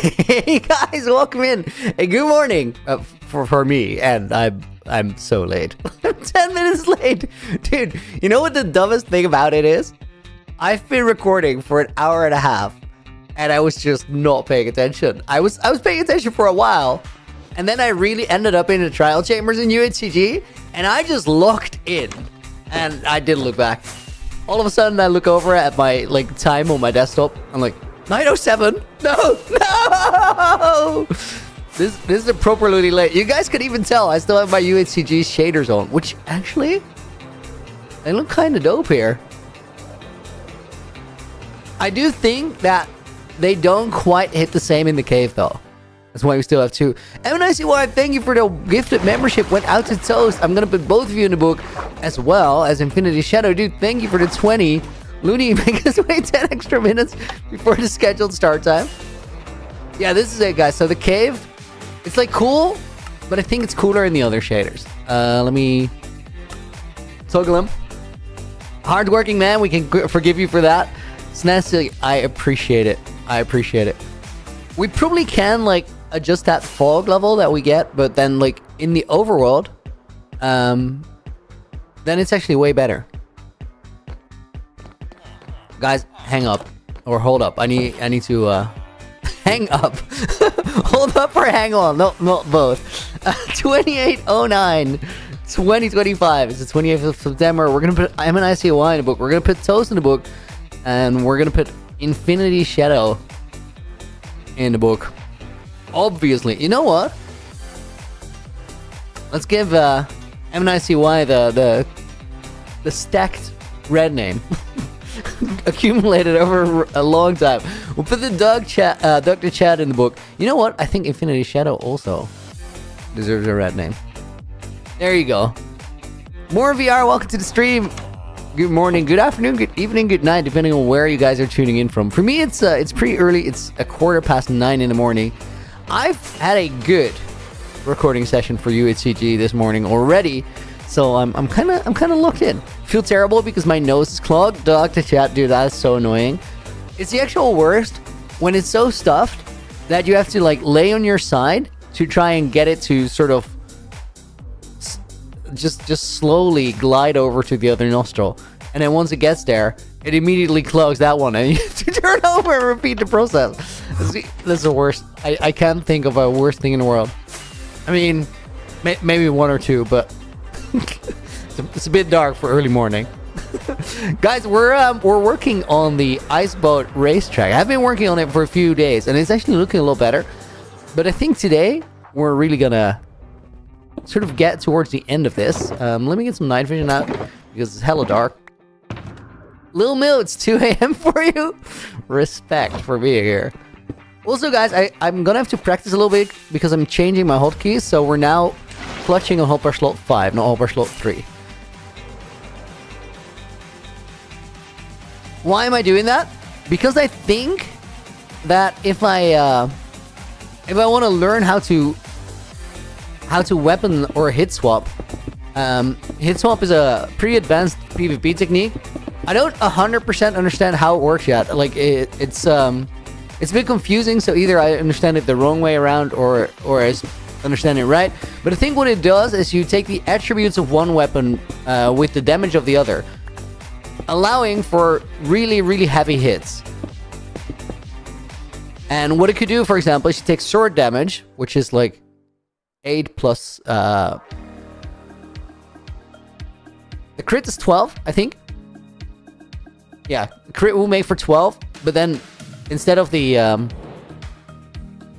Hey guys, welcome in. Hey, good morning for me, and I'm so late. I'm 10 minutes late, dude. You know what the dumbest thing about it is? I've been recording for an hour and a half, and I was just not paying attention. I was paying attention for a while, and then I really ended up in the trial chambers in UHCG, and I just locked in, and I didn't look back. All of a sudden, I look over at my time on my desktop. I'm like, 9:07. No. This is appropriately late. You guys could even tell I still have my UHCG shaders on, which actually they look kind of dope here. I do think that they don't quite hit the same in the cave though. That's why we still have two. MNICY, thank you for the gifted membership. Went out to toast. I'm gonna put both of you in the book as well as Infinity Shadow. Dude, thank you for the 20. Looney, make us wait 10 extra minutes before the scheduled start time. Yeah, this is it, guys. So the cave, it's like cool, but I think it's cooler in the other shaders. Let me toggle them. Hardworking man, we can forgive you for that. Snazzy, I appreciate it. We probably can adjust that fog level that we get, but then in the overworld, then it's actually way better. Guys, hang up or hold up. I need to hang up. Hold up or hang on. No, not both. 2809 2025. It's the 28th of September. We're gonna put MNICY in the book. We're gonna put Toast in the book, and we're gonna put Infinity Shadow in the book. Obviously, you know what? Let's give MNICY the stacked red name. Accumulated over a long time. We'll put the Dr. Chad in the book. You know what? I think Infinity Shadow also deserves a red name. There you go. More VR. Welcome to the stream. Good morning, good afternoon, good evening, good night, depending on where you guys are tuning in from. For me, it's pretty early. It's 9:15 in the morning. I've had a good recording session for UHCG this morning already. So I'm kind of locked in. Feel terrible because my nose is clogged. Dr. Chat, dude, that is so annoying. It's the actual worst when it's so stuffed that you have to lay on your side to try and get it to sort of just slowly glide over to the other nostril. And then once it gets there, it immediately clogs that one, and you have to turn over and repeat the process. That's the worst. I can't think of a worse thing in the world. I mean, maybe one or two, but it's a bit dark for early morning. Guys, we're working on the ice boat racetrack. I've been working on it for a few days, and it's actually looking a little better. But I think today we're really gonna sort of get towards the end of this. Let me get some night vision out because it's hella dark. Lil Mill, it's 2 a.m. for you. Respect for being here. Also, guys, I'm gonna have to practice a little bit because I'm changing my hotkeys. So we're now clutching on hotbar slot 5, not hotbar slot 3. Why am I doing that? Because I think that if I want to learn how to weapon or hit swap, hit swap is a pretty advanced PvP technique. I don't 100% understand how it works yet. It's a bit confusing. So either I understand it the wrong way around, or I understand it right. But I think what it does is you take the attributes of one weapon with the damage of the other, allowing for really, really heavy hits. And what it could do, for example, is you take sword damage, which is 8 plus... the crit is 12, I think. Yeah, crit will make for 12, but then instead of the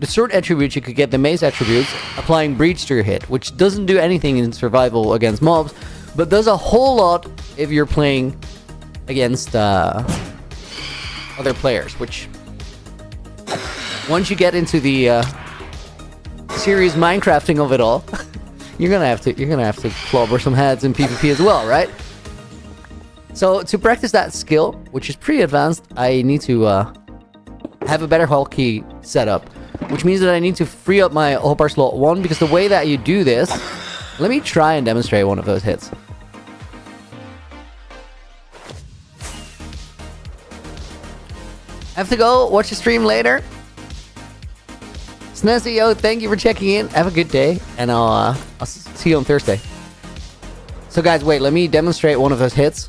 sword attributes, you could get the mace attributes, applying breach to your hit, which doesn't do anything in survival against mobs, but does a whole lot if you're playing against other players, which once you get into the serious Minecrafting of it all, you're gonna have to clobber some heads in PvP as well, right? So to practice that skill, which is pretty advanced, I need to have a better hotkey setup, which means that I need to free up my hotbar slot 1, because the way that you do this, let me try and demonstrate one of those hits. I have to go watch the stream later. Snazzy, yo, thank you for checking in. Have a good day, and I'll see you on Thursday. So guys, wait, let me demonstrate one of those hits.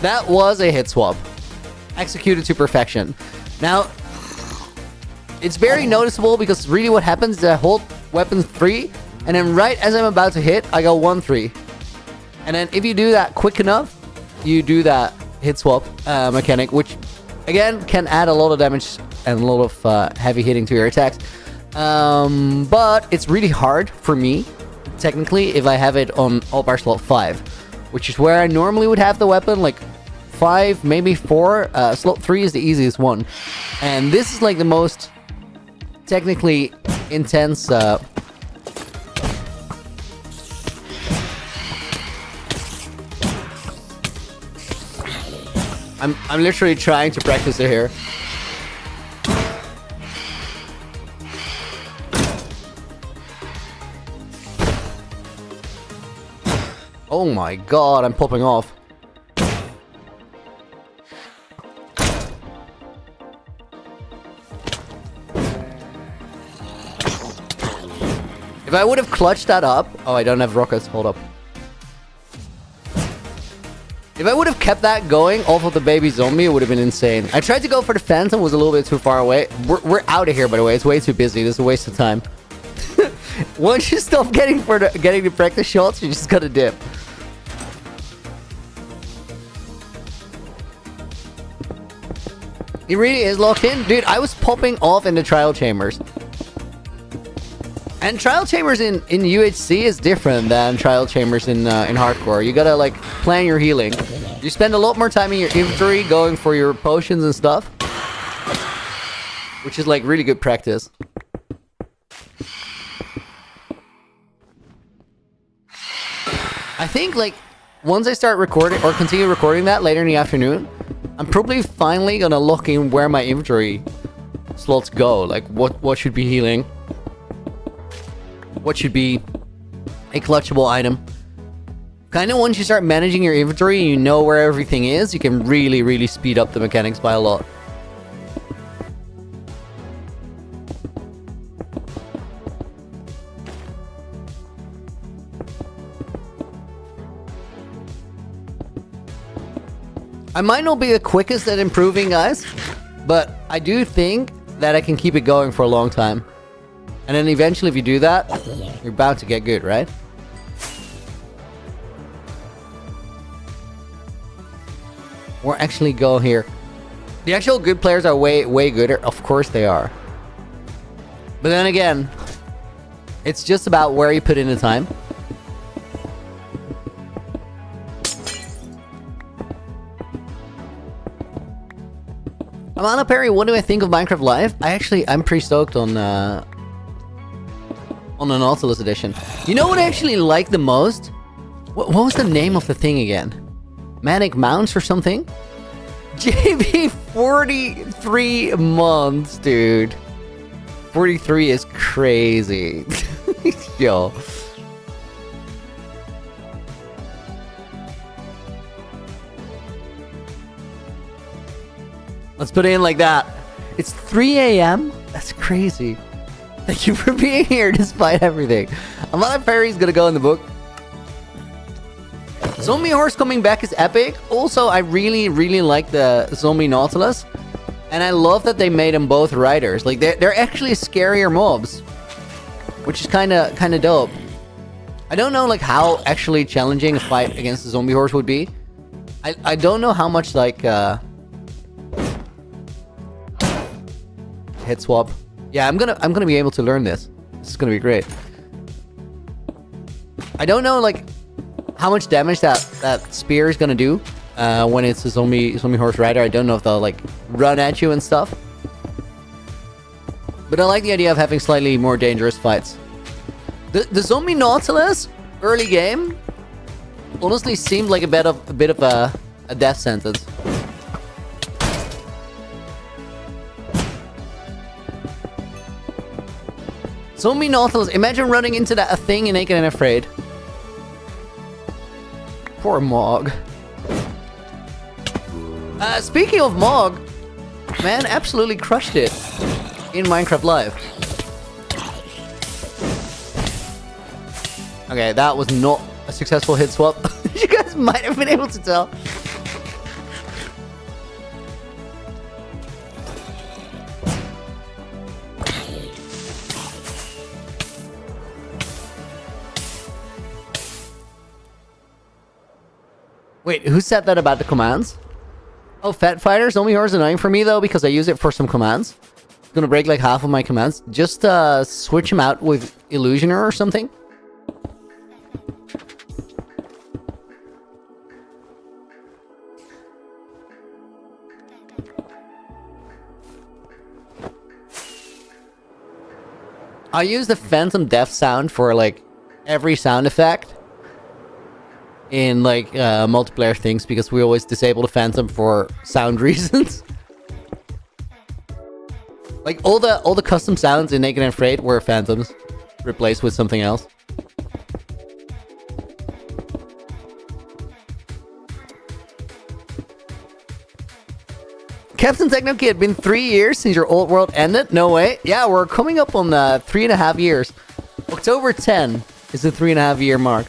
That was a hit swap. Executed to perfection. Now, it's very noticeable because really what happens is I hold weapon 3, and then right as I'm about to hit, I go 1-3. And then if you do that quick enough, you do that hit swap mechanic, which again can add a lot of damage and a lot of heavy hitting to your attacks. But it's really hard for me, technically, if I have it on all bar slot 5, which is where I normally would have the weapon, like 5, maybe 4. Slot 3 is the easiest one. And this is like the most technically intense I'm literally trying to practice it here. Oh my god, I'm popping off. If I would have clutched that up... Oh, I don't have rockets. Hold up. If I would have kept that going off of the baby zombie, it would have been insane. I tried to go for the Phantom, was a little bit too far away. We're out of here, by the way. It's way too busy. This is a waste of time. Once you stop getting the practice shots, you just gotta dip. He really is locked in. Dude, I was popping off in the trial chambers. And trial chambers in UHC is different than trial chambers in hardcore. You gotta like plan your healing. You spend a lot more time in your inventory going for your potions and stuff, which is like really good practice. I think like once I start recording or continue recording that later in the afternoon, I'm probably finally gonna look in where my inventory slots go. Like what should be healing. What should be a clutchable item. Kind of once you start managing your inventory and you know where everything is, you can really, really speed up the mechanics by a lot. I might not be the quickest at improving, guys, but I do think that I can keep it going for a long time. And then eventually, if you do that, you're bound to get good, right? Or actually go here. The actual good players are way, way gooder. Of course they are. But then again, it's just about where you put in the time. Amana Perry, what do I think of Minecraft Live? I'm pretty stoked on the Nautilus edition. You know what I actually like the most? What was the name of the thing again? Manic Mounts or something? JB, 43 months, dude. 43 is crazy. Yo. Let's put it in like that. It's 3 a.m.? That's crazy. Thank you for being here despite everything. Amana Perry's gonna go in the book. Zombie Horse coming back is epic. Also, I really, really like the Zombie Nautilus. And I love that they made them both riders. Like, they're actually scarier mobs. Which is kinda dope. I don't know, like, how actually challenging a fight against the Zombie Horse would be. I don't know how much, like, hit swap. Yeah, I'm gonna be able to learn this. This is gonna be great. I don't know like how much damage that spear is gonna do when it's a zombie horse rider. I don't know if they'll like run at you and stuff. But I like the idea of having slightly more dangerous fights. The zombie Nautilus early game honestly seemed like a bit of a death sentence. Zombie Nautilus, imagine running into that thing in Naked and Afraid. Poor Mog. Speaking of Mog, Man absolutely crushed it in Minecraft Live. Okay, that was not a successful hit swap. You guys might have been able to tell. Wait, who said that about the commands? Oh, Fat Fighter, Zombie Horror is annoying for me though because I use it for some commands. It's gonna break like half of my commands. Just switch them out with Illusioner or something. I use the Phantom Death sound for like every sound effect in like multiplayer things because we always disable the Phantom for sound reasons. Like all the custom sounds in Naked and Afraid were Phantoms replaced with something else. Captain Techno Kid, been 3 years since your old world ended? No way. Yeah, we're coming up on 3.5 years. October 10 is the 3.5 year mark.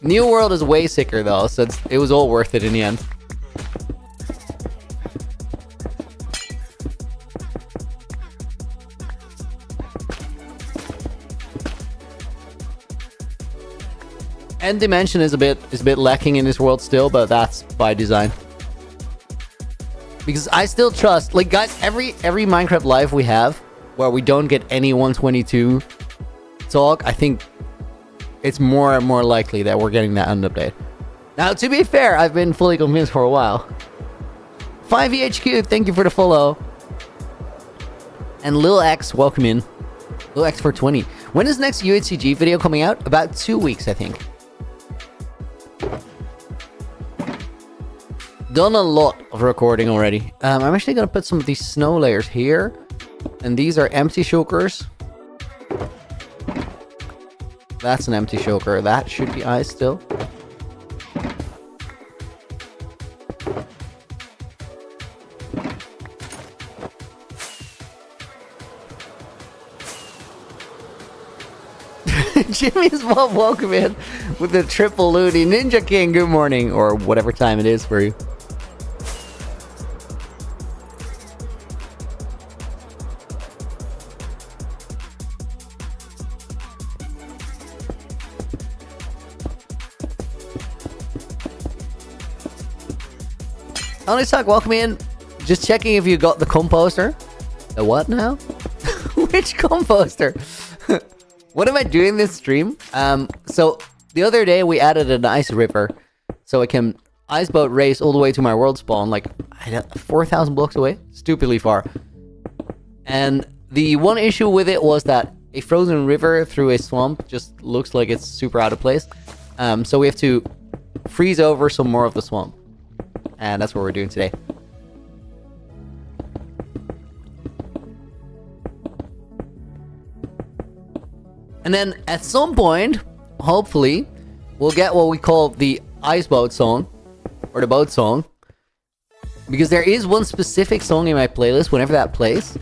New World is way sicker though, so it was all worth it in the end. End dimension is a bit lacking in this world still, but that's by design. Because I still trust, like guys, every Minecraft Live we have where we don't get any 122 talk, I think it's more and more likely that we're getting that end update. Now, to be fair, I've been fully convinced for a while. 5EHQ, thank you for the follow. And Lil X, welcome in. Lil X for 20. When is the next UHCG video coming out? About 2 weeks, I think. Done a lot of recording already. I'm actually gonna put some of these snow layers here. And these are empty shulkers. That's an empty shulker. That should be ice still. Jimmy's mom, welcome in with the triple loony. Ninja King, good morning. Or whatever time it is for you. Honest Talk, welcome in. Just checking if you got the composter. The what now? Which composter? What am I doing this stream? So the other day we added an ice river, so I can ice boat race all the way to my world spawn, like 4,000 blocks away, stupidly far. And the one issue with it was that a frozen river through a swamp just looks like it's super out of place. So we have to freeze over some more of the swamp. And that's what we're doing today. And then at some point, hopefully, we'll get what we call the ice boat song. Or the boat song. Because there is one specific song in my playlist, whenever that plays,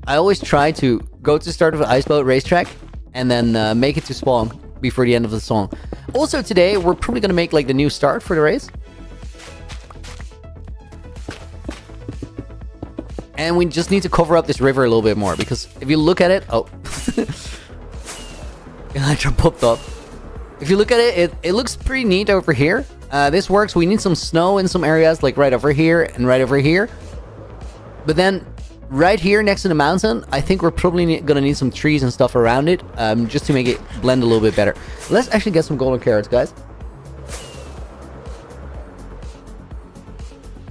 I always try to go to the start of the ice boat racetrack and then make it to spawn before the end of the song. Also today, we're probably going to make like the new start for the race. And we just need to cover up this river a little bit more, because if you look at it... Oh. Elytra popped up. If you look at it, it looks pretty neat over here. This works. We need some snow in some areas, like right over here and right over here. But then, right here next to the mountain, I think we're probably gonna need some trees and stuff around it, just to make it blend a little bit better. Let's actually get some golden carrots, guys.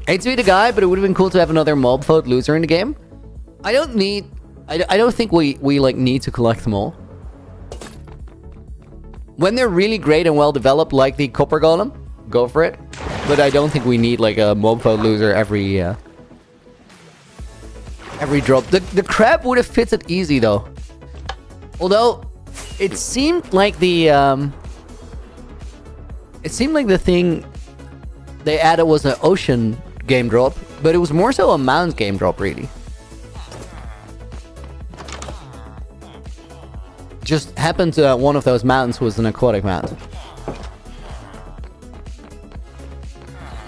Hate to be the guy, but it would have been cool to have another mob vote loser in the game. I don't think we like need to collect them all. When they're really great and well developed, like the copper golem, go for it. But I don't think we need like a mob vote loser every drop. The crab would have fitted easy though. Although it seemed like the thing they added was an ocean game drop, but it was more so a mount game drop, really. Just happened to one of those mounts was an aquatic mount.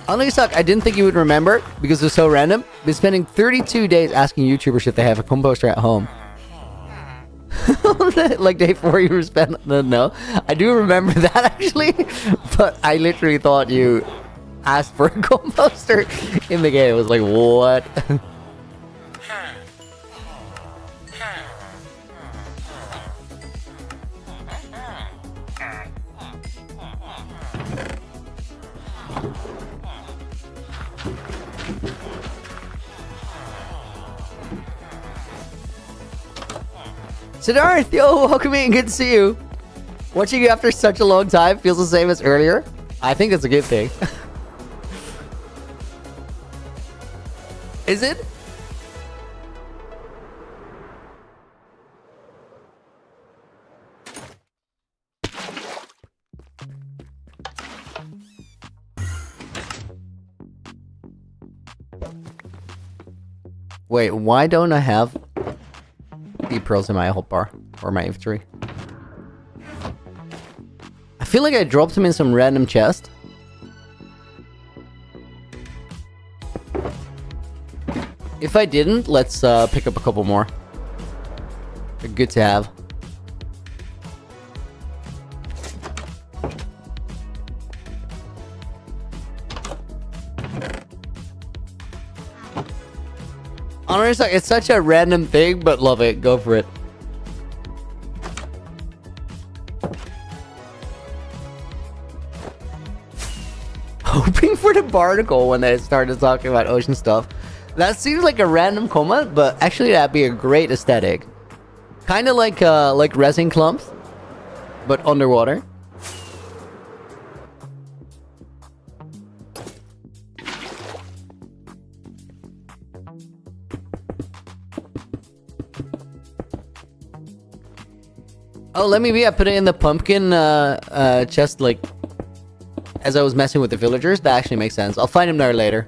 Honestly, Suck, I didn't think you would remember because it's so random. Been spending 32 days asking YouTubers if they have a composter at home. Like day 4 you were spending... No, I do remember that actually, but I literally thought you asked for a composter in the game. I was like, what? Siddharth, yo, welcome in, good to see you. Watching you after such a long time feels the same as earlier. I think that's a good thing. Is it? Wait, why don't I have the pearls in my health bar or my inventory? I feel like I dropped them in some random chest. If I didn't, let's pick up a couple more. They're good to have. Honestly, it's such a random thing, but love it. Go for it. Hoping for the barnacle when they started talking about ocean stuff. That seems like a random comment, but actually that'd be a great aesthetic. Kind of like resin clumps, but underwater. Oh, let me be. I put it in the pumpkin chest, like, as I was messing with the villagers. That actually makes sense. I'll find him there later.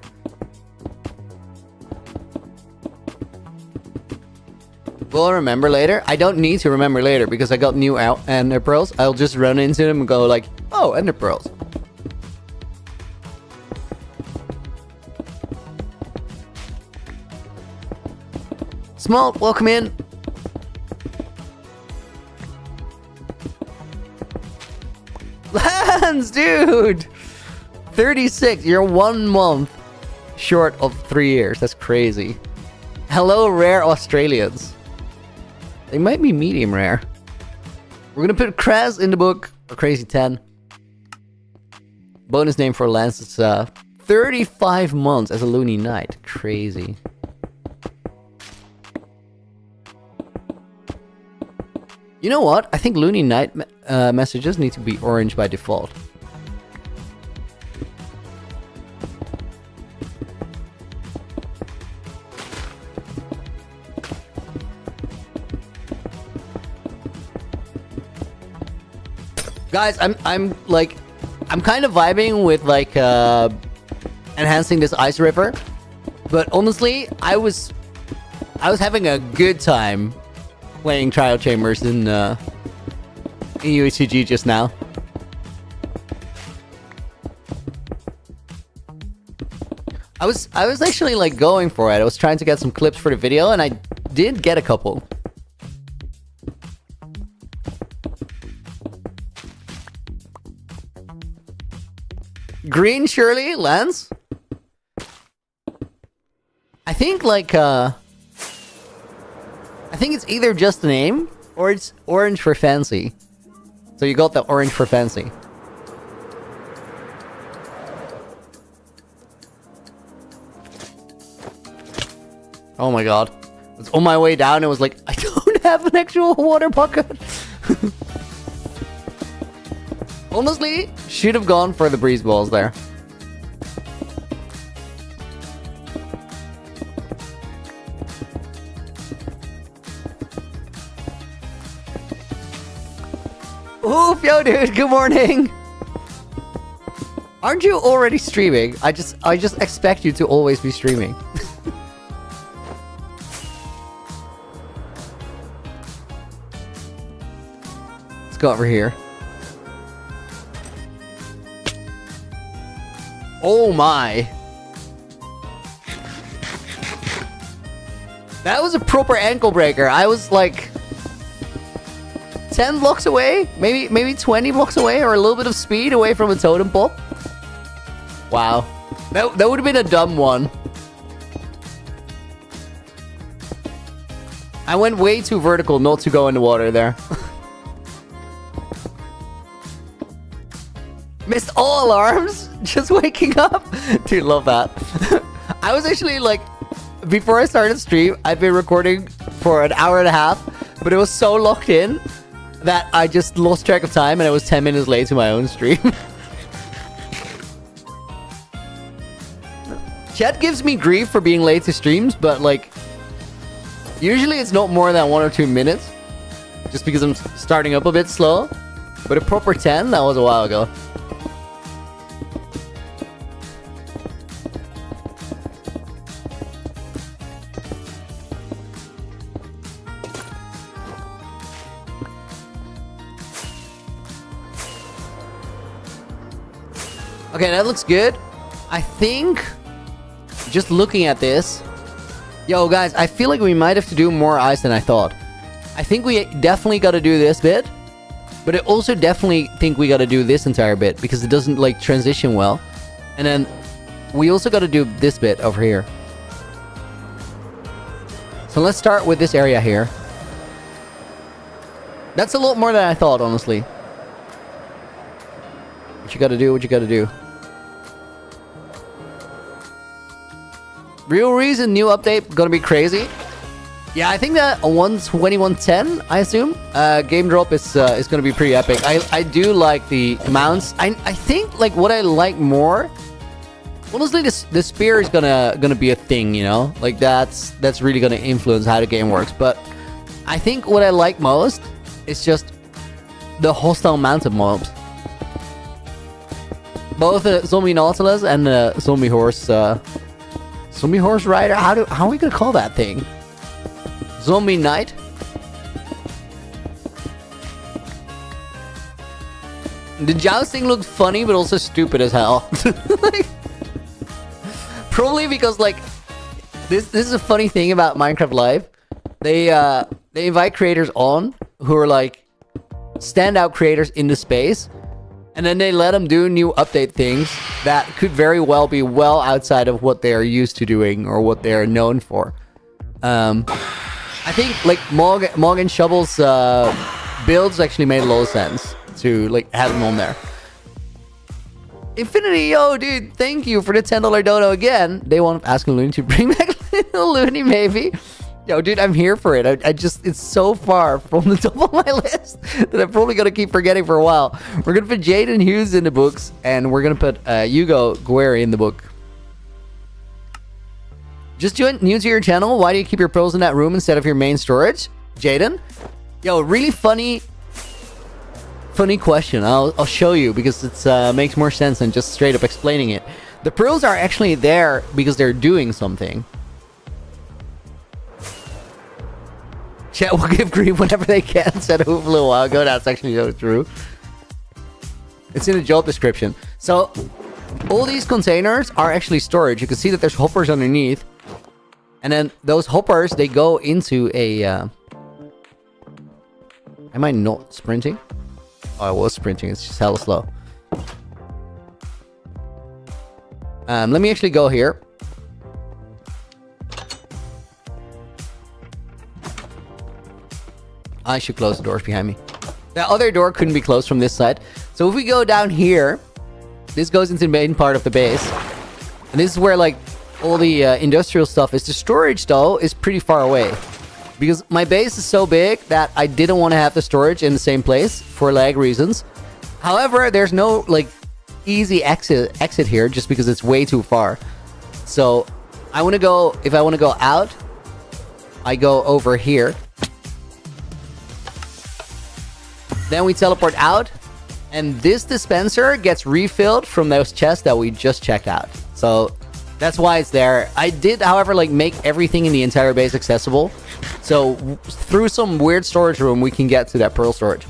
Will I remember later? I don't need to remember later because I got new ender pearls. I'll just run into them and go like, oh, ender pearls. Small, welcome in. Lance, dude! 36, you're 1 month short of 3 years. That's crazy. Hello, rare Australians. They might be medium rare. We're gonna put Kraz in the book. A crazy 10. Bonus name for Lance is 35 months as a loony knight. Crazy. You know what? I think loony knight messages need to be orange by default. Guys, I'm kind of vibing with like enhancing this ice river, but honestly, I was having a good time playing Trial Chambers in UHCG just now. I was actually like going for it. I was trying to get some clips for the video, and I did get a couple. Green Shirley, Lance? I think like I think it's either just the name or it's orange for fancy. So you got the orange for fancy. Oh my god. It's on my way down, it was like, I don't have an actual water bucket. Honestly, should have gone for the breeze balls there. Oof, yo dude, good morning. Aren't you already streaming? I just expect you to always be streaming. Let's go over here. Oh my. That was a proper ankle breaker. I was like 10 blocks away, maybe 20 blocks away, or a little bit of speed away from a totem pole. Wow. That would have been a dumb one. I went way too vertical not to go in the water there. Missed all alarms? Just waking up? Dude, love that. I was actually like, before I started stream, I'd been recording for an hour and a half, but it was so locked in that I just lost track of time and I was 10 minutes late to my own stream. Chat gives me grief for being late to streams, but like, usually it's not more than 1 or 2 minutes, just because I'm starting up a bit slow. But a proper 10, that was a while ago. Okay, that looks good. I think, just looking at this, yo guys, I feel like we might have to do more ice than I thought. I think we definitely got to do this bit, but I also definitely think we got to do this entire bit because it doesn't like transition well. And then we also got to do this bit over here. So let's start with this area here. That's a lot more than I thought, honestly. What you got to do, what you got to do. Real reason, new update, gonna be crazy. Yeah, I think that a 121.10, I assume, game drop is gonna be pretty epic. I do like the mounts. I think like what I like more, honestly, the spear is gonna be a thing, you know, like that's really gonna influence how the game works. But I think what I like most is just the hostile mounted mobs. Both the zombie nautilus and the zombie horse. Zombie horse rider? How are we gonna call that thing? Zombie knight? The jousting looks funny, but also stupid as hell. Like, probably because like this is a funny thing about Minecraft Live. They invite creators on who are like standout creators in the space. And then they let them do new update things that could very well be well outside of what they're used to doing or what they're known for. I think like Mog and Shovel's builds actually made a lot of sense to like have them on there. Infinity, yo, dude, thank you for the $10 dono again. They want asking Looney to bring back Little Looney, maybe. Yo, dude, I'm here for it. I just, it's so far from the top of my list that I'm probably going to keep forgetting for a while. We're going to put Jaden Hughes in the books, and we're going to put Hugo Guerri in the book. Just new to your channel, why do you keep your pearls in that room instead of your main storage? Jaden? Yo, really funny question. I'll show you because it makes more sense than just straight up explaining it. The pearls are actually there because they're doing something. Chat will give grief whenever they can, said Hoof a little while ago. That's actually so true. It's in the job description. So, all these containers are actually storage. You can see that there's hoppers underneath. And then those hoppers, they go into a... Am I not sprinting? Oh, I was sprinting. It's just hella slow. Let me actually go here. I should close the doors behind me. The other door couldn't be closed from this side. So if we go down here, this goes into the main part of the base. And this is where like all the industrial stuff is. The storage though is pretty far away. Because my base is so big that I didn't want to have the storage in the same place for lag reasons. However, there's no like easy exit here just because it's way too far. So I want to go, if I want to go out, I go over here. Then we teleport out, And this dispenser gets refilled from those chests that we just checked out. So that's why it's there. I did, however, like make everything in the entire base accessible. So through some weird storage room, we can get to that pearl storage.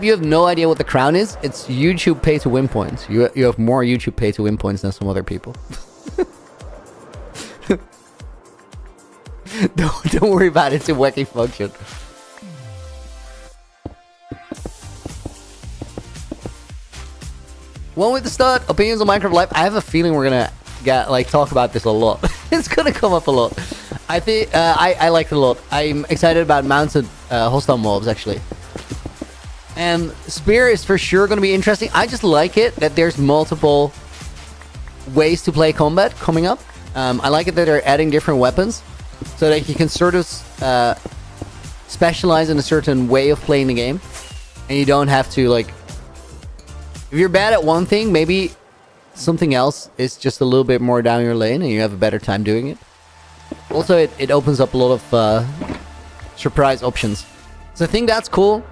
You have no idea what the crown is? It's YouTube pay to win points. You have more YouTube pay to win points than some other people. Don't worry about it. It's a wacky function. One with the stud, opinions on Minecraft Live. I have a feeling we're gonna talk about this a lot. It's gonna come up a lot. I think I like it a lot. I'm excited about mounted hostile mobs actually. And Spear is for sure going to be interesting. I just like it that there's multiple ways to play combat coming up. I like it that they're adding different weapons so that you can sort of specialize in a certain way of playing the game. And you don't have to, like... If you're bad at one thing, maybe something else is just a little bit more down your lane and you have a better time doing it. Also, it opens up a lot of surprise options. So I think that's cool.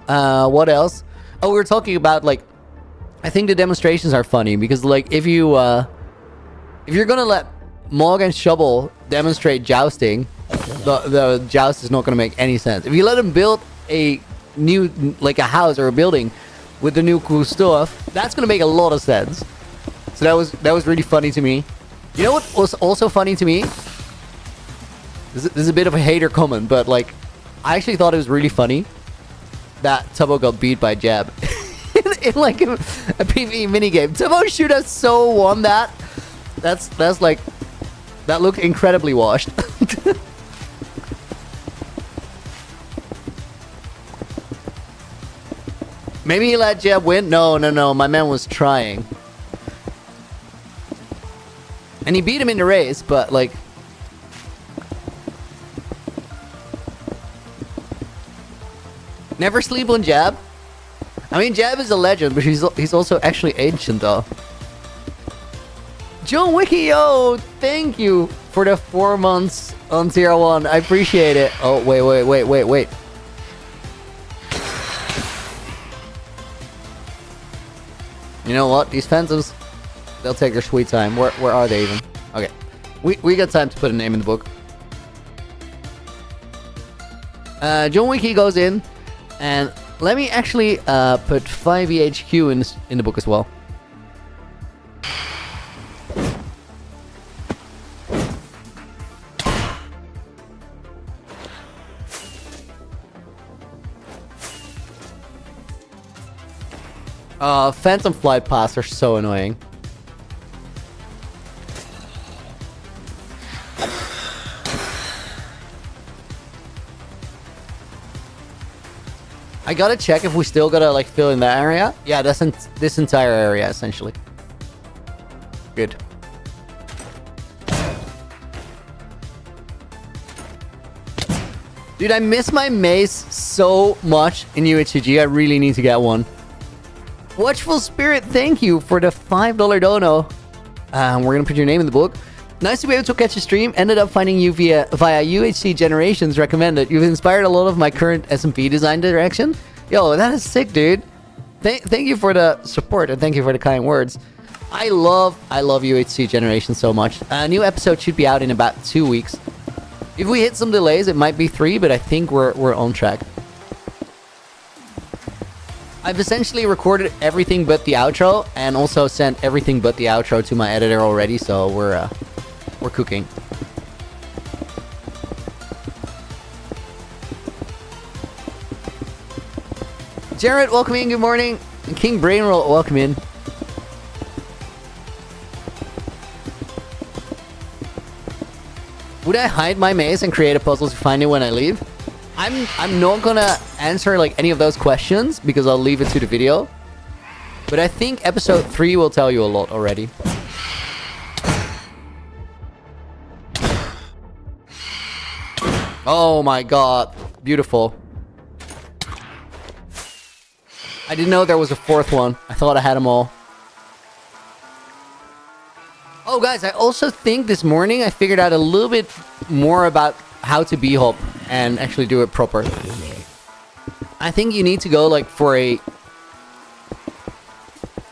What else? Oh, we were talking about, like, I think the demonstrations are funny because, like, if you're gonna let Mog and Shovel demonstrate jousting, the joust is not gonna make any sense. If you let them build a new, like, a house or a building with the new cool stuff, that's gonna make a lot of sense. So that was really funny to me. You know what was also funny to me? This is a bit of a hater comment, but, like, I actually thought it was really funny that Tubbo got beat by Jab in like a PvE minigame. Tubbo should have so won that. That's like, that looked incredibly washed. Maybe he let Jab win? No, my man was trying. And he beat him in the race, but like... Never sleep on Jab. I mean, Jab is a legend, but he's also actually ancient, though. John Wiki, yo, thank you for the 4 months on tier 1. I appreciate it. Oh, wait. You know what? These phantoms, they'll take their sweet time. Where are they even? Okay. We got time to put a name in the book. John Wiki goes in. And let me actually put 5EHQ in the book as well. Phantom Flight Paths are so annoying. I gotta check if we still gotta, like, fill in that area. Yeah, that's this entire area, essentially. Good. Dude, I miss my mace so much in UHCG. I really need to get one. Watchful Spirit, thank you for the $5 dono. We're gonna put your name in the book. Nice to be able to catch a stream. Ended up finding you via UHC Generations recommended. You've inspired a lot of my current SMP design direction. Yo, that is sick, dude. Thank you for the support and thank you for the kind words. I love UHC Generations so much. A new episode should be out in about 2 weeks. If we hit some delays, it might be 3, but I think we're on track. I've essentially recorded everything but the outro and also sent everything but the outro to my editor already, so we're cooking. Jared, welcome in. Good morning. And King Brainroll, welcome in. Would I hide my maze and create a puzzle to find it when I leave? I'm not gonna answer like any of those questions because I'll leave it to the video. But I think episode 3 will tell you a lot already. Oh my god. Beautiful. I didn't know there was a 4th one. I thought I had them all. Oh guys, I also think this morning I figured out a little bit more about how to b-hop and actually do it proper. I think you need to go like for a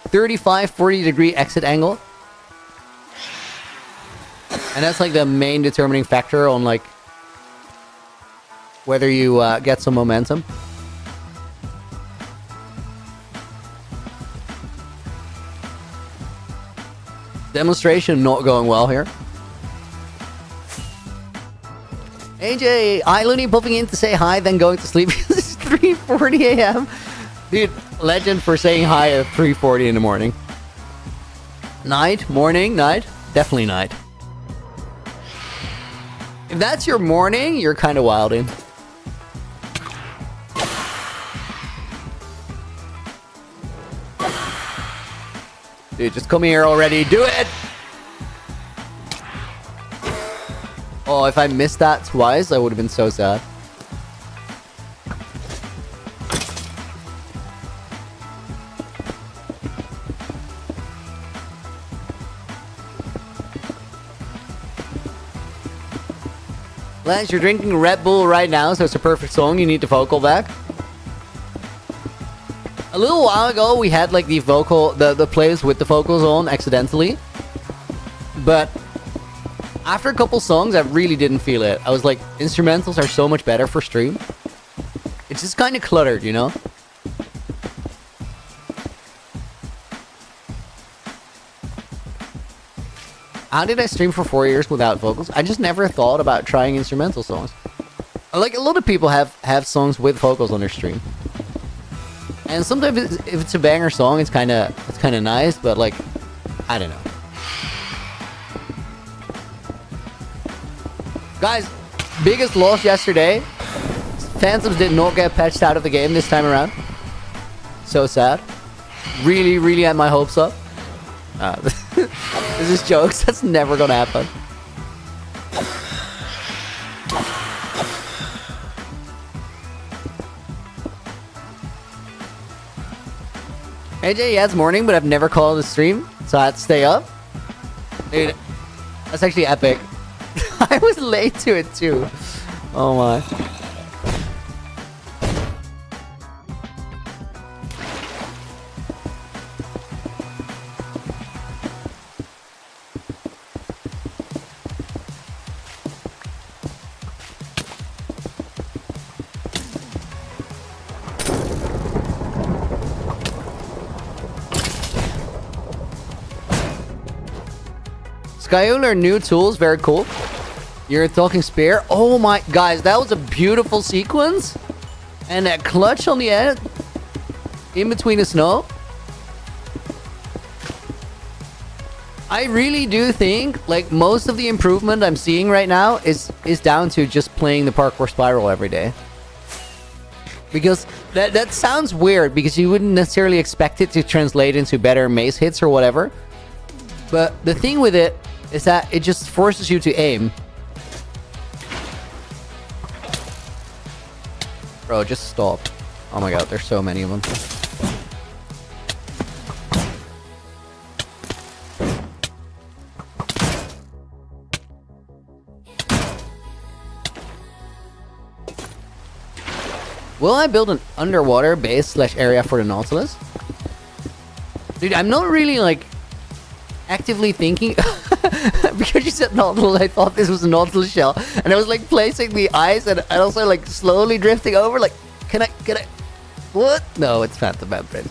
35-40 degree exit angle. And that's like the main determining factor on like whether you get some momentum. Demonstration not going well here. AJ, Looney popping in to say hi, then going to sleep. It's 3:40 a.m. Dude, legend for saying hi at 3:40 in the morning. Night, morning, night, definitely night. If that's your morning, you're kind of wilding. Dude, just come here already. Do it! Oh, if I missed that twice, I would have been so sad. Lance, you're drinking Red Bull right now, so it's a perfect song. You need the vocal back. A little while ago, we had like the vocal, the plays with the vocals on accidentally. But after a couple songs, I really didn't feel it. I was like, instrumentals are so much better for stream. It's just kind of cluttered, you know? How did I stream for 4 years without vocals? I just never thought about trying instrumental songs. Like, a lot of people have songs with vocals on their stream. And sometimes if it's a banger song, it's kind of nice, but like, I don't know. Guys, biggest loss yesterday. Phantoms did not get patched out of the game this time around. So sad. Really, really had my hopes up. This is jokes. That's never gonna happen. AJ, yeah, it's morning, but I've never called a stream, so I had to stay up. Dude, that's actually epic. I was late to it too. Oh my. Skyular new tools, very cool. You're a talking spear. Oh my, guys, that was a beautiful sequence. And that clutch on the end, in between the snow. I really do think, like, most of the improvement I'm seeing right now is down to just playing the parkour spiral every day. Because that sounds weird, because you wouldn't necessarily expect it to translate into better mace hits or whatever. But the thing with it is that it just forces you to aim. Bro, just stop. Oh my god, there's so many of them. Will I build an underwater base / area for the Nautilus? Dude, I'm not really like actively thinking. Because you said Nautilus, I thought this was a Nautilus shell. And I was like placing the ice and also like slowly drifting over. Like, can I? What? No, it's Phantom Membrane.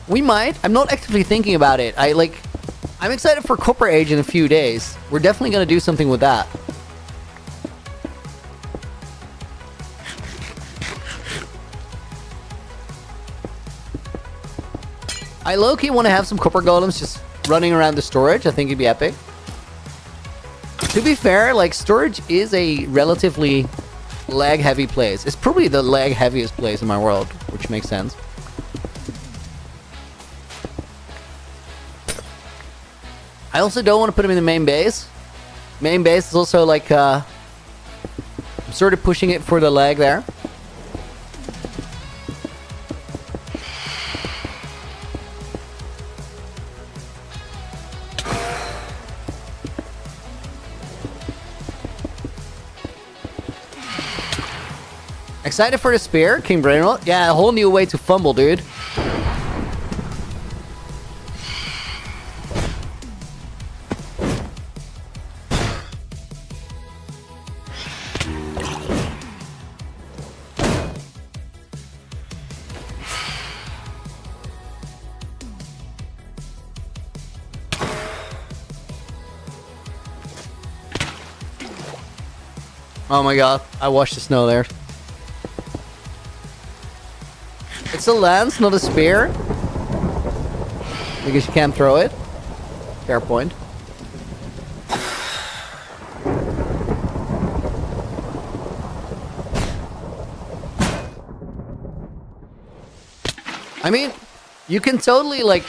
We might. I'm not actively thinking about it. I'm excited for Copper Age in a few days. We're definitely gonna do something with that. I low-key want to have some copper golems just running around the storage. I think it'd be epic. To be fair, like, storage is a relatively lag-heavy place. It's probably the lag-heaviest place in my world, which makes sense. I also don't want to put him in the main base. Main base is also like, I'm sort of pushing it for the lag there. Excited for the spear, King Brainroll? Yeah, a whole new way to fumble, dude. Oh my god, I watched the snow there. It's a lance, not a spear. Because you can't throw it. Fair point. I mean, you can totally like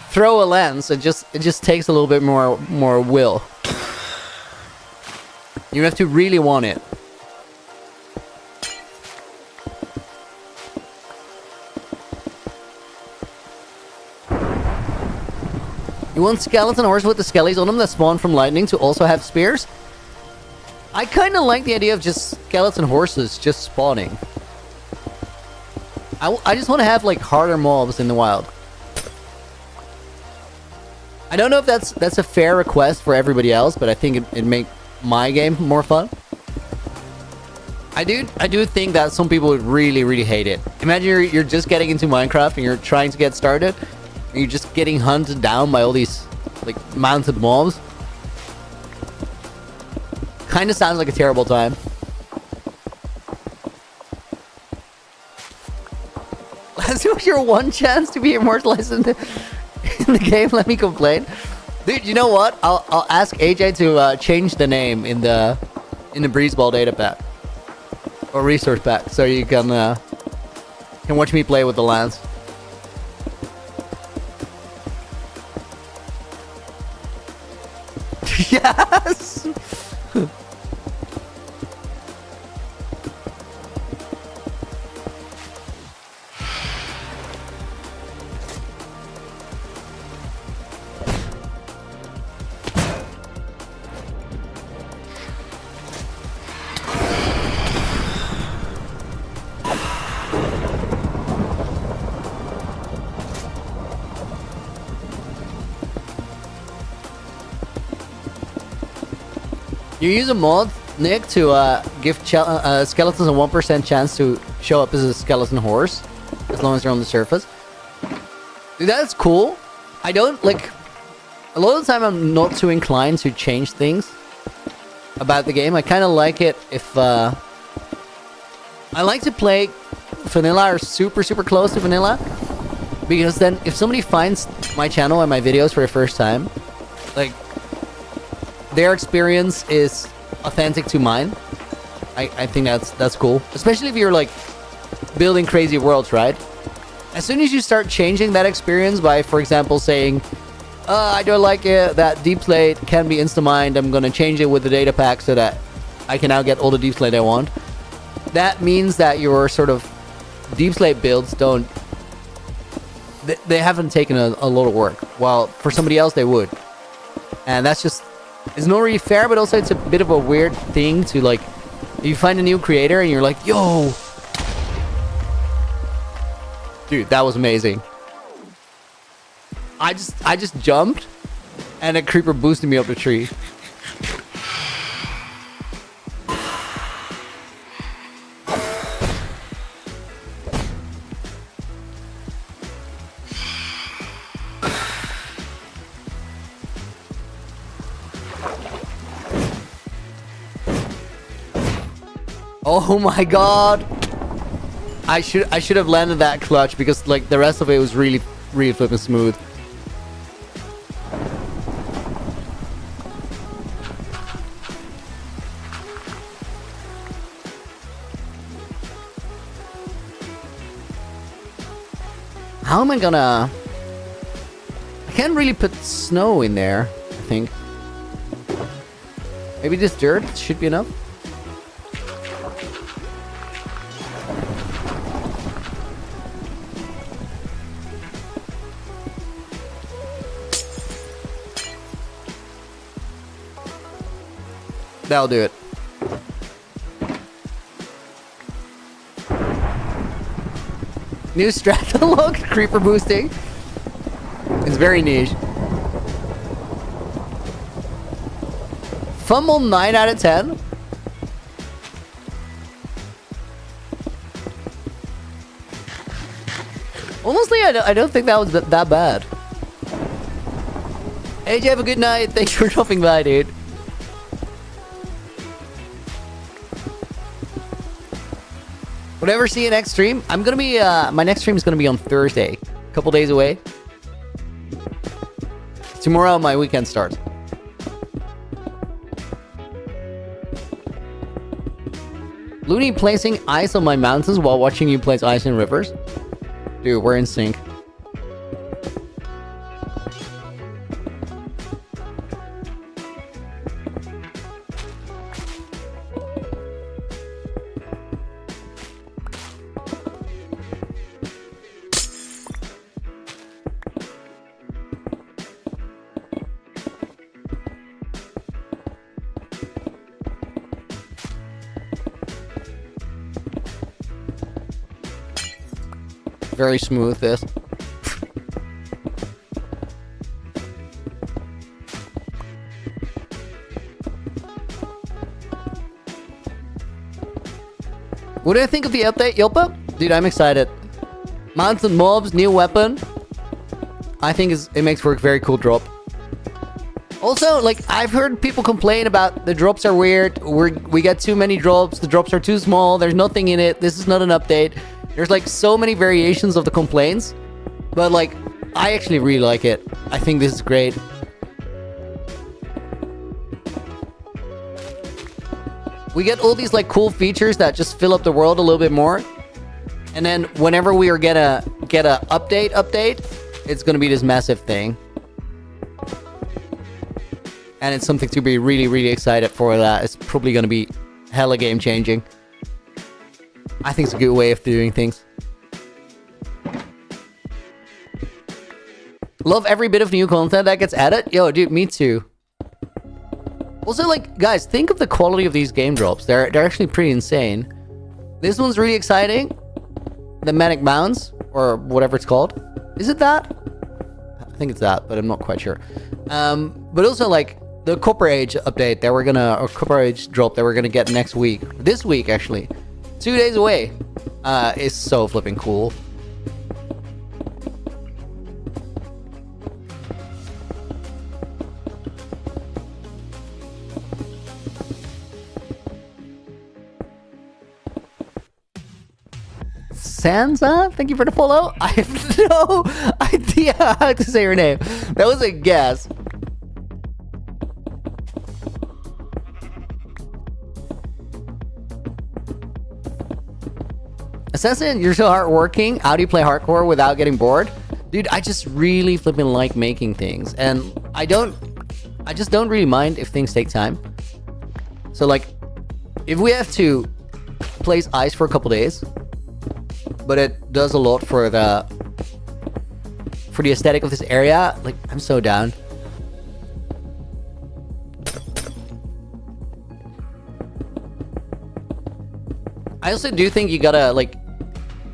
throw a lance. It just takes a little bit more will. You have to really want it. You want skeleton horse with the skellies on them that spawn from lightning to also have spears? I kind of like the idea of just skeleton horses just spawning. I just want to have like harder mobs in the wild. I don't know if that's a fair request for everybody else, but I think it'd make my game more fun. I do think that some people would really hate it. Imagine you're just getting into Minecraft and you're trying to get started. And you're just getting hunted down by all these like mounted mobs. Kind of sounds like a terrible time. Let's do your one chance to be immortalized in the game. Let me complain. Dude, you know what? I'll ask AJ to change the name in the Breeze Ball data pack or resource pack, so you can watch me play with the lance. Yes. You use a mod, Nick, to give skeletons a 1% chance to show up as a skeleton horse, as long as they're on the surface. Dude, that's cool. I don't, like... A lot of the time I'm not too inclined to change things about the game. I kind of like it if... I like to play vanilla or super close to vanilla. Because then if somebody finds my channel and my videos for the first time, like... their experience is authentic to mine. I think that's cool. Especially if you're like building crazy worlds, right? As soon as you start changing that experience by, for example, saying, I don't like it, that deep slate can be insta-mined, I'm gonna change it with the data pack so that I can now get all the deep slate I want. That means that your sort of deep slate builds don't... They haven't taken a lot of work, while for somebody else they would. And that's just... It's not really fair, but also it's a bit of a weird thing to, like, if you find a new creator and you're like, yo! Dude, that was amazing. I just jumped, and a creeper boosted me up the tree. Oh my god! I should have landed that clutch because like the rest of it was really flipping smooth. How am I gonna... I can't really put snow in there, I think. Maybe this dirt should be enough? That'll do it. New strat unlocked, creeper boosting. It's very niche. Fumble 9 out of 10. Honestly, I don't think that was that bad. AJ, have a good night. Thanks for dropping by, dude. Whatever, see you next stream. I'm gonna be, my next stream is gonna be on Thursday. A couple days away. Tomorrow, my weekend starts. Looney placing ice on my mountains while watching you place ice in rivers. Dude, we're in sync. Very smooth, this. What do I think of the update, Yelpa? Dude, I'm excited. Mountain mobs, new weapon. I think it makes for a very cool drop. Also, like, I've heard people complain about the drops are weird. We get too many drops. The drops are too small. There's nothing in it. This is not an update. There's like so many variations of the complaints, but like, I actually really like it. I think this is great. We get all these like cool features that just fill up the world a little bit more. And then whenever we are gonna get a update, it's gonna be this massive thing. And it's something to be really, really excited for. That it's probably gonna be hella game changing. I think it's a good way of doing things. Love every bit of new content that gets added. Yo, dude, me too. Also, like, guys, think of the quality of these game drops. They're actually pretty insane. This one's really exciting. The Manic Bounce, or whatever it's called. Is it that? I think it's that, but I'm not quite sure. But also, like, the Copper Age update that we're gonna, or Copper Age drop that we're gonna get next week. This week, actually. 2 days away. Is so flipping cool. Sansa, thank you for the follow. I have no idea how to say her name. That was a guess. Assassin, you're so hardworking. How do you play hardcore without getting bored? Dude, I just really flipping like making things. And I just don't really mind if things take time. So like, if we have to place ice for a couple days, but it does a lot for the aesthetic of this area, like, I'm so down. I also do think you gotta, like,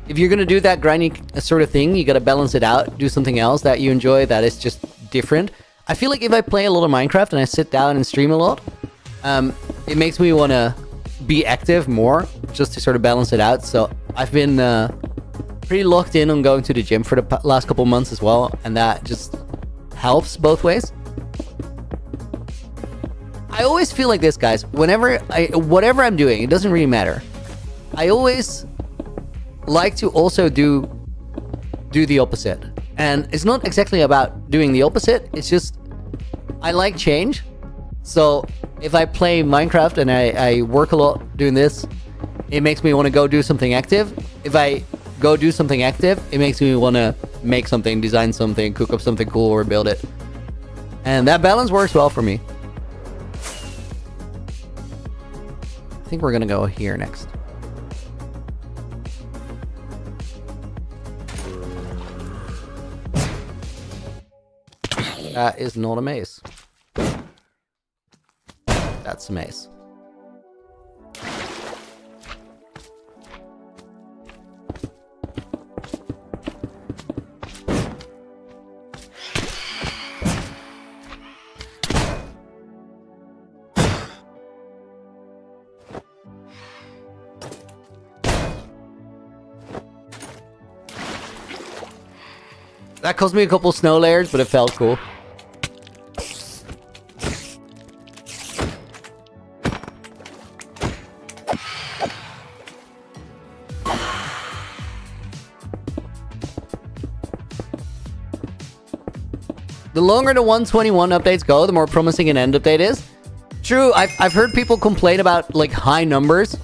if you're gonna do that grindy sort of thing, you gotta balance it out, do something else that you enjoy that is just different. I feel like if I play a lot of Minecraft and I sit down and stream a lot, it makes me want to be active more, just to sort of balance it out. So I've been pretty locked in on going to the gym for the last couple months as well, and that just helps both ways. I always feel like this, guys. Whatever I'm doing, it doesn't really matter. I always like to also do the opposite. And it's not exactly about doing the opposite, it's just I like change. So if I play Minecraft and I work a lot doing this, it makes me want to go do something active. If I go do something active, it makes me want to make something, design something, cook up something cool, or build it. And that balance works well for me. I think we're gonna go here next. That is not a mace. That's a mace. That cost me a couple snow layers, but it felt cool. The longer the 121 updates go, the more promising an end update is. True, I've heard people complain about like high numbers,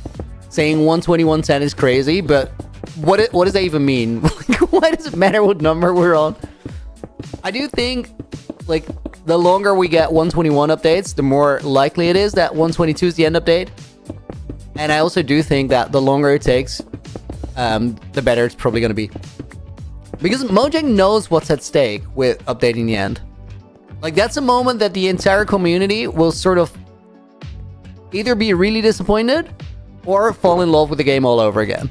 saying 121 cent is crazy, but what does that even mean? Why does it matter what number we're on? I do think like the longer we get 121 updates, the more likely it is that 122 is the end update. And I also do think that the longer it takes, the better it's probably going to be. Because Mojang knows what's at stake with updating the end. Like, that's a moment that the entire community will sort of either be really disappointed or fall in love with the game all over again.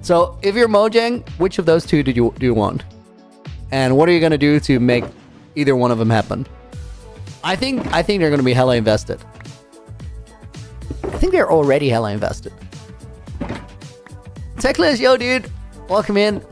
So, if you're Mojang, which of those two do you want? And what are you going to do to make either one of them happen? I think they're going to be hella invested. I think they're already hella invested. Techless, yo, dude. Welcome in.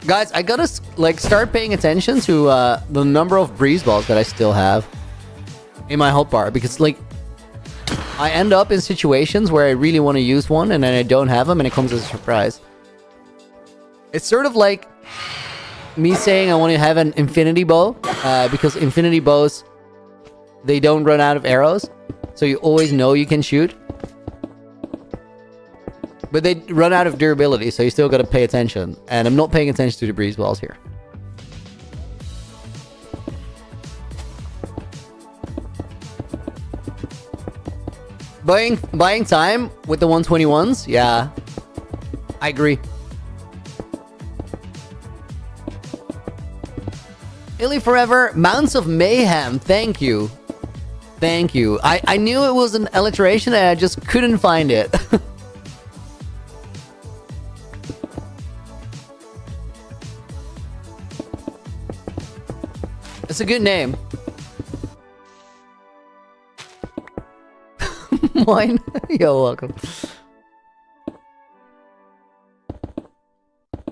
Guys, I gotta like start paying attention to the number of breeze balls that I still have in my hotbar, because like I end up in situations where I really want to use one and then I don't have them and it comes as a surprise. It's sort of like me saying I want to have an infinity bow because infinity bows, they don't run out of arrows, so you always know you can shoot. But they run out of durability, so you still gotta pay attention. And I'm not paying attention to the breeze balls here. Buying time with the 121s? Yeah. I agree. Illy Forever, Mounts of Mayhem, thank you. Thank you. I knew it was an alliteration and I just couldn't find it. It's a good name. Mine? Yo, welcome.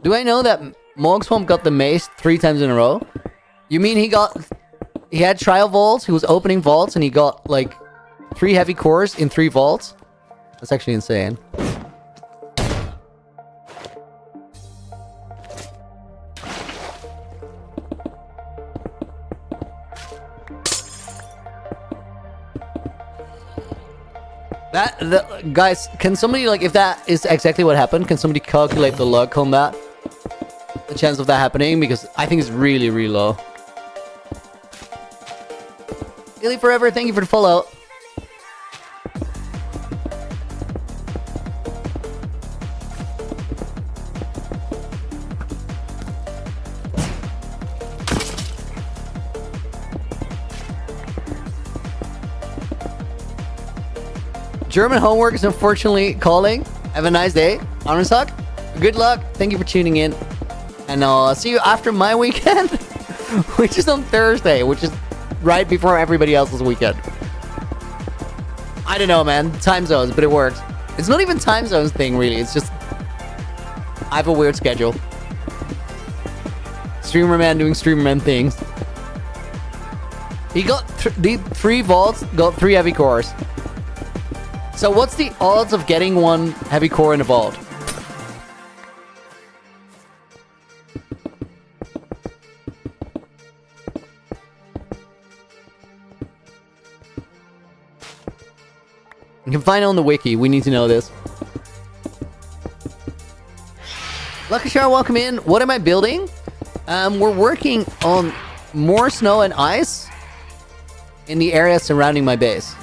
Do I know that Mogswamp got the mace 3 times in a row? You mean he had trial vaults, he was opening vaults, and he got like 3 heavy cores in 3 vaults? That's actually insane. Guys, can somebody, like, if that is exactly what happened, can somebody calculate the luck on that? The chance of that happening, because I think it's really, really low. Illy Forever, thank you for the follow. German homework is unfortunately calling. Have a nice day. Honorsuck. Good luck. Thank you for tuning in. And I'll see you after my weekend, which is on Thursday, which is right before everybody else's weekend. I don't know, man. Time zones, but it works. It's not even time zones thing, really. It's just I have a weird schedule. Streamer man doing streamer man things. He got the 3 vaults, got 3 heavy cores. So what's the odds of getting 1 heavy core in a vault? You can find it on the wiki. We need to know this. Luckashar, welcome in. What am I building? We're working on more snow and ice in the area surrounding my base.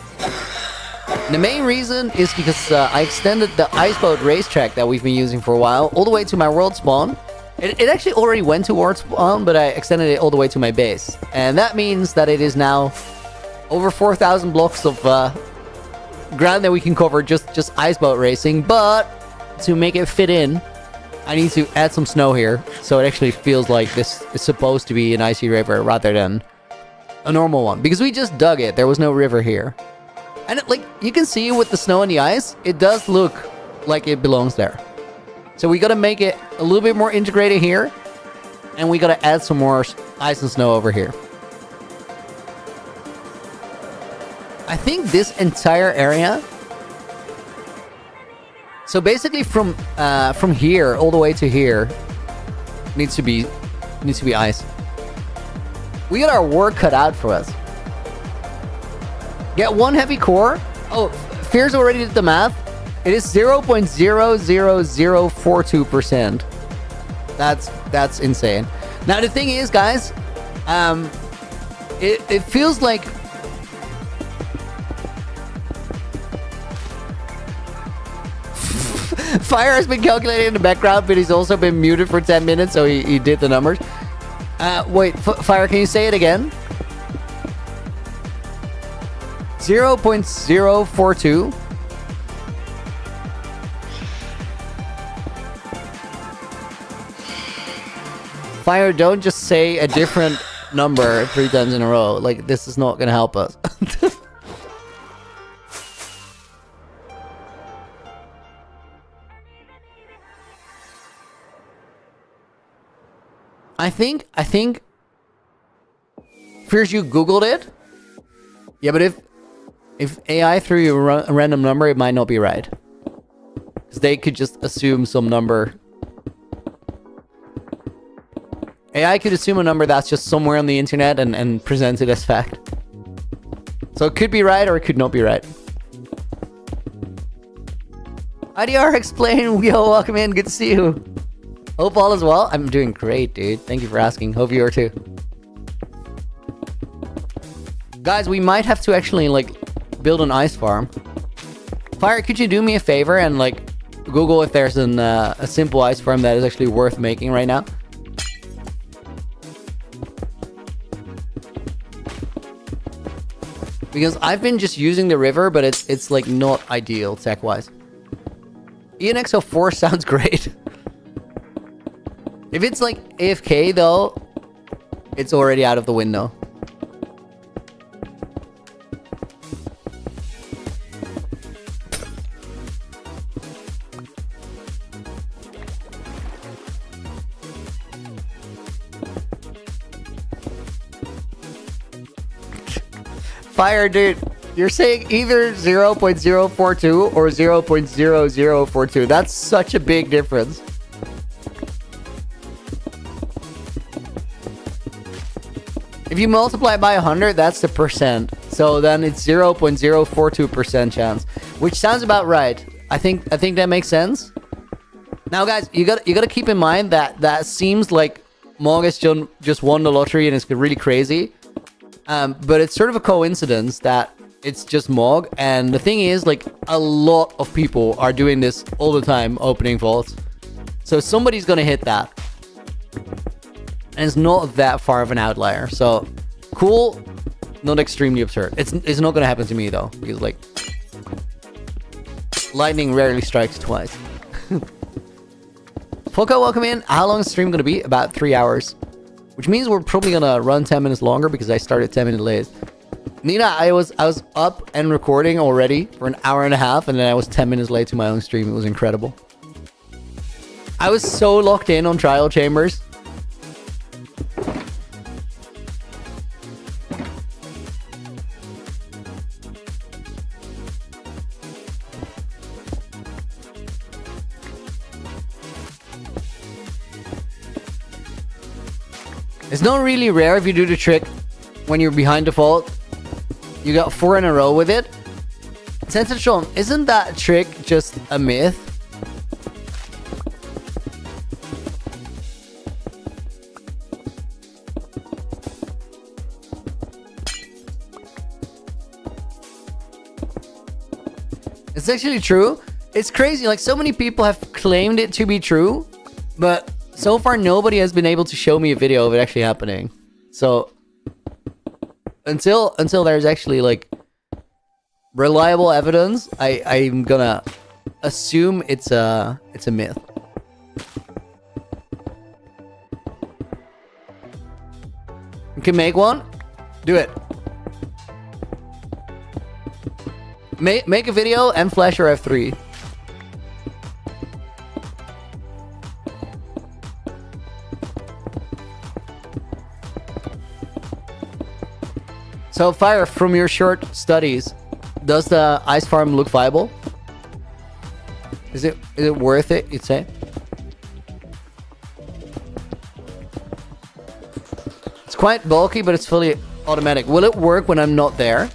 The main reason is because I extended the iceboat racetrack that we've been using for a while all the way to my world spawn. It actually already went to world spawn, but I extended it all the way to my base. And that means that it is now over 4,000 blocks of ground that we can cover just iceboat racing. But to make it fit in, I need to add some snow here. So it actually feels like this is supposed to be an icy river rather than a normal one because we just dug it. There was no river here. And like you can see with the snow and the ice, it does look like it belongs there. So we got to make it a little bit more integrated here. And we got to add some more ice and snow over here. I think this entire area. So basically from here all the way to here needs to be ice. We got our work cut out for us. Get one heavy core. Oh, Fear's already did the math. It is 0.00042%. That's insane. Now the thing is, guys, it feels like Fire has been calculating in the background, but he's also been muted for 10 minutes, so he did the numbers. Wait, Fire, can you say it again? 0.042. Fire, don't just say a different number 3 times in a row. Like, this is not gonna help us. I think Fears, you Googled it? Yeah, but if AI threw you a random number, it might not be right. Because they could just assume some number. AI could assume a number that's just somewhere on the internet and present it as fact. So it could be right or it could not be right. IDR explain. Yo, welcome in. Good to see you. Hope all is well. I'm doing great, dude. Thank you for asking. Hope you are too. Guys, we might have to actually like build an ice farm. Fire, could you do me a favor and like Google if there's a simple ice farm that is actually worth making right now? Because I've been just using the river, but it's like not ideal tech-wise. ENXO4 sounds great. If it's like AFK though, it's already out of the window. Fire, dude. You're saying either 0.042 or 0.0042. That's such a big difference. If you multiply it by 100, that's the percent. So then it's 0.042% chance, which sounds about right. I think that makes sense. Now, guys, you got to keep in mind that seems like Morgus just won the lottery and it's really crazy. But it's sort of a coincidence that it's just Mog. And the thing is, like, a lot of people are doing this all the time, opening vaults. So somebody's gonna hit that. And it's not that far of an outlier. So, cool, not extremely absurd. It's not gonna happen to me, though. Because, like, lightning rarely strikes twice. Foco, welcome in. How long is the stream gonna be? About 3 hours. Which means we're probably gonna run 10 minutes longer because I started 10 minutes late. Nina, I was up and recording already for an hour and a half, and then I was 10 minutes late to my own stream. It was incredible. I was so locked in on Trial Chambers. It's not really rare if you do the trick when you're behind default. You got 4 in a row with it. Censored Sean, isn't that trick just a myth? It's actually true. It's crazy. Like, so many people have claimed it to be true, but so far nobody has been able to show me a video of it actually happening. So until there's actually like reliable evidence, I'm gonna assume it's a myth. You can make one. Do it. Make a video and flash your F3. So, Fire, from your short studies, does the ice farm look viable? Is it worth it, you'd say? It's quite bulky, but it's fully automatic. Will it work when I'm not there?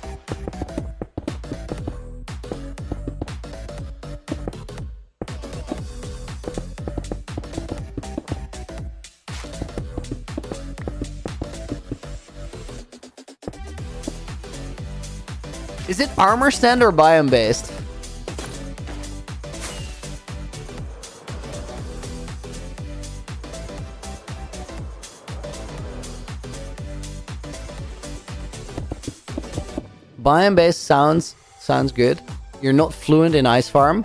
Is it armor stand or biome based? Biome based sounds good. You're not fluent in ice farm.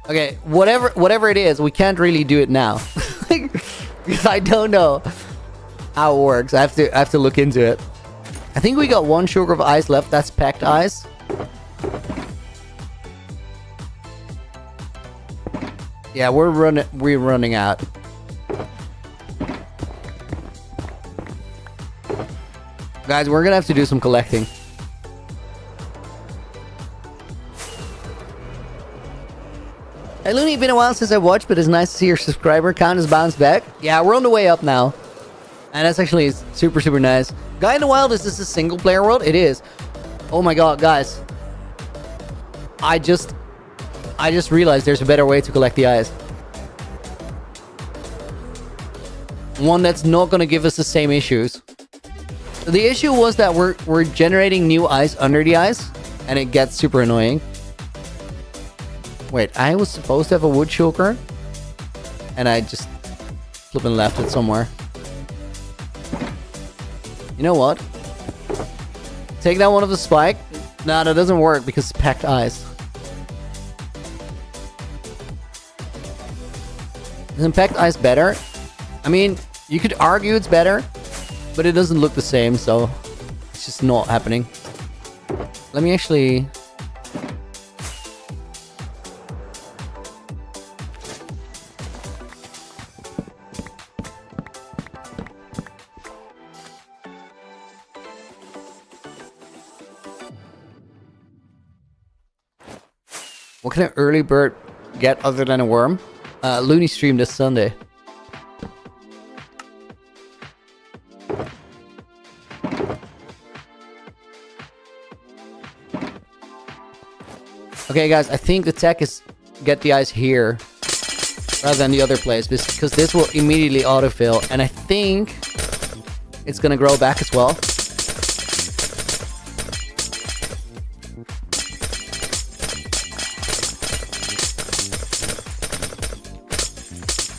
Okay, whatever it is, we can't really do it now. Because I don't know how it works. I have to look into it. I think we got 1 sugar of ice left. That's packed ice. Yeah, we're running out. Guys, we're gonna have to do some collecting. Hey Looney, been a while since I watched, but it's nice to see your subscriber count has bounced back. Yeah, we're on the way up now. And that's actually super, super nice. Guy in the Wild, is this a single player world? It is. Oh my god, guys. I just realized there's a better way to collect the ice. One that's not going to give us the same issues. The issue was that we're generating new ice under the ice, and it gets super annoying. Wait, I was supposed to have a wood shulker, and I just flipping left it somewhere. You know what? Take that one of the spike. Nah, that doesn't work because it's packed ice. Isn't packed ice better? I mean, you could argue it's better, but it doesn't look the same, so it's just not happening. Let me actually... What can an early bird get other than a worm? Looney stream this Sunday. Okay, guys, I think the tech is get the ice here rather than the other place, because this will immediately autofill, and I think it's gonna grow back as well.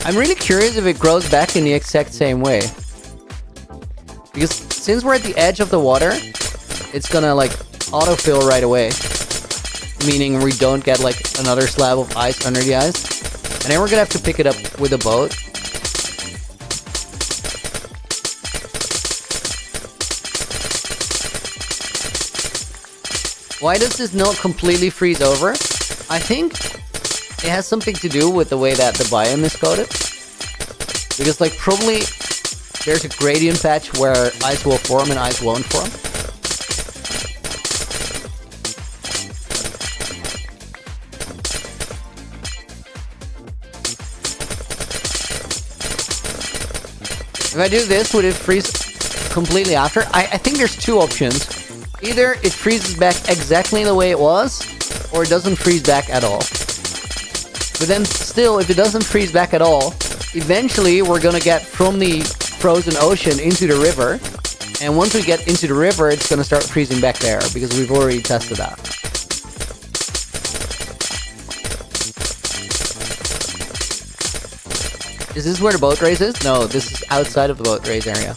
I'm really curious if it grows back in the exact same way. Because since we're at the edge of the water, it's gonna like autofill right away. Meaning we don't get like another slab of ice under the ice. And then we're gonna have to pick it up with a boat. Why does this not completely freeze over? I think it has something to do with the way that the biome is coded. Because like probably there's a gradient patch where ice will form and ice won't form. If I do this, would it freeze completely after? I think there's two options. Either it freezes back exactly the way it was, or it doesn't freeze back at all. But then still, if it doesn't freeze back at all, eventually we're gonna get from the frozen ocean into the river. And once we get into the river, it's gonna start freezing back there, because we've already tested that. Is this where the boat race is? No, this is outside of the boat race area.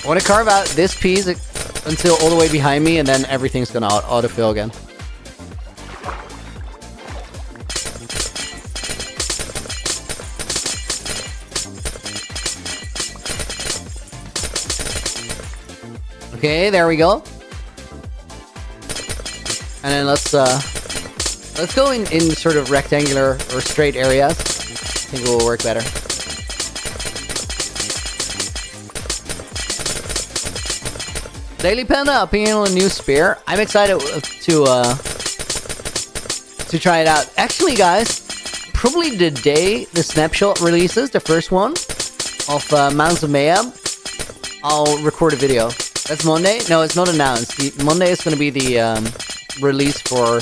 I want to carve out this piece until all the way behind me, and then everything's gonna autofill again. Okay, there we go. And then let's go in sort of rectangular or straight areas. I think it will work better. Daily Panda opinion on a new spear. I'm excited to try it out. Actually, guys, probably the day the snapshot releases, the first one of Mounds of Mayhem, I'll record a video. That's Monday? No, it's not announced. Monday is going to be the release for...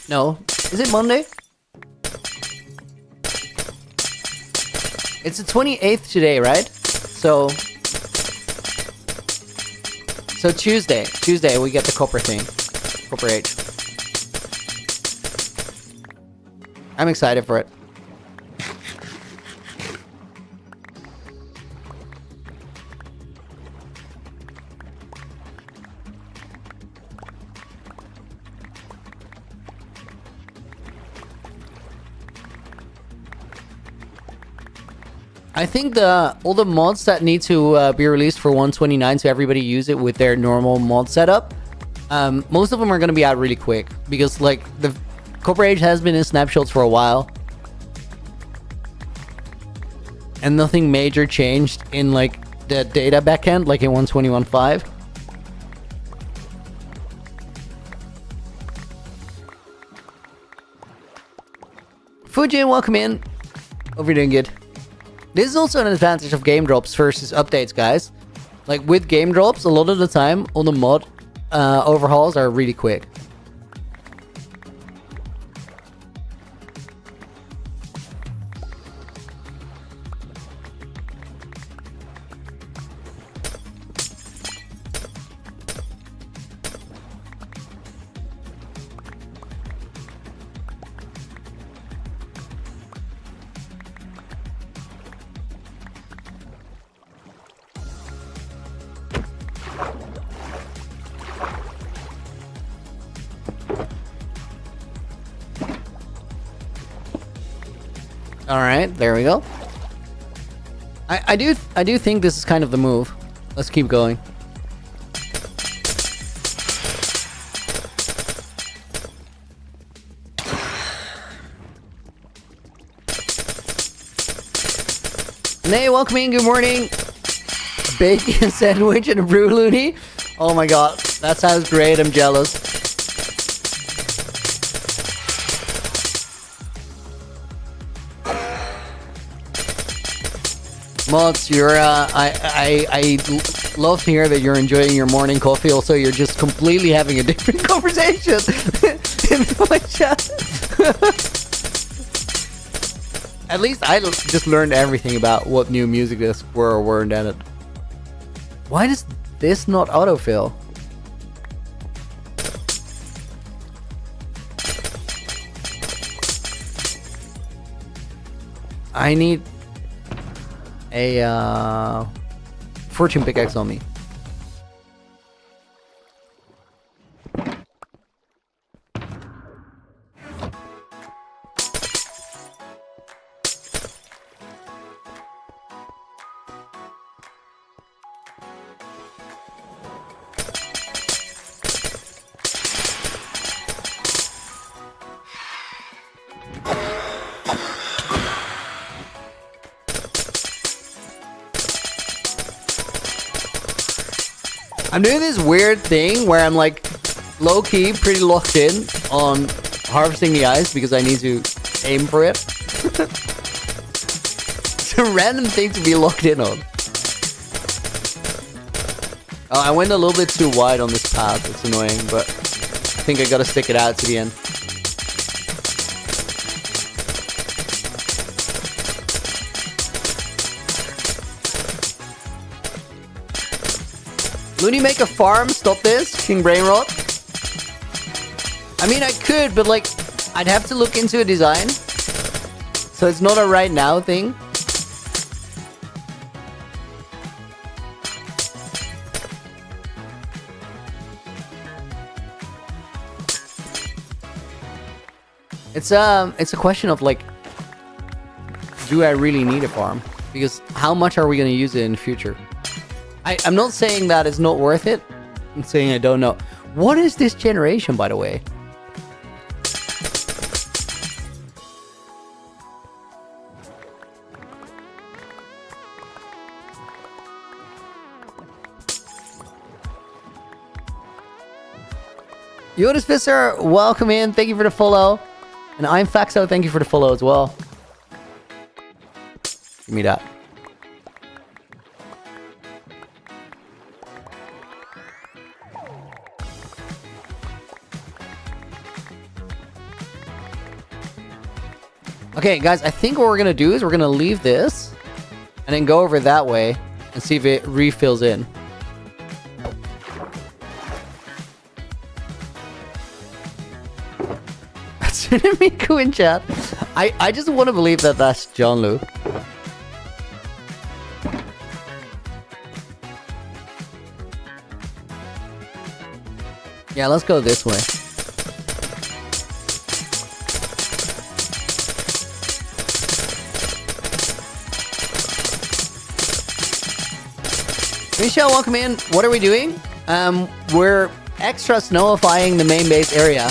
no. Is it Monday? It's the 28th today, right? So Tuesday. Tuesday we get the copper thing. Copper H. I'm excited for it. I think all the mods that need to be released for 129 so everybody use it with their normal mod setup, most of them are going to be out really quick because like the Copper Age has been in snapshots for a while and nothing major changed in like the data backend like in 121.5. Fujin, welcome in. Hope you're doing good. This is also an advantage of game drops versus updates, guys. Like with game drops, a lot of the time, all the mod overhauls are really quick. All right, there we go. I do think this is kind of the move. Let's keep going. Nay, welcome in. Good morning. A bacon sandwich and a brew loony. Oh my god, that sounds great. I'm jealous. Mods, you're I love to hear that you're enjoying your morning coffee. Also, you're just completely having a different conversation in my chat. At least I just learned everything about what new music discs were or weren't added. Why does this not autofill? I need a fortune pickaxe on me. I'm doing this weird thing where I'm like low-key pretty locked in on harvesting the ice because I need to aim for it. It's a random thing to be locked in on. Oh, I went a little bit too wide on this path. It's annoying, but I think I gotta stick it out to the end. Looney, make a farm, stop this, King Brainrot. I mean, I could, but like, I'd have to look into a design. So it's not a right now thing. It's a question of like, do I really need a farm? Because how much are we going to use it in the future? I'm not saying that it's not worth it. I'm saying I don't know. What is this generation, by the way? Yodas Visser, welcome in. Thank you for the follow. And I'm Faxo, thank you for the follow as well. Give me that. Okay, guys, I think what we're going to do is we're going to leave this and then go over that way and see if it refills in. Miku in chat. I just want to believe that that's John Lu. Yeah, let's go this way. Michelle, welcome in. What are we doing? We're extra snowifying the main base area.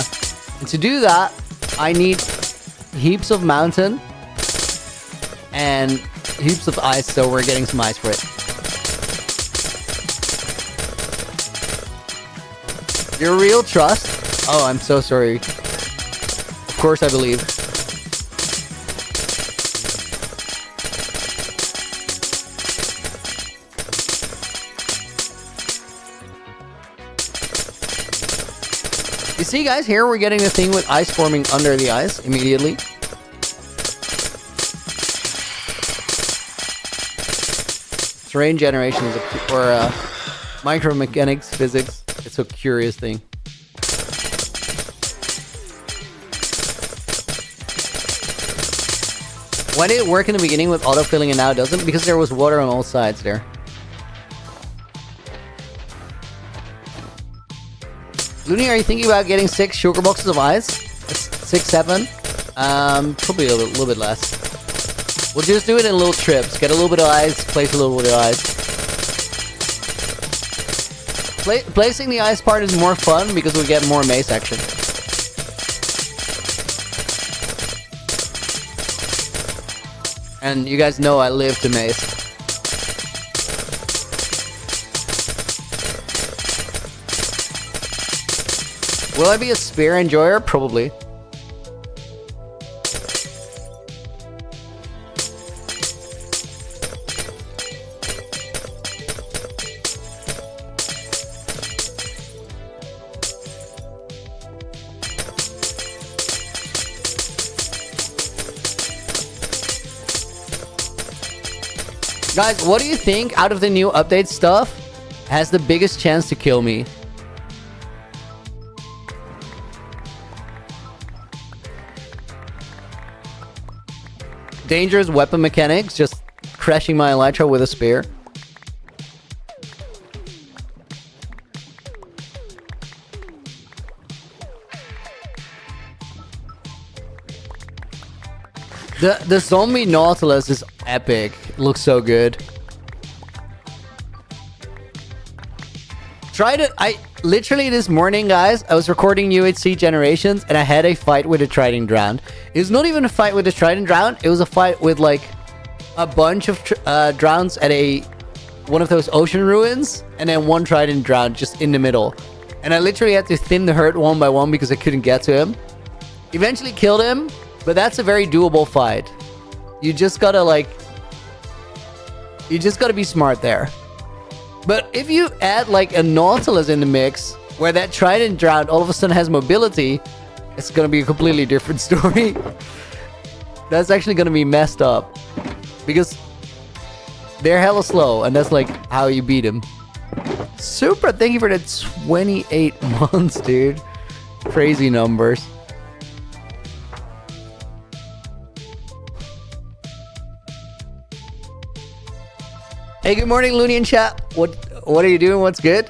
And to do that, I need heaps of mountain and heaps of ice, so we're getting some ice for it. Your real trust? Oh, I'm so sorry. Of course I believe. You see, guys, here we're getting the thing with ice forming under the ice immediately. Terrain generation is or micromechanics, physics. It's a curious thing. Why did it work in the beginning with autofilling and now it doesn't? Because there was water on all sides there. Looney, are you thinking about getting 6 sugar boxes of ice? 6, 7? Probably a little bit less. We'll just do it in little trips. Get a little bit of ice, place a little bit of ice. Placing the ice part is more fun because we get more mace action. And you guys know I live to mace. Will I be a spear enjoyer? Probably. Guys, what do you think out of the new update stuff has the biggest chance to kill me? Dangerous weapon mechanics, just crashing my elytra with a spear. The zombie Nautilus is epic. It looks so good. Tried it. I literally this morning, guys, I was recording UHC Generations and I had a fight with a Trident Drowned. It was not even a fight with a Trident Drowned. It was a fight with like a bunch of Drowns at one of those ocean ruins, and then one Trident Drowned just in the middle. And I literally had to thin the herd one by one because I couldn't get to him. Eventually killed him, but that's a very doable fight. You just gotta be smart there. But if you add like a Nautilus in the mix, where that Trident Drowned all of a sudden has mobility, it's gonna be a completely different story. That's actually gonna be messed up. Because they're hella slow, and that's like how you beat them. Super, thank you for the 28 months, dude. Crazy numbers. Hey, good morning, Looney in chat. What are you doing? What's good?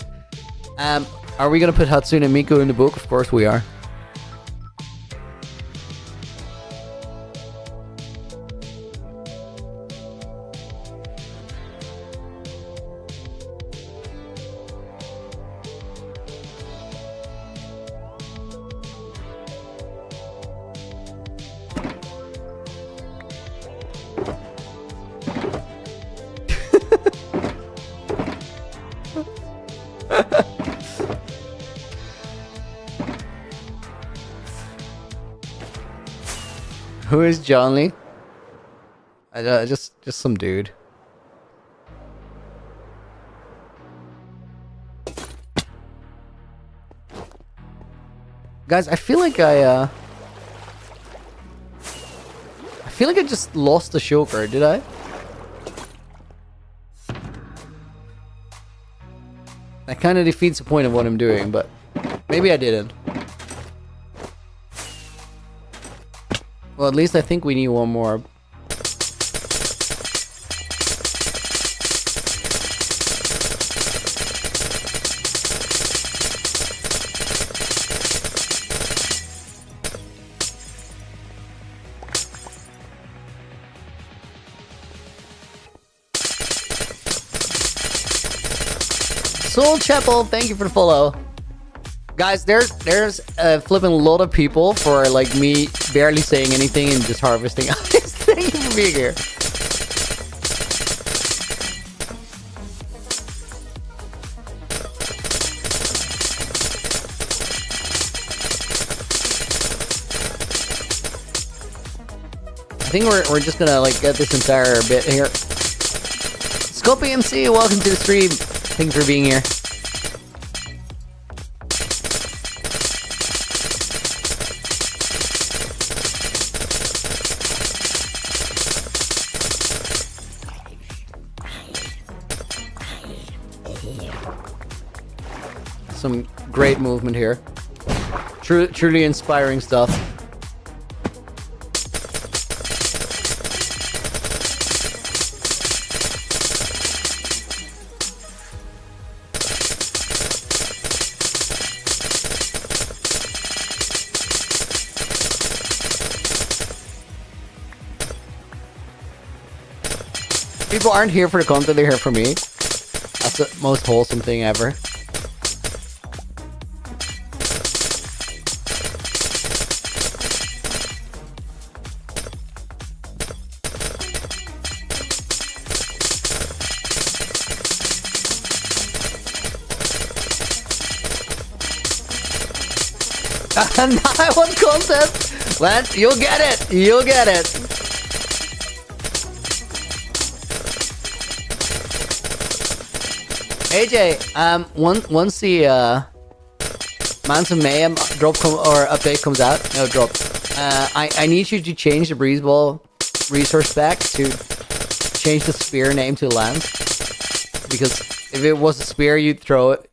Are we gonna put Hatsune Miku in the book? Of course we are. Who is John Lee? Just some dude. Guys, I feel like I just lost the choker, did I? That kind of defeats the point of what I'm doing, but maybe I didn't. Well, at least I think we need one more. Soul Chapel, thank you for the follow. Guys, there's a flipping lot of people for like me barely saying anything and just harvesting. Thank you for being here. I think we're just gonna like get this entire bit here. Scopy MC, welcome to the stream. Thanks for being here. Some great movement here. Truly inspiring stuff. People aren't here for the content, they're here for me. That's the most wholesome thing ever. I want content. You'll get it. You'll get it. AJ, once the Mountain Mayhem update comes out, no drop. I need you to change the Breeze Ball resource spec to change the spear name to Lance, because if it was a spear, you'd throw it.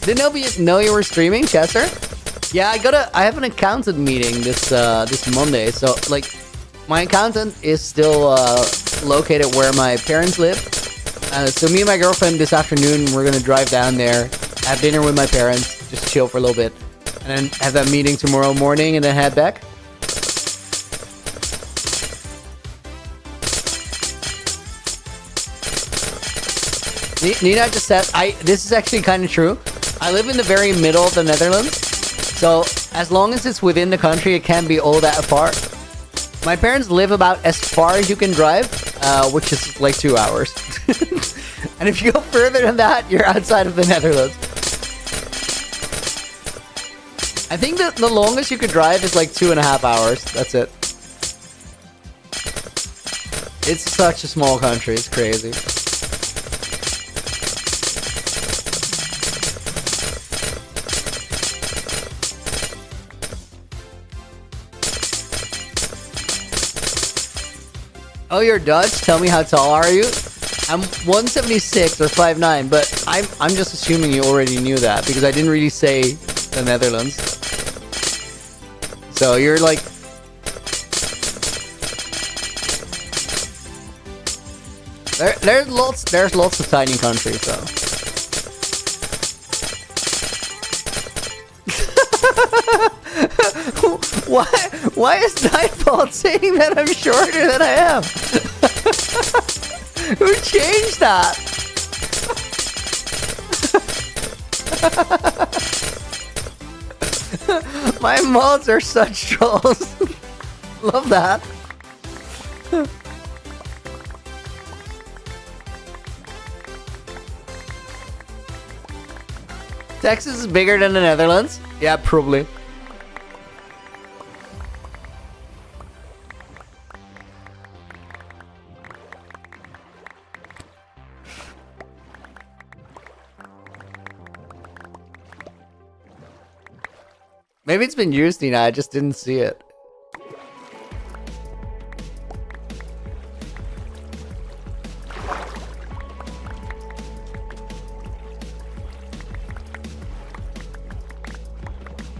Didn't know you were streaming, Chester? Yeah, I have an accountant meeting this Monday, so like my accountant is still located where my parents live. So me and my girlfriend this afternoon, we're gonna drive down there, have dinner with my parents, just chill for a little bit, and then have that meeting tomorrow morning and then head back. Nina just said, this is actually kind of true. I live in the very middle of the Netherlands, so as long as it's within the country, it can't be all that far. My parents live about as far as you can drive, which is like 2 hours. And if you go further than that, you're outside of the Netherlands. I think that the longest you could drive is like 2.5 hours. That's it. It's such a small country, it's crazy. Oh, you're Dutch? Tell me, how tall are you? I'm 176 or 5'9", but I'm just assuming you already knew that because I didn't really say the Netherlands. So you're like... There's lots of tiny countries though. Why is Nightfall saying that I'm shorter than I am? Who changed that? My mods are such trolls. Love that. Texas is bigger than the Netherlands? Yeah, probably. Maybe it's been used, Nina. I just didn't see it.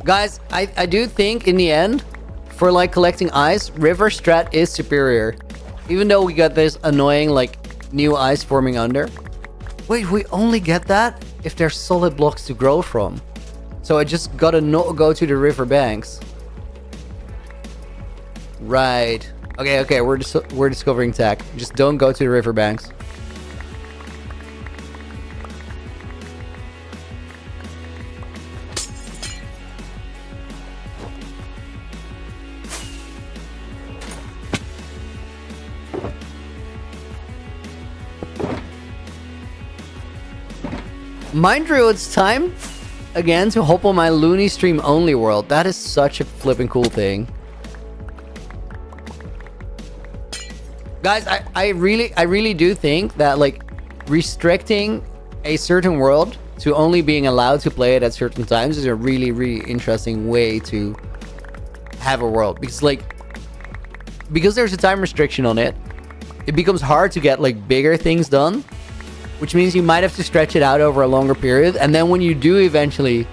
Guys, I do think in the end, for like collecting ice, River Strat is superior. Even though we got this annoying like new ice forming under. Wait, we only get that if there's solid blocks to grow from. So I just gotta go to the river banks. Right. Okay, we're discovering tech. Just don't go to the river banks. Mind Drew, it's time again to hop on my Looney Stream only world. That is such a flipping cool thing. Guys, I really do think that like restricting a certain world to only being allowed to play it at certain times is a really interesting way to have a world. Because there's a time restriction on it, it becomes hard to get like bigger things done. Which means you might have to stretch it out over a longer period. And then when you do eventually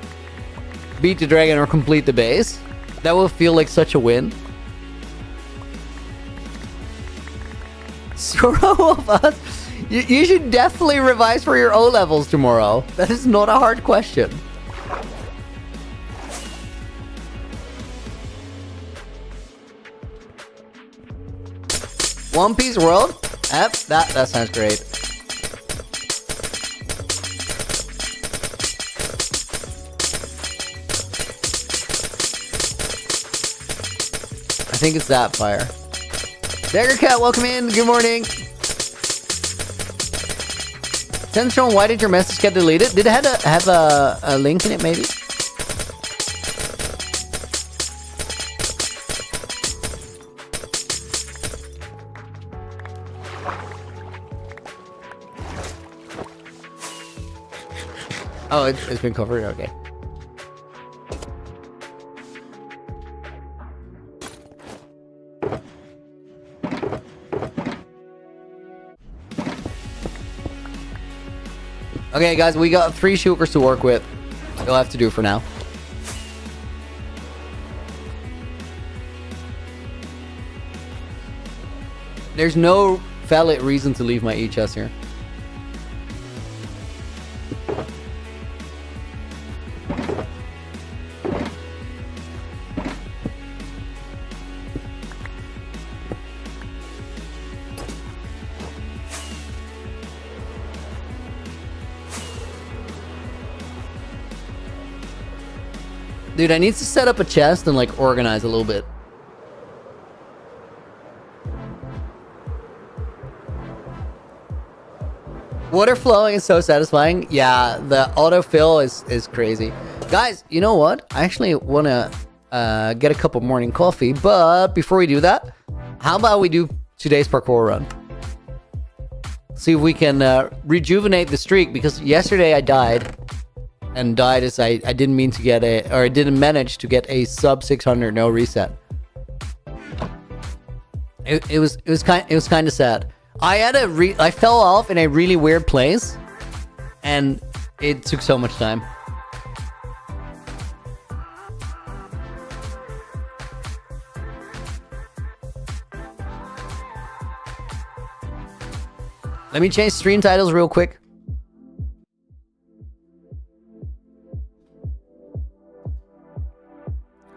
beat the dragon or complete the base, that will feel like such a win. Soro of us, you should definitely revise for your O levels tomorrow. That is not a hard question. One Piece World? Yep, that sounds great. I think it's that fire. Dagger Cat, welcome in. Good morning. Central, why did your message get deleted? Did it have a link in it, maybe? Oh, it's been covered? Okay. Okay, guys, we got 3 shulkers to work with. You'll have to do for now. There's no valid reason to leave my E-chest here. Dude, I need to set up a chest and like organize a little bit. Water flowing is so satisfying. Yeah, the autofill is crazy. Guys, you know what? I actually want to get a cup of morning coffee. But before we do that, how about we do today's parkour run? See if we can rejuvenate the streak. Because yesterday I died. And died as I didn't mean to get I didn't manage to get a sub 600 no reset. It was kind of sad. I fell off in a really weird place, and it took so much time. Let me change stream titles real quick.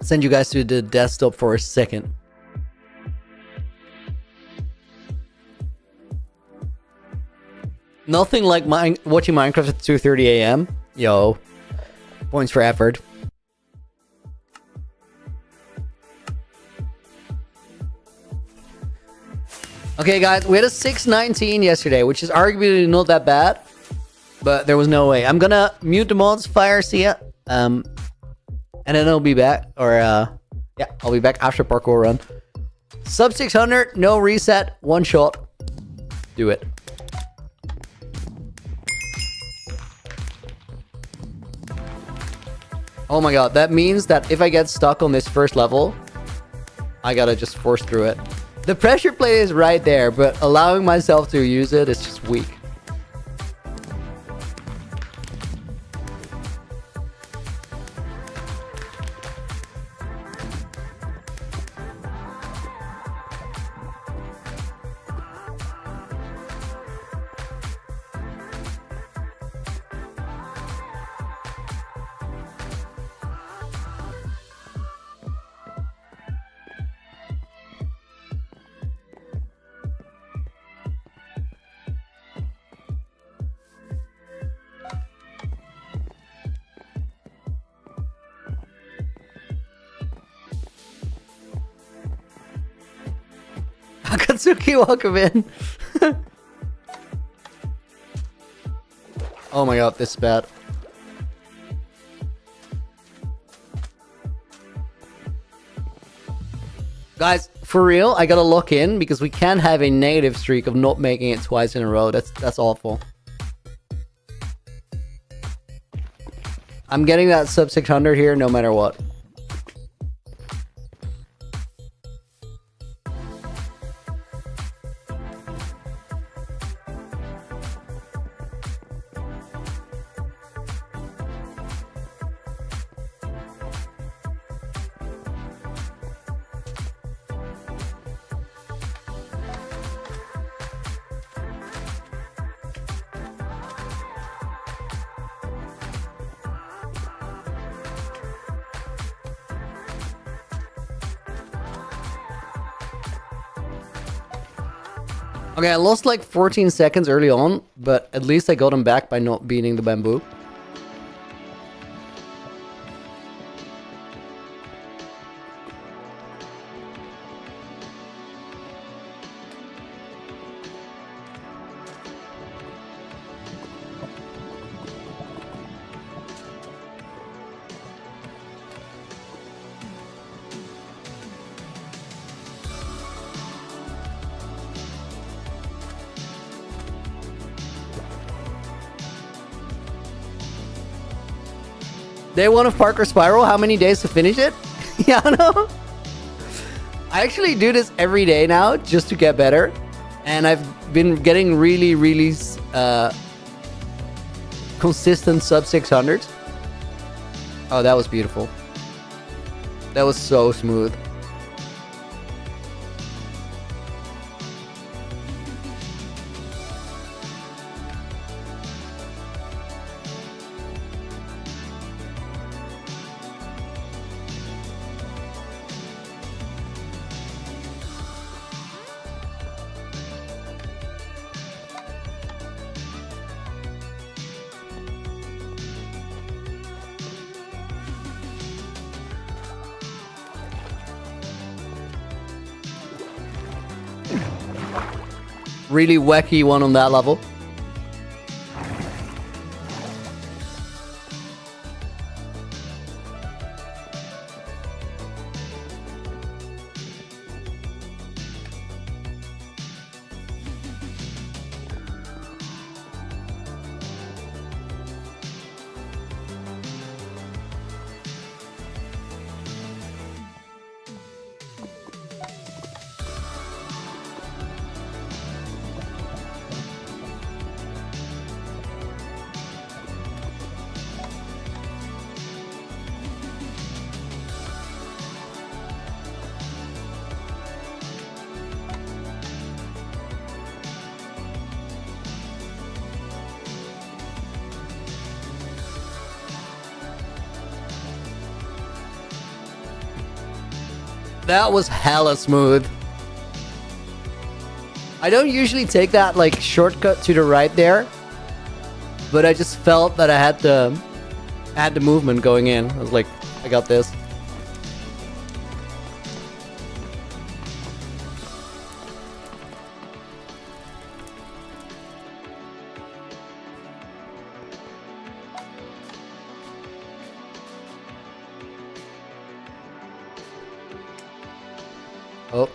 Send you guys to the desktop for a second. Nothing like watching Minecraft at 2:30 a.m. Yo. Points for effort. Okay, guys, we had a 619 yesterday, which is arguably not that bad, but there was no way. I'm gonna mute the mods, fire, see ya, and then I'll be back, or yeah, I'll be back after parkour run. Sub 600, no reset, one shot. Do it. Oh my god, that means that if I get stuck on this first level, I gotta just force through it. The pressure plate is right there, but allowing myself to use it is just weak. Akatsuki, welcome in. Oh my god, this is bad. Guys, for real, I gotta lock in because we can't have a negative streak of not making it twice in a row. That's awful. I'm getting that sub 600 here no matter what. Okay, I lost like 14 seconds early on, but at least I got him back by not beating the bamboo. Day one of Parkour Spiral, how many days to finish it? Yeah, I know. I actually do this every day now just to get better. And I've been getting really, really consistent sub 600s. Oh, that was beautiful. That was so smooth. Really wacky one on that level. That was hella smooth. I don't usually take that like shortcut to the right there, but I just felt that I had to I had the movement going in. I was like, I got this. Oh.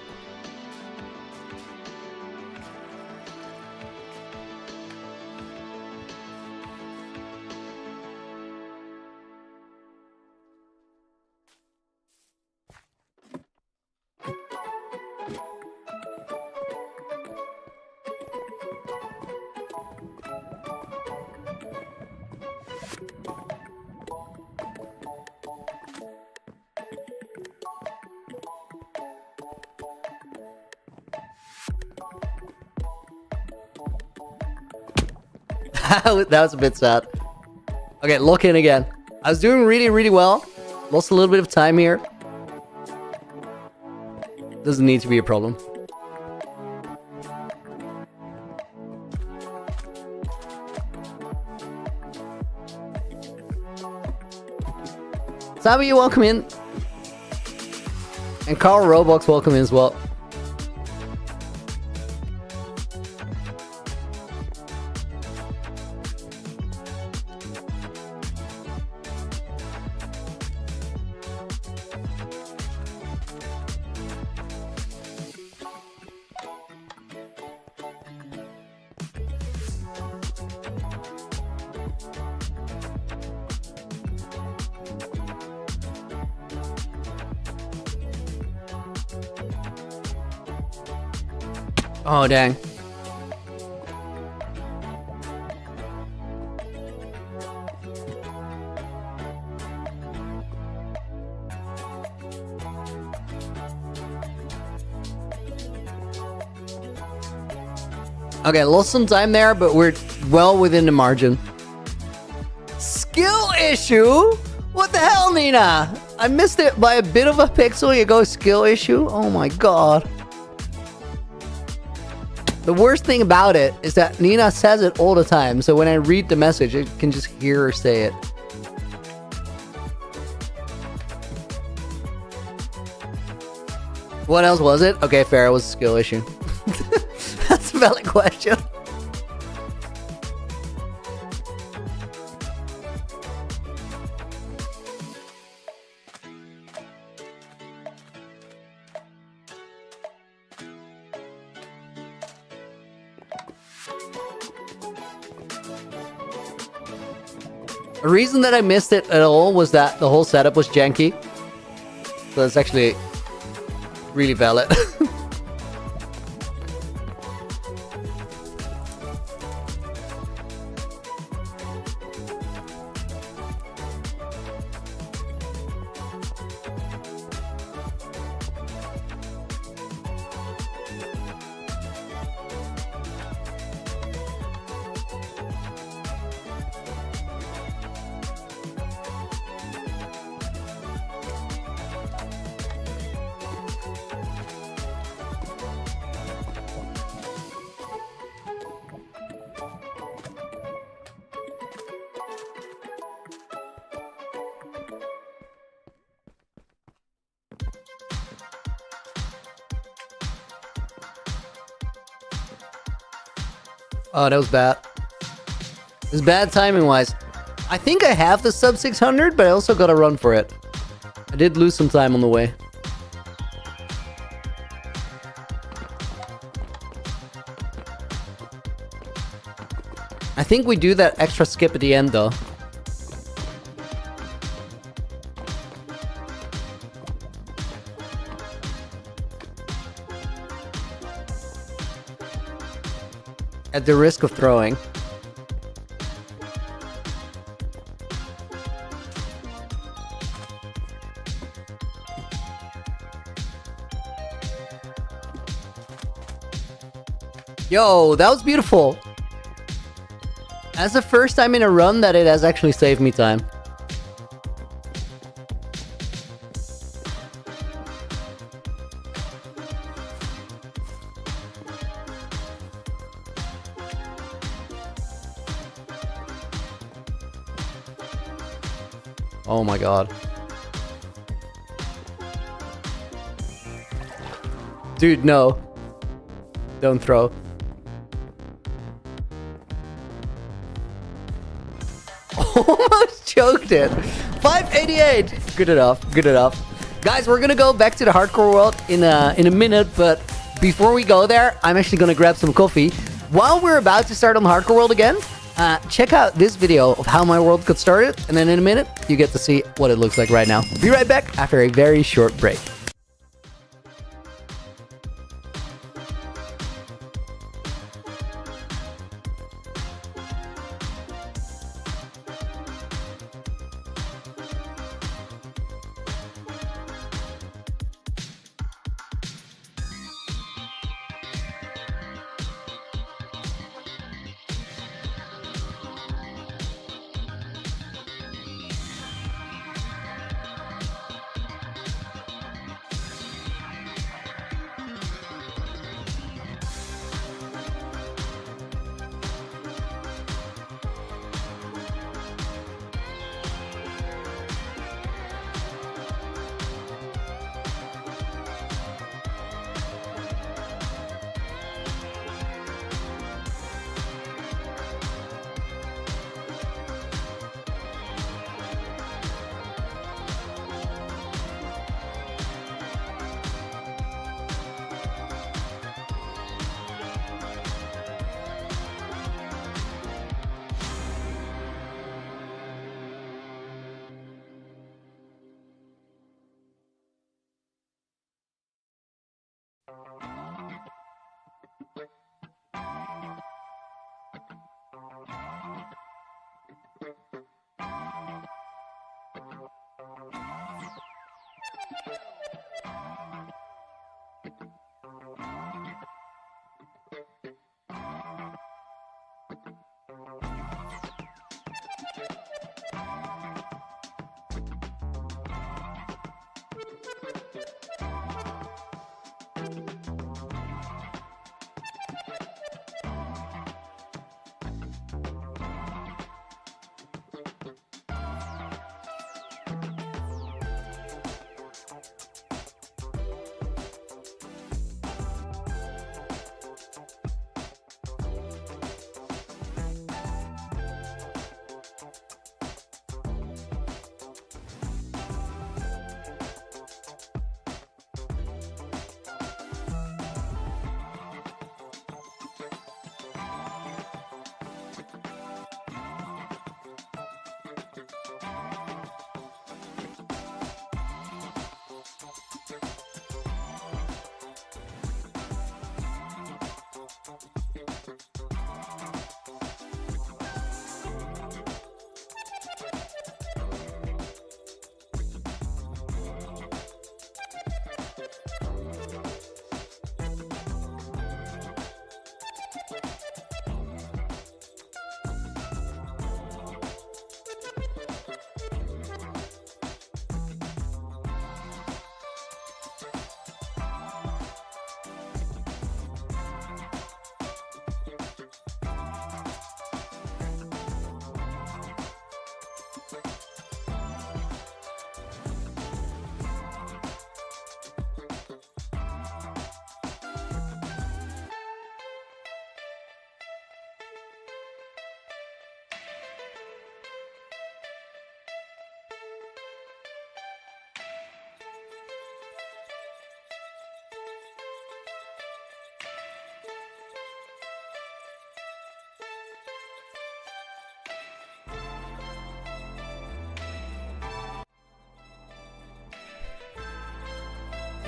That was a bit sad. Okay, lock in again. I was doing really, really well. Lost a little bit of time here. Doesn't need to be a problem. Sabi, you welcome in. And Carl Roblox, welcome in as well. Oh, dang. Okay, lost some time there, but we're well within the margin. Skill issue? What the hell, Nina? I missed it by a bit of a pixel. You go skill issue? Oh my god. The worst thing about it is that Nina says it all the time, so when I read the message, I can just hear her say it. What else was it? Okay, fair, it was a skill issue. That's a valid question. The reason that I missed it at all was that the whole setup was janky. So it's actually really valid. Oh, that was bad. It was bad timing-wise. I think I have the sub 600, but I also gotta run for it. I did lose some time on the way. I think we do that extra skip at the end, though. At the risk of throwing. Yo, that was beautiful. That's the first time in a run that it has actually saved me time. Oh my god. Dude, no. Don't throw. Almost choked it. 588. Good enough. Good enough. Guys, we're gonna go back to the hardcore world in a minute, but before we go there, I'm actually gonna grab some coffee. While we're about to start on the hardcore world again, check out this video of how my world got started, and then in a minute, you get to see what it looks like right now. Be right back after a very short break.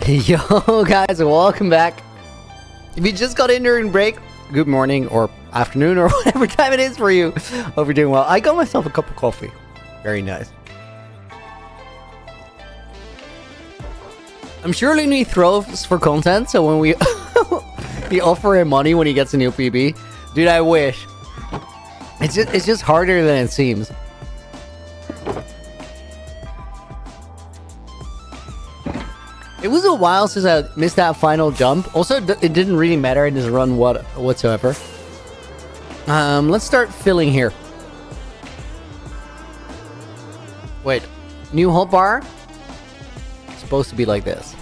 Yo guys, welcome back. If you just got in during break, good morning or afternoon or whatever time it is for you. Hope you're doing well. I got myself a cup of coffee. Very nice. I'm sure Looney throws for content, so when we offer him money when he gets a new PB, dude, I wish. It's just harder than it seems. It was a while since I missed that final jump. Also, it didn't really matter in this run whatsoever. Let's start filling here. Wait, new hotbar, supposed to be like this.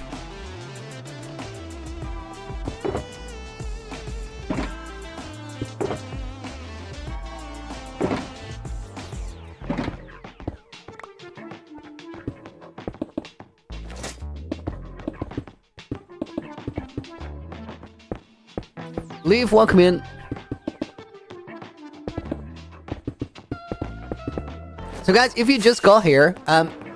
Leave, welcome in. So guys, if you just got here,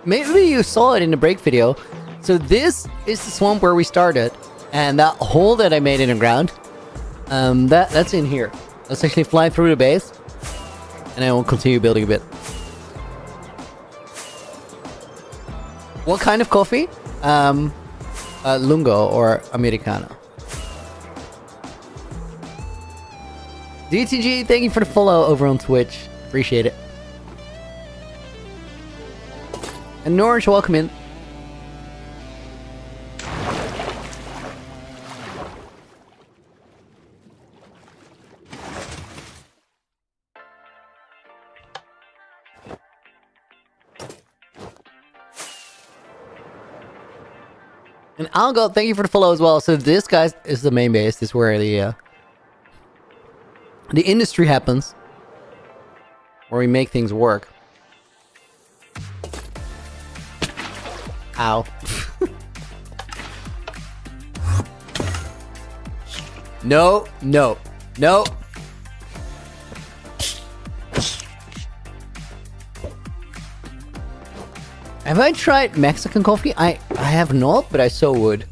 maybe you saw it in the break video. So this is the swamp where we started, and that hole that I made in the ground, that's in here. Let's actually fly through the base, and I will continue building a bit. What kind of coffee? Lungo or Americano. DTG, thank you for the follow over on Twitch. Appreciate it. And Norwich, welcome in. And Algo, thank you for the follow as well. So this, guys, is the main base. This is where the industry happens. Where we make things work. Ow. No, no, no. Have I tried Mexican coffee? I have not, but I so would.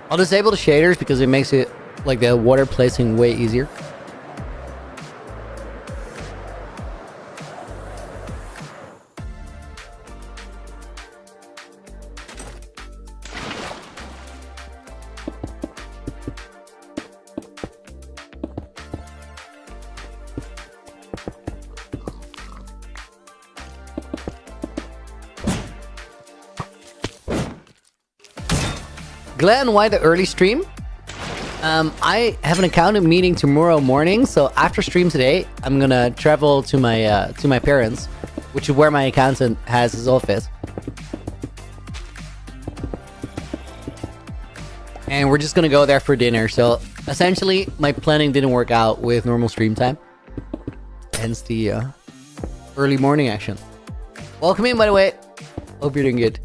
I'll disable the shaders because it makes it like the water placing way easier. Glenn, why the early stream? I have an accountant meeting tomorrow morning, so after stream today, I'm gonna travel to my parents, which is where my accountant has his office. And we're just gonna go there for dinner, so essentially, my planning didn't work out with normal stream time. Hence the early morning action. Welcome in, by the way. Hope you're doing good.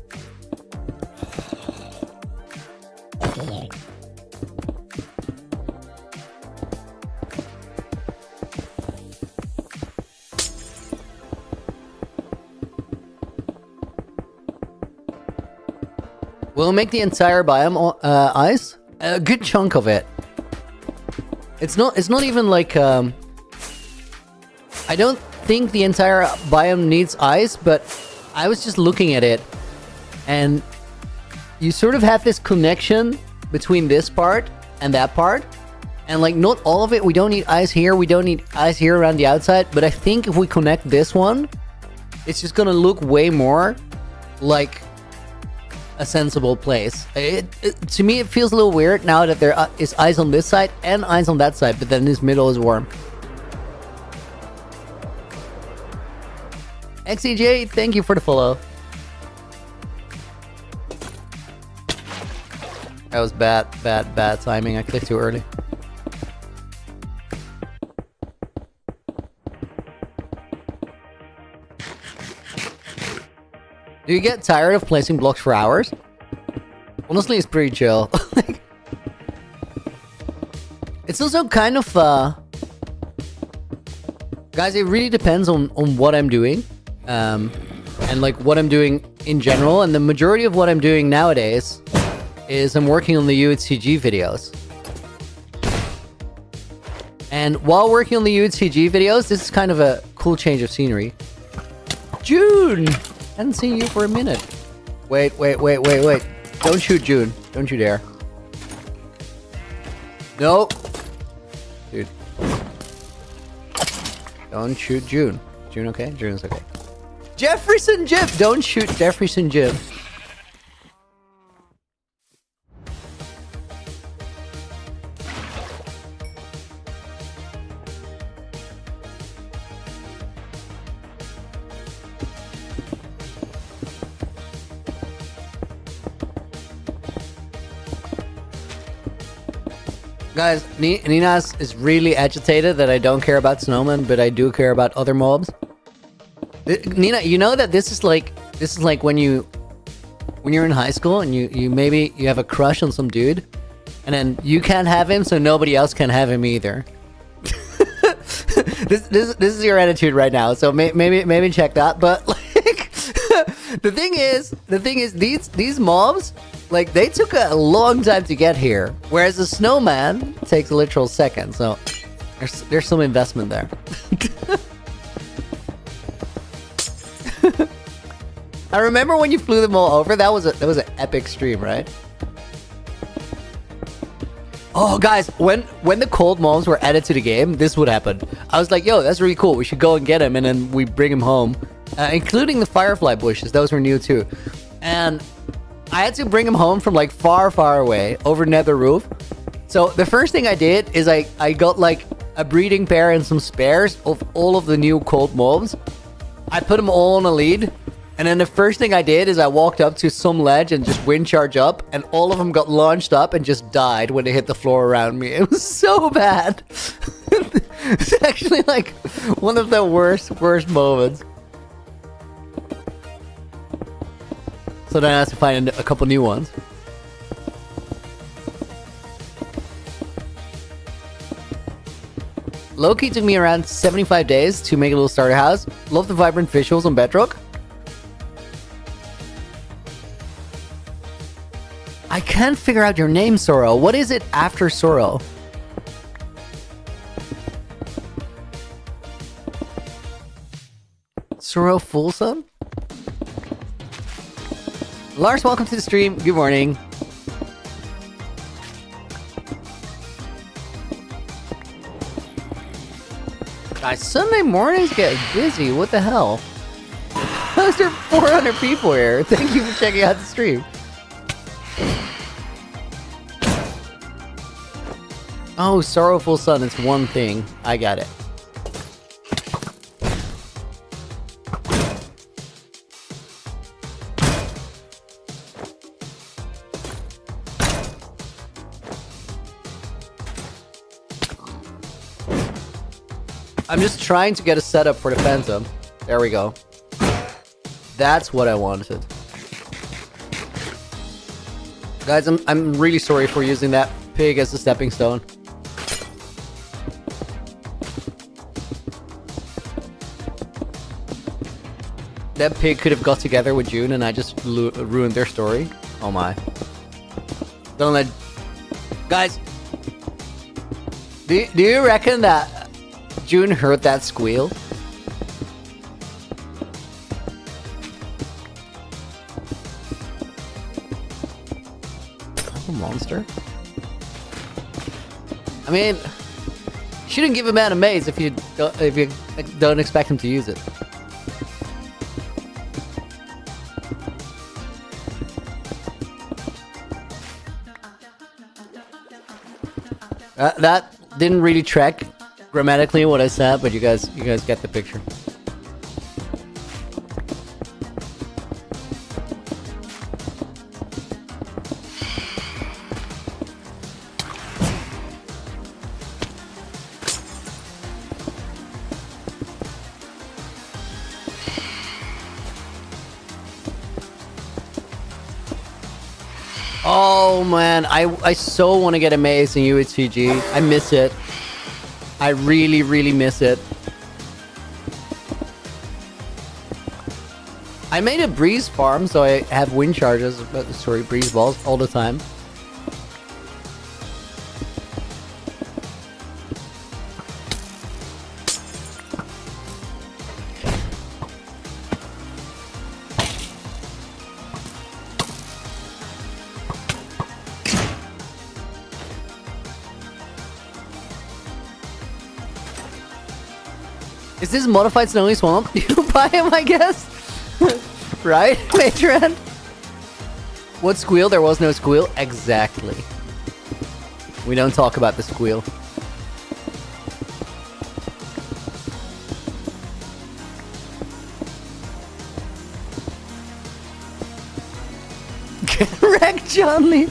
We'll make the entire biome ice. A good chunk of it. It's not even like I don't think the entire biome needs ice, but I was just looking at it, and you sort of have this connection between this part and that part, and like not all of it. We don't need ice here. We don't need ice here around the outside. But I think if we connect this one, it's just gonna look way more like a sensible place. To me, it feels a little weird now that there is ice on this side and ice on that side, but then this middle is warm. XEJ, thank you for the follow. That was bad timing. I clicked too early. Do you get tired of placing blocks for hours? Honestly, it's pretty chill. It's also kind of guys, it really depends on what I'm doing, and like what I'm doing in general. And the majority of what I'm doing nowadays is I'm working on the UHCG videos. And while working on the UHCG videos, this is kind of a cool change of scenery. June! Hadn't seen you for a minute. Wait. Don't shoot June. Don't you dare. No. Dude. Don't shoot June. June okay? June's okay. Jefferson Jim! Don't shoot Jefferson Jim. Guys, Nina is really agitated that I don't care about snowmen, but I do care about other mobs. Nina, you know that this is like when you're in high school and you maybe you have a crush on some dude, and then you can't have him, so nobody else can have him either. this is your attitude right now. So maybe check that. But like, the thing is, these mobs, like, they took a long time to get here, whereas a snowman takes a literal second. So there's some investment there. I remember when you flew them all over. That was an epic stream, right? Oh, guys, when the cold mobs were added to the game, this would happen. I was like, yo, that's really cool. We should go and get him, and then we bring him home, including the firefly bushes. Those were new too, and I had to bring him home from like far, far away over Nether Roof. So the first thing I did is I got like a breeding pair and some spares of all of the new cold mobs. I put them all on a lead. And then the first thing I did is I walked up to some ledge and just wind charge up, and all of them got launched up and just died when they hit the floor around me. It was so bad. It's actually like one of the worst moments. So then I have to find a couple new ones. Low-key took me around 75 days to make a little starter house. Love the vibrant visuals on Bedrock. I can't figure out your name, Sorrow. What is it after Sorrow? Sorrow Fullson? Lars, welcome to the stream. Good morning. Guys, Sunday mornings get busy. What the hell? Those are 400 people here. Thank you for checking out the stream. Oh, Sorrowful Sun, it's one thing. I got it. I'm just trying to get a setup for the Phantom. There we go. That's what I wanted. Guys, I'm really sorry for using that pig as a stepping stone. That pig could have got together with June and I just ruined their story. Oh my. Don't let... Guys, do you reckon that June heard that squeal? I'm a monster. I mean, you shouldn't give a man a maze if you don't expect him to use it. That didn't really track grammatically what I said, but you guys get the picture. Oh man, I so want to get a maze in UHCG. I miss it. I really, really miss it. I made a breeze farm, so I have wind charges, sorry, breeze balls all the time. Is this modified snowy swamp? You buy him, I guess? Right, Matron? What squeal? There was no squeal? Exactly. We don't talk about the squeal. Get wrecked, John Lee!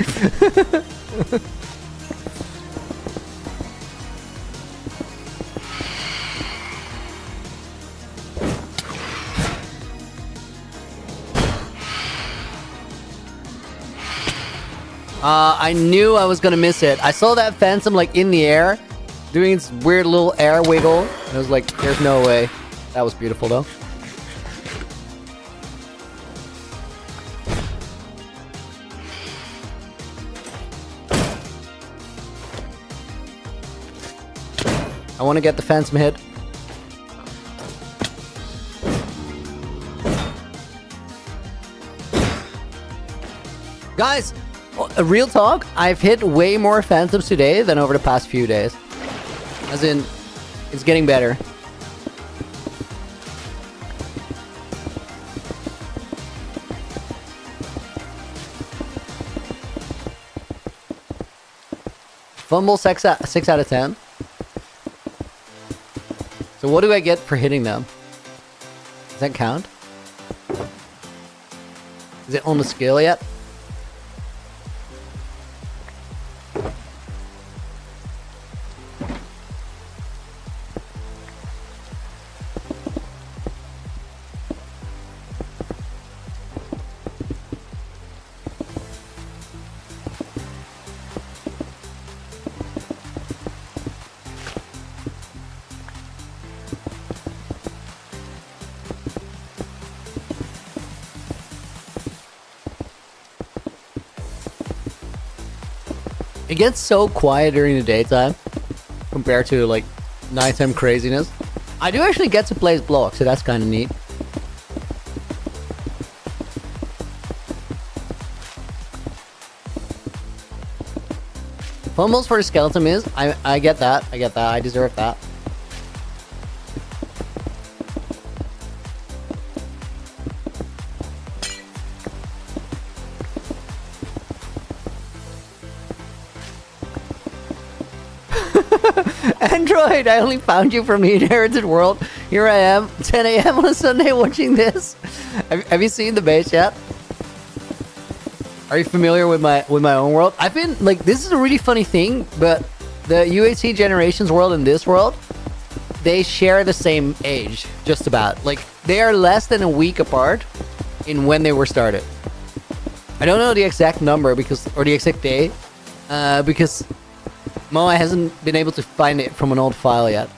I knew I was gonna miss it. I saw that phantom like in the air, doing its weird little air wiggle. And I was like, there's no way. That was beautiful though. I want to get the phantom hit. Guys, a real talk, I've hit way more phantoms today than over the past few days. As in, it's getting better. Fumble 6 out of 10. So what do I get for hitting them? Does that count? Is it on the scale yet? It gets so quiet during the daytime compared to like nighttime craziness. I do actually get to place blocks, so that's kind of neat. Fumbles for the skeleton is, I get that, I deserve that. Android, I only found you from the inherited world. Here I am, 10 a.m. on a Sunday watching this. Have you seen the base yet? Are you familiar with my own world? I've been like, this is a really funny thing, but the UHC Generations world and this world, they share the same age, just about. Like, they are less than a week apart in when they were started. I don't know the exact number or the exact day, because Moa hasn't been able to find it from an old file yet.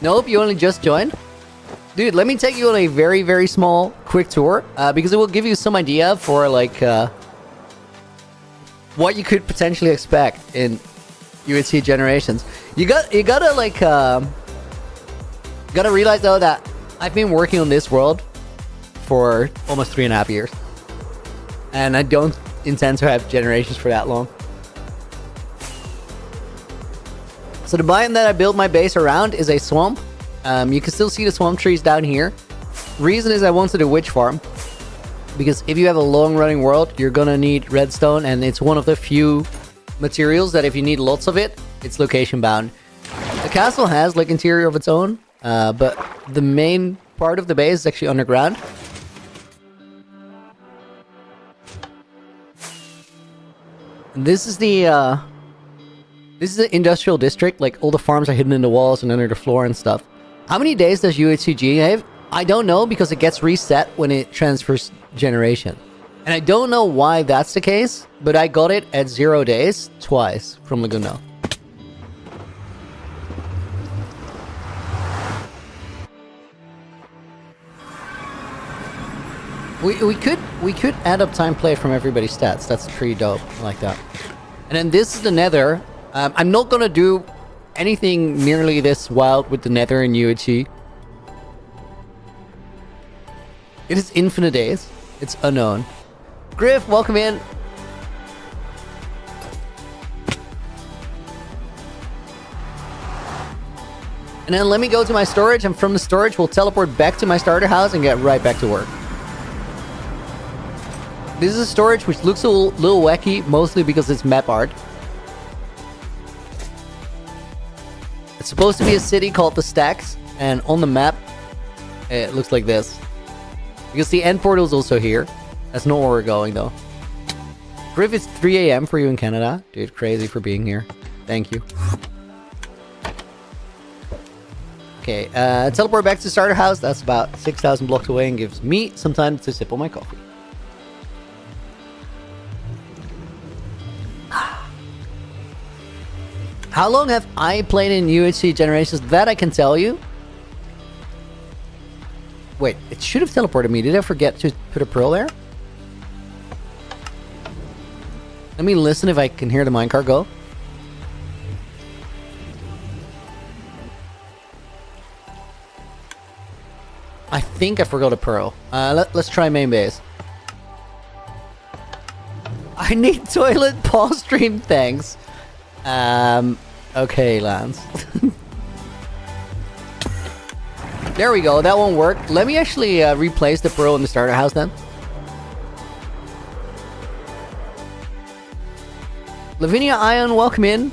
Nope, you only just joined? Dude, let me take you on a very, very small, quick tour, because it will give you some idea for, like, what you could potentially expect in UHC Generations. You gotta, like, gotta realize, though, that I've been working on this world for almost 3.5 years. And I don't intend to have Generations for that long. So the biome that I built my base around is a swamp. You can still see the swamp trees down here. Reason is I wanted a witch farm. Because if you have a long-running world, you're gonna need redstone, and it's one of the few materials that if you need lots of it, it's location-bound. The castle has, like, interior of its own, but the main part of the base is actually underground. And this is the industrial district. Like, all the farms are hidden in the walls and under the floor and stuff. How many days does UHCG have? I don't know, because it gets reset when it transfers generation. And I don't know why that's the case, but I got it at 0 days twice from Laguna. We could add up time play from everybody's stats. That's pretty dope. I like that. And then this is the Nether. I'm not gonna do anything nearly this wild with the Nether in UHC. It is infinite days. It's unknown. Griff, welcome in. And then let me go to my storage, and from the storage we'll teleport back to my starter house and get right back to work. This is a storage which looks a little wacky, mostly because it's map art. It's supposed to be a city called the Stacks, and on the map it looks like this. Because the end portal is also here. That's not where we're going, though. Griff, it's 3 a.m. for you in Canada. Dude, crazy for being here. Thank you. Okay, teleport back to starter house. That's about 6,000 blocks away and gives me some time to sip on my coffee. How long have I played in UHC Generations? That I can tell you. Wait, it should have teleported me. Did I forget to put a pearl there? Let me listen if I can hear the minecart go. I think I forgot a pearl. Let's try main base. I need toilet pause stream, thanks. Okay, Lance. There we go, that won't work. Let me actually replace the pearl in the starter house then. Lavinia Ion, welcome in.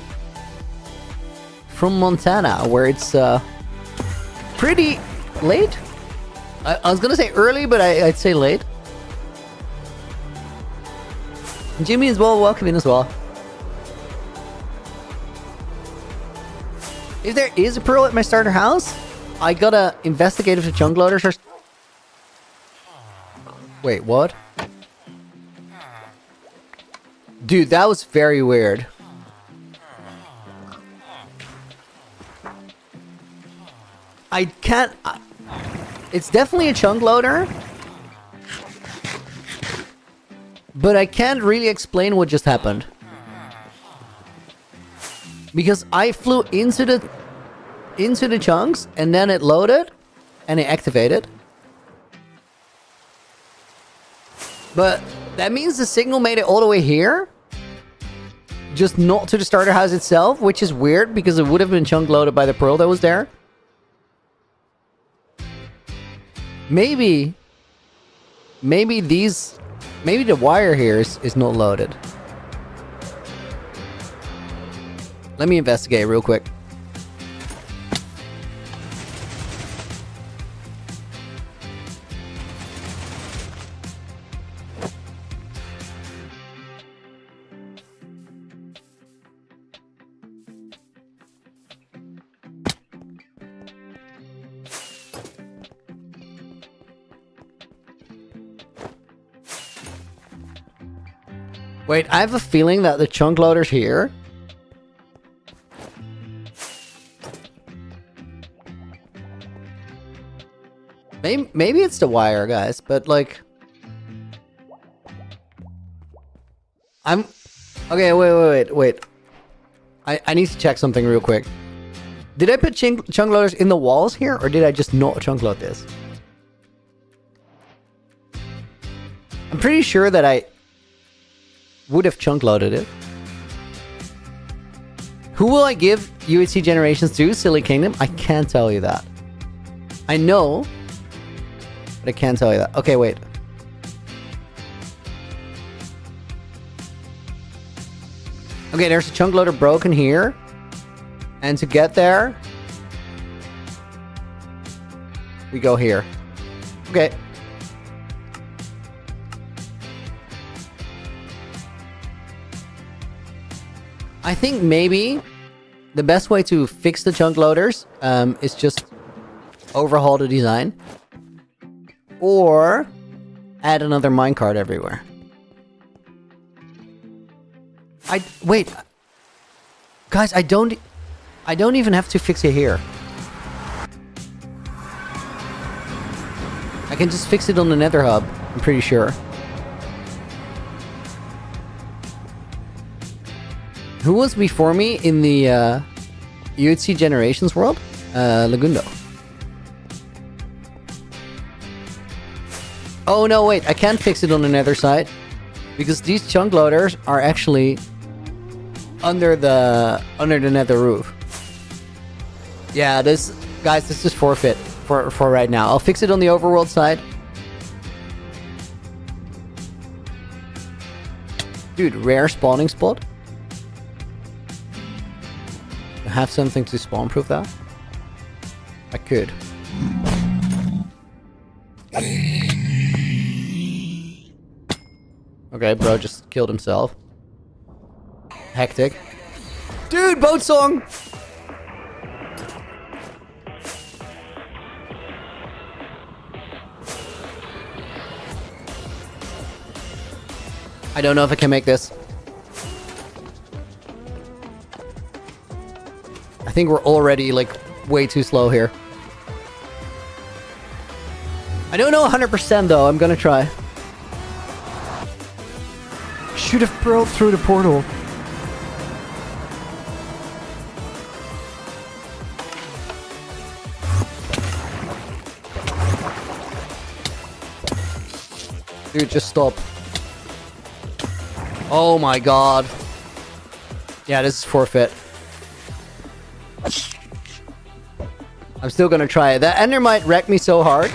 From Montana, where it's pretty late. I was gonna say early, but I'd say late. Jimmy as well, welcome in as well. If there is a pearl at my starter house, I gotta investigate if the chunk loaders are... Wait, what? Dude, that was very weird. I can't... It's definitely a chunk loader. But I can't really explain what just happened. Because I flew into the chunks and then it loaded and it activated. But that means the signal made it all the way here. Just not to the starter house itself, which is weird because it would have been chunk loaded by the pearl that was there. Maybe the wire here is not loaded. Let me investigate real quick. Wait, I have a feeling that the chunk loader's here. Maybe it's the wire, guys, but like... Okay, wait. I need to check something real quick. Did I put chunk loaders in the walls here, or did I just not chunk load this? I'm pretty sure that I would have chunk loaded it. Who will I give UHC Generations to? Silly Kingdom? I can't tell you that. I know, but I can't tell you that. Okay, wait. Okay, there's a chunk loader broken here. And to get there, we go here. Okay. I think maybe the best way to fix the chunk loaders is just overhaul the design. Or add another minecart everywhere. Wait. Guys, I don't even have to fix it here. I can just fix it on the Nether hub, I'm pretty sure. Who was before me in the UHC Generations world? Lagundo. Oh no, wait, I can't fix it on the Nether side. Because these chunk loaders are actually under the Nether roof. Yeah, guys, this is forfeit for right now. I'll fix it on the overworld side. Dude, rare spawning spot. I have something to spawn proof that? I could. Okay, bro just killed himself. Hectic. Dude, boat song! I don't know if I can make this. I think we're already, like, way too slow here. I don't know 100% though. I'm gonna try. Should have pearled through the portal. Dude, just stop. Oh my god. Yeah, this is forfeit. I'm still gonna try it. That ender might wreck me so hard.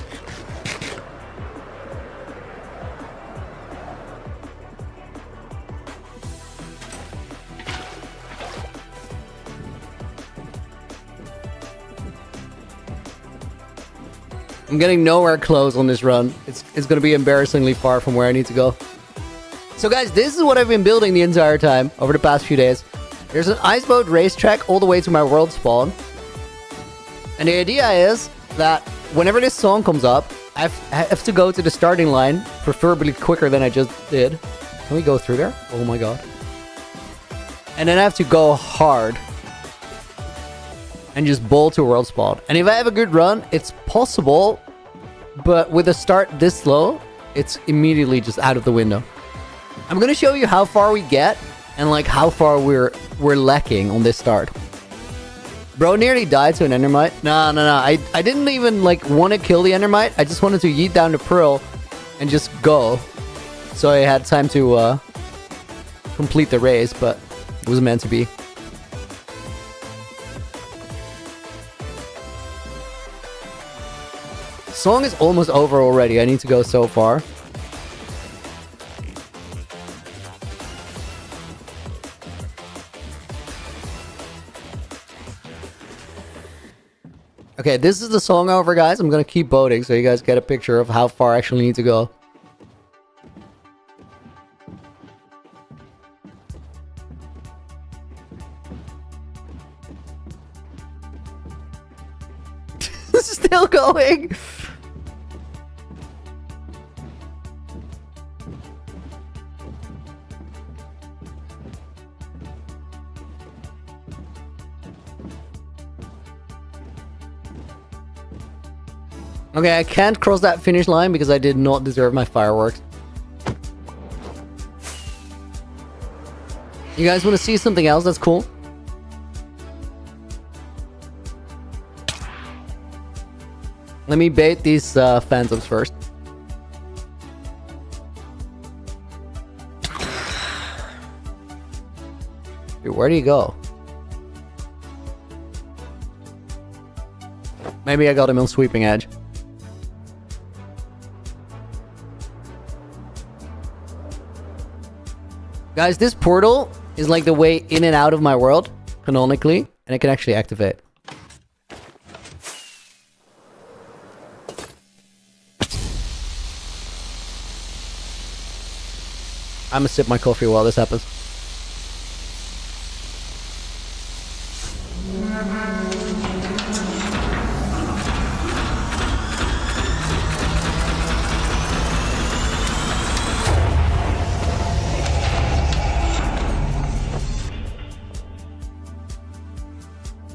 I'm getting nowhere close on this run. It's going to be embarrassingly far from where I need to go. So guys, this is what I've been building the entire time over the past few days. There's an ice boat racetrack all the way to my world spawn. And the idea is that whenever this song comes up, I have to go to the starting line, preferably quicker than I just did. Can we go through there? Oh my god. And then I have to go hard. And just bowl to a world spawn. And if I have a good run, it's possible. But with a start this slow, it's immediately just out of the window. I'm gonna show you how far we get and like how far we're lacking on this start. Bro nearly died to an endermite. No. I didn't even like want to kill the endermite. I just wanted to yeet down the pearl and just go. So I had time to complete the race, but it was meant to be. Song is almost over already. I need to go so far. Okay, this is the song over, guys. I'm gonna keep boating so you guys get a picture of how far I actually need to go. Still going. Okay, I can't cross that finish line because I did not deserve my fireworks. You guys want to see something else that's cool? Let me bait these phantoms first. Dude, where do you go? Maybe I got him on sweeping edge. Guys, this portal is like the way in and out of my world, canonically, and it can actually activate. I'm gonna sip my coffee while this happens.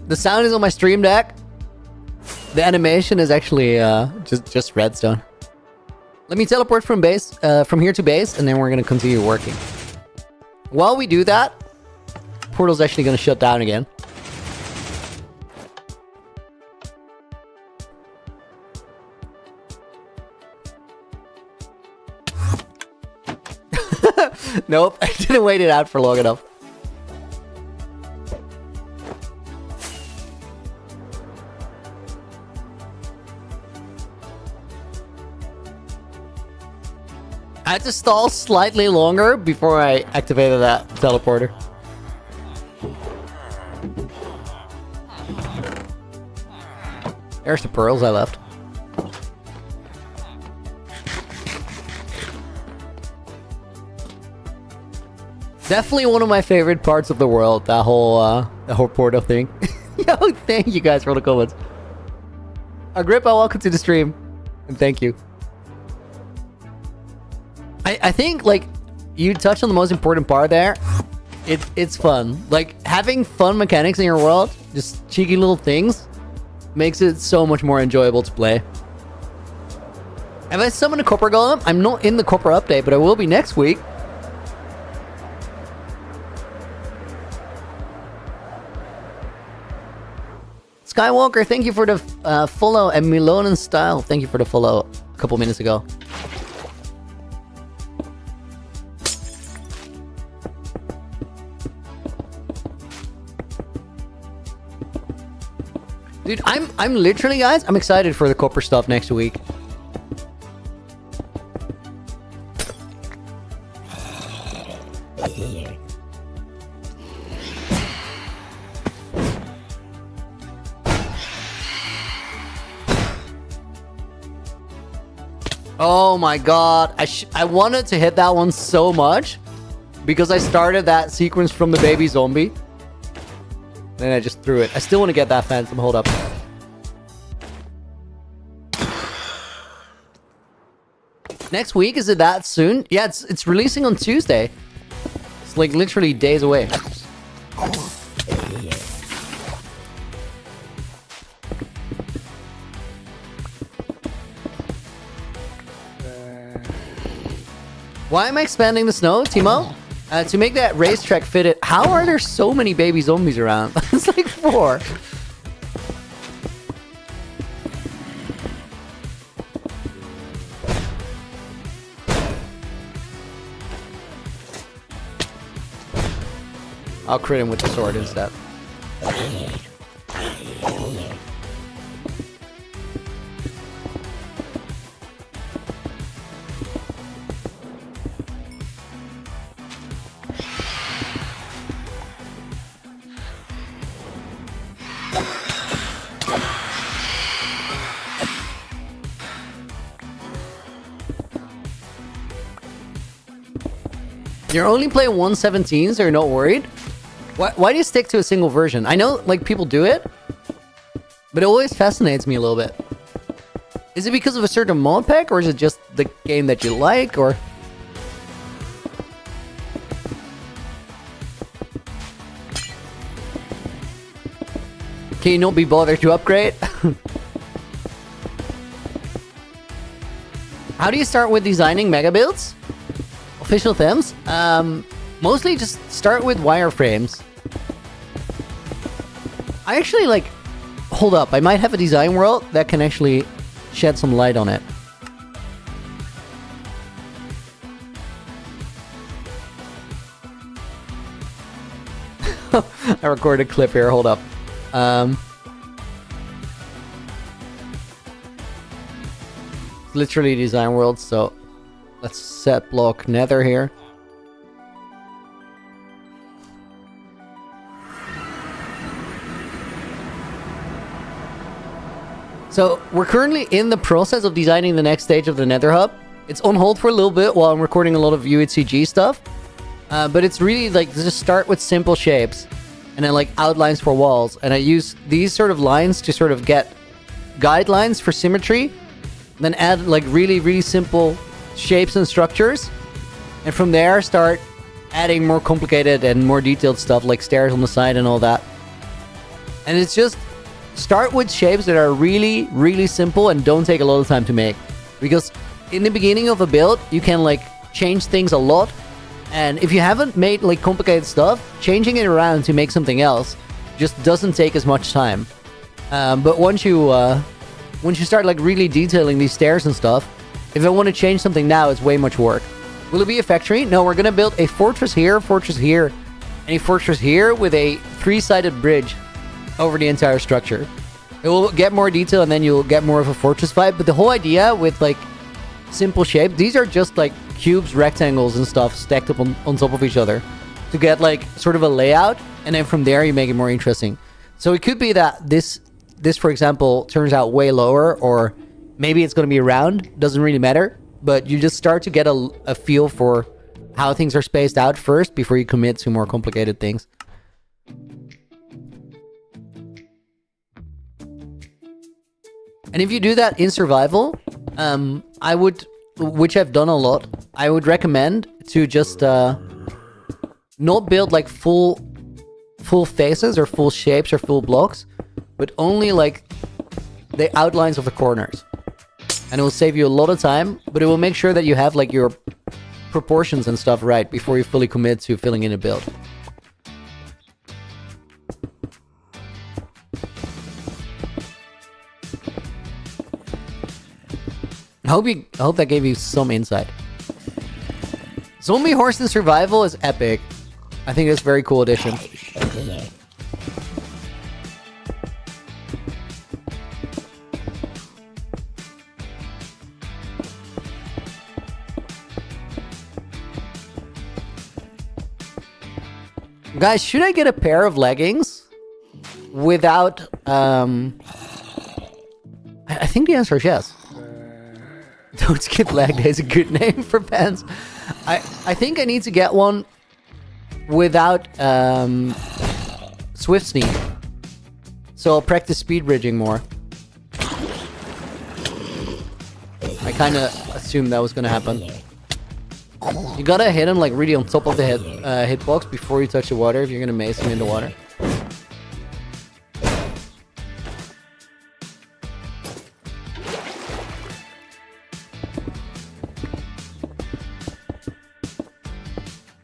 The sound is on my stream deck. The animation is actually just redstone. Let me teleport from base, from here to base, and then we're gonna continue working. While we do that, portal's actually gonna shut down again. Nope, I didn't wait it out for long enough. I had to stall slightly longer before I activated that teleporter. There's the pearls I left. Definitely one of my favorite parts of the world, that whole portal thing. Yo, thank you guys for the comments. Agrippa, welcome to the stream. And thank you. I think, like, you touched on the most important part there. It's fun. Like, having fun mechanics in your world, just cheeky little things, makes it so much more enjoyable to play. Have I summoned a Copper Golem? I'm not in the Copper update, but I will be next week. Skywalker, thank you for the follow. And Milonan Style, thank you for the follow a couple minutes ago. Dude, I'm literally, guys, I'm excited for the Copper stuff next week. Oh my god, I wanted to hit that one so much because I started that sequence from the baby zombie. Then I just threw it. I still want to get that Phantom. Hold up. Next week? Is it that soon? Yeah, it's releasing on Tuesday. It's like literally days away. Why am I expanding the snow, Timo? To make that racetrack fit it. How are there so many baby zombies around? It's like 4. I'll crit him with the sword instead. You're only playing 117, so you're not worried? Why do you stick to a single version? I know, like, people do it, but it always fascinates me a little bit. Is it because of a certain mod pack, or is it just the game that you like, or... Can you not be bothered to upgrade? How do you start with designing mega builds? Official themes? Mostly just start with wireframes. I actually, like... Hold up, I might have a design world that can actually shed some light on it. I recorded a clip here, hold up. Literally design world, so... Let's set block nether here. So, we're currently in the process of designing the next stage of the nether hub. It's on hold for a little bit while I'm recording a lot of UHCG stuff. But it's really like, just start with simple shapes. And then like outlines for walls. And I use these sort of lines to sort of get guidelines for symmetry. Then add like really, really simple shapes and structures. And from there, start adding more complicated and more detailed stuff like stairs on the side and all that. And it's just... Start with shapes that are really, really simple and don't take a lot of time to make. Because in the beginning of a build, you can like change things a lot. And if you haven't made like complicated stuff, changing it around to make something else just doesn't take as much time. But once you start like really detailing these stairs and stuff, if I want to change something now, it's way much work. Will it be a factory? No, we're going to build a fortress here, and a fortress here with a 3-sided bridge over the entire structure. It will get more detail and then you'll get more of a fortress vibe. But the whole idea with like simple shape, these are just like cubes, rectangles and stuff stacked up on top of each other to get like sort of a layout. And then from there you make it more interesting. So it could be that this for example turns out way lower, or maybe it's going to be round. Doesn't really matter. But you just start to get a feel for how things are spaced out first before you commit to more complicated things. And if you do that in survival, I would, which I've done a lot, I would recommend to just not build like full faces or full shapes or full blocks, but only like the outlines of the corners. And it will save you a lot of time, but it will make sure that you have like your proportions and stuff right before you fully commit to filling in a build. I hope that gave you some insight. Zombie Horse in Survival is epic. I think it's a very cool addition. Guys, should I get a pair of leggings without I think the answer is yes. Don't skip leg day is a good name for pants. I think I need to get one without Swift Sneak. So I'll practice speed bridging more. I kind of assumed that was going to happen. You gotta hit him like really on top of the hitbox before you touch the water if you're gonna mace him in the water.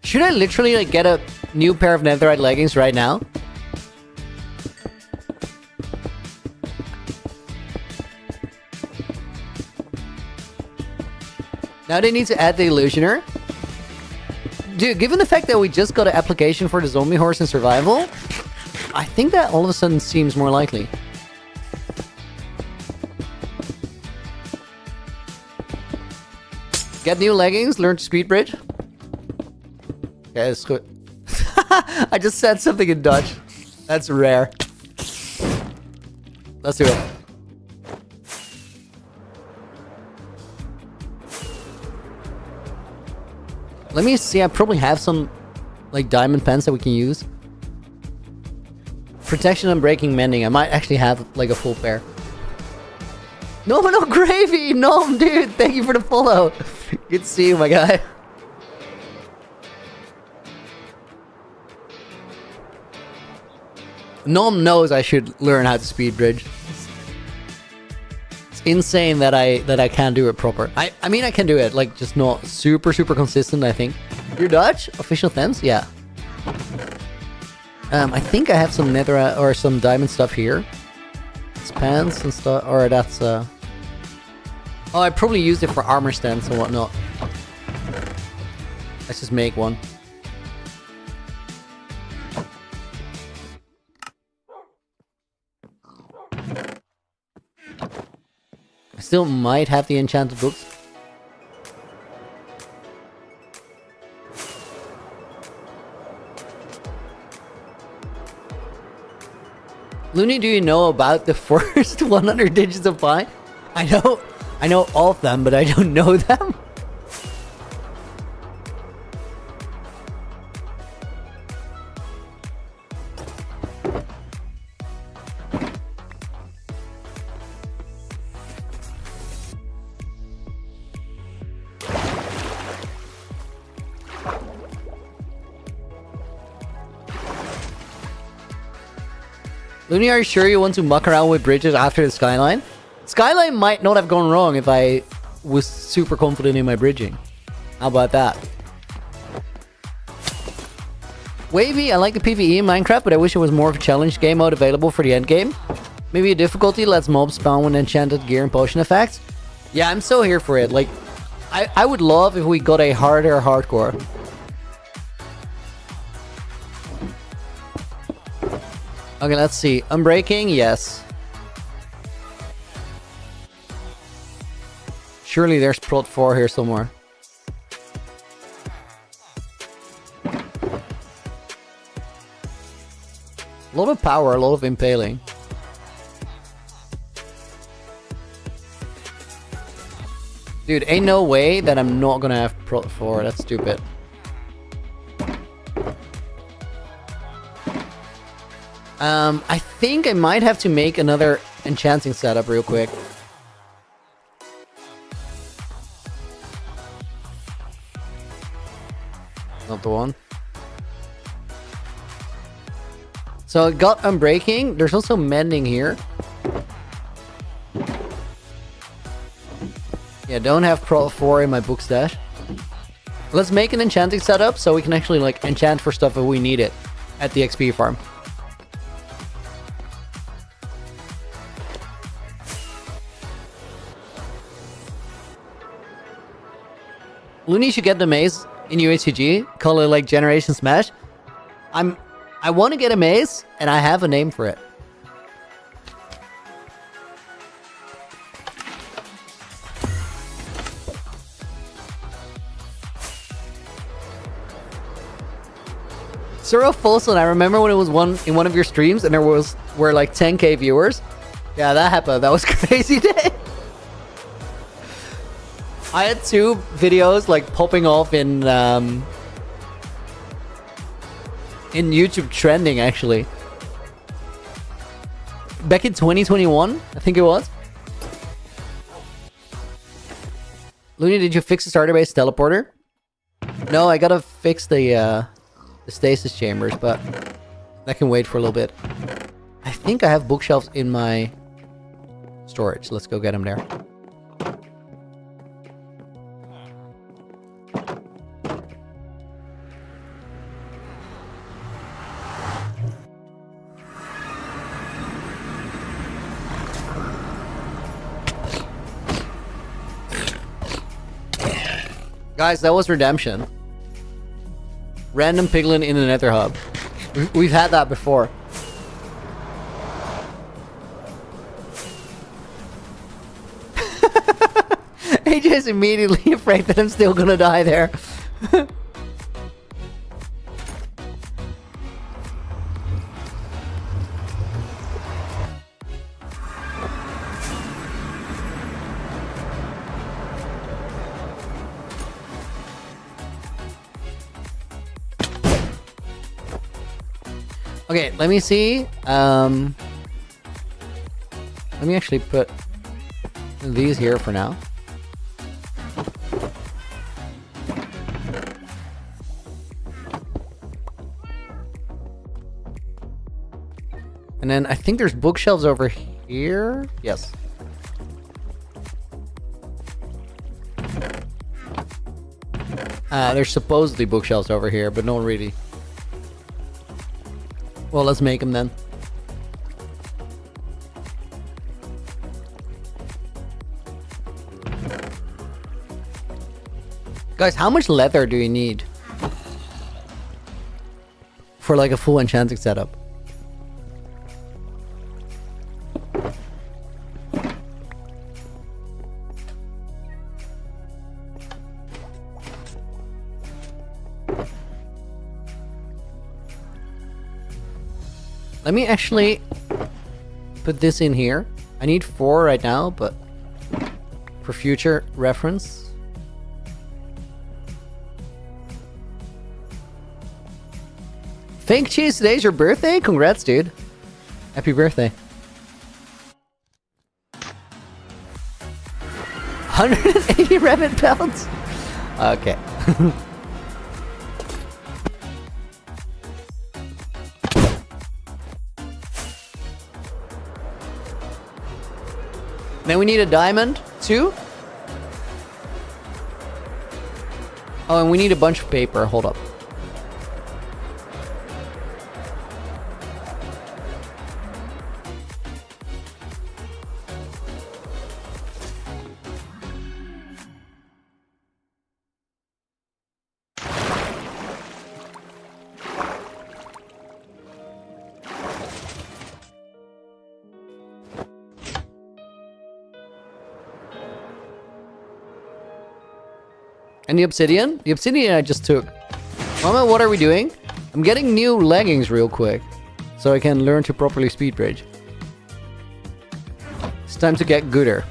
Should I literally like get a new pair of netherite leggings right now? Now they need to add the illusioner. Dude, given the fact that we just got an application for the zombie horse in survival, I think that all of a sudden seems more likely. Get new leggings, learn to speed bridge. Okay, that's good. I just said something in Dutch. That's rare. Let's do it. Let me see, I probably have some like diamond pens that we can use. Protection, unbreaking, mending. I might actually have like a full pair. No, gravy! No, dude, thank you for the follow. Good to see you, my guy. Nom knows I should learn how to speed bridge. It's insane that I can't do it proper. I mean I can do it, like just not super consistent, I think. You're Dutch? Official thems? Yeah. I think I have some netherite or some diamond stuff here. It's pants and stuff, or that's oh, I probably used it for armor stands and whatnot. Let's just make one. I still might have the enchanted books. Looney, do you know about the first 100 digits of pi? I know all of them, but I don't know them. Looney, are you sure you want to muck around with bridges after the skyline? Skyline might not have gone wrong if I was super confident in my bridging. How about that? Wavy, I like the PvE in Minecraft, but I wish it was more of a challenge game mode available for the end game. Maybe a difficulty lets mobs spawn with enchanted gear and potion effects. Yeah, I'm so here for it. Like, I would love if we got a harder hardcore. Okay, let's see. Unbreaking, yes. Surely there's prot 4 here somewhere. A lot of power, a lot of impaling. Dude, ain't no way that I'm not gonna have prot 4. That's stupid. I think I might have to make another enchanting setup real quick. Not the one. So it got unbreaking. There's also mending here. Yeah, don't have Pro 4 in my book stash. Let's make an enchanting setup so we can actually like enchant for stuff if we need it at the XP farm. Looney should get the maze in UHCG. Call it like Generation Smash. I want to get a maze, and I have a name for it. Cyril Folson, I remember when it was in one of your streams, and were like 10k viewers. Yeah, that happened. That was a crazy day. I had 2 videos like popping off in YouTube trending actually. Back in 2021, I think it was. Looney, did you fix the starter base teleporter? No, I gotta fix the stasis chambers, but that can wait for a little bit. I think I have bookshelves in my storage. Let's go get them there. Guys, that was redemption. Random piglin in the nether hub. We've had that before. AJ's immediately afraid that I'm still gonna die there. Okay, let me see. Let me actually put these here for now. And then I think there's bookshelves over here. Yes. There's supposedly bookshelves over here, but no really. Well, let's make them then. Guys, how much leather do you need for like a full enchanting setup? Let me actually put this in here. I need 4 right now, but for future reference. Fake Cheese, today's your birthday? Congrats, dude. Happy birthday. 180 rabbit pelts? Okay. Then we need a diamond, too. Oh, and we need a bunch of paper. Hold up. And the obsidian? The obsidian I just took. Mama, what are we doing? I'm getting new leggings real quick, so I can learn to properly speed bridge. It's time to get gooder.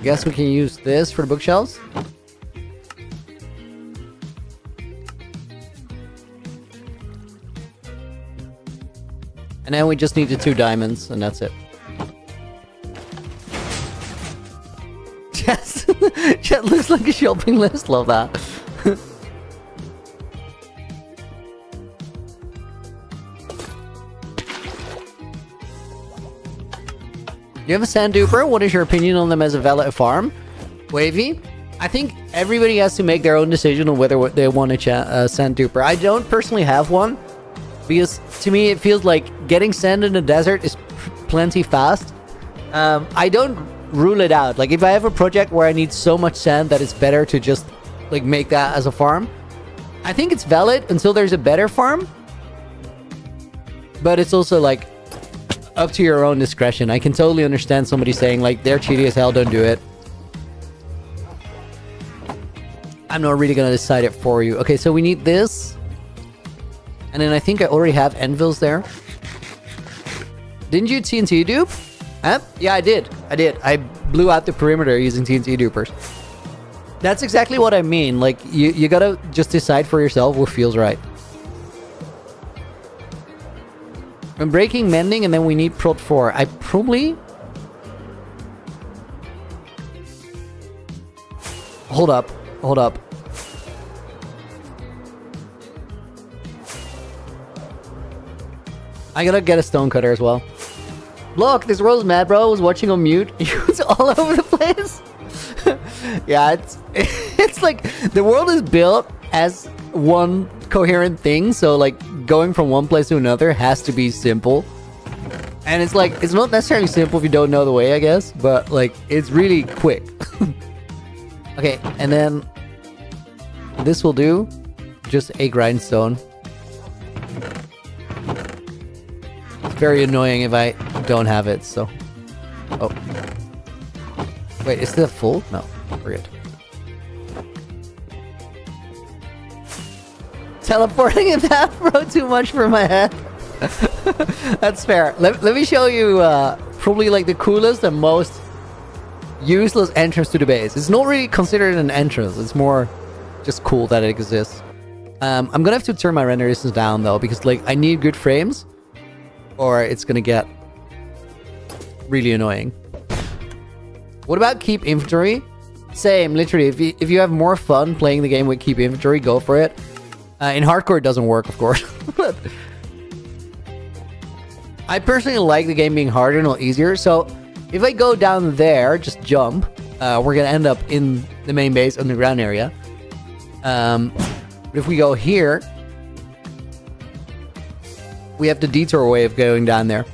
Guess we can use this for the bookshelves. And then we just need the 2 diamonds, and that's it. Yes, that looks like a shopping list. Love that. You have a sand duper. What is your opinion on them as a valid farm? Wavy? I think everybody has to make their own decision on whether they want a sand duper. I don't personally have one, because to me it feels like getting sand in the desert is plenty fast. I don't rule it out. Like if I have a project where I need so much sand that it's better to just like make that as a farm, I think it's valid until there's a better farm. But it's also like up to your own discretion. I can totally understand somebody saying like they're cheaty as hell, don't do it. I'm not really gonna decide it for you. Okay, so we need this. And then I think I already have anvils there. Didn't you TNT dupe? Huh? Yeah, I did. I blew out the perimeter using TNT dupers. That's exactly what I mean. Like, you gotta just decide for yourself what feels right. I'm breaking, mending, and then we need prot 4. I probably... Hold up. I gotta get a stonecutter as well. Look, this Rose Mad Bro was watching on mute. He was all over the place. Yeah, it's like the world is built as one coherent thing, so like going from one place to another has to be simple. And it's like, it's not necessarily simple if you don't know the way, I guess, but like it's really quick. Okay, and then this will do. Just a grindstone. It's very annoying if I don't have it, so... Oh. Wait, is that full? No, forget. Teleporting in that, bro, too much for my head. That's fair. Let me show you probably like the coolest and most useless entrance to the base. It's not really considered an entrance. It's more just cool that it exists. I'm gonna have to turn my render distance down though, because like I need good frames or it's gonna get really annoying. What about keep inventory? Same, literally. If you have more fun playing the game with keep inventory, go for it. In hardcore, it doesn't work, of course. But I personally like the game being harder, not easier. So if I go down there, just jump, we're gonna end up in the main base underground area. But if we go here, we have the detour way of going down there.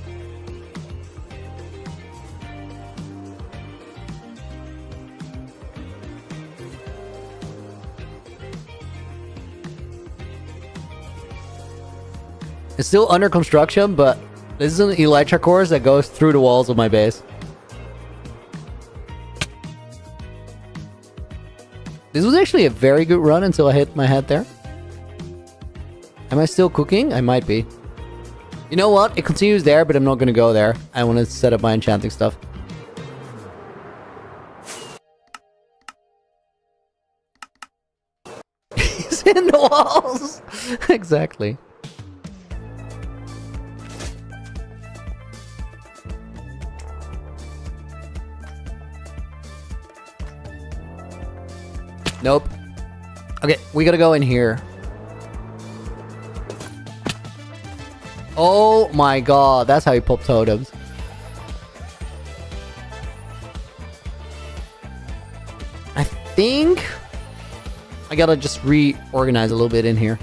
It's still under construction, but this is an elytra course that goes through the walls of my base. This was actually a very good run until I hit my head there. Am I still cooking? I might be. You know what? It continues there, but I'm not going to go there. I want to set up my enchanting stuff. He's in the walls! Exactly. Nope. Okay, we gotta go in here. Oh my god, that's how you pop totems. I think I gotta just reorganize a little bit in here.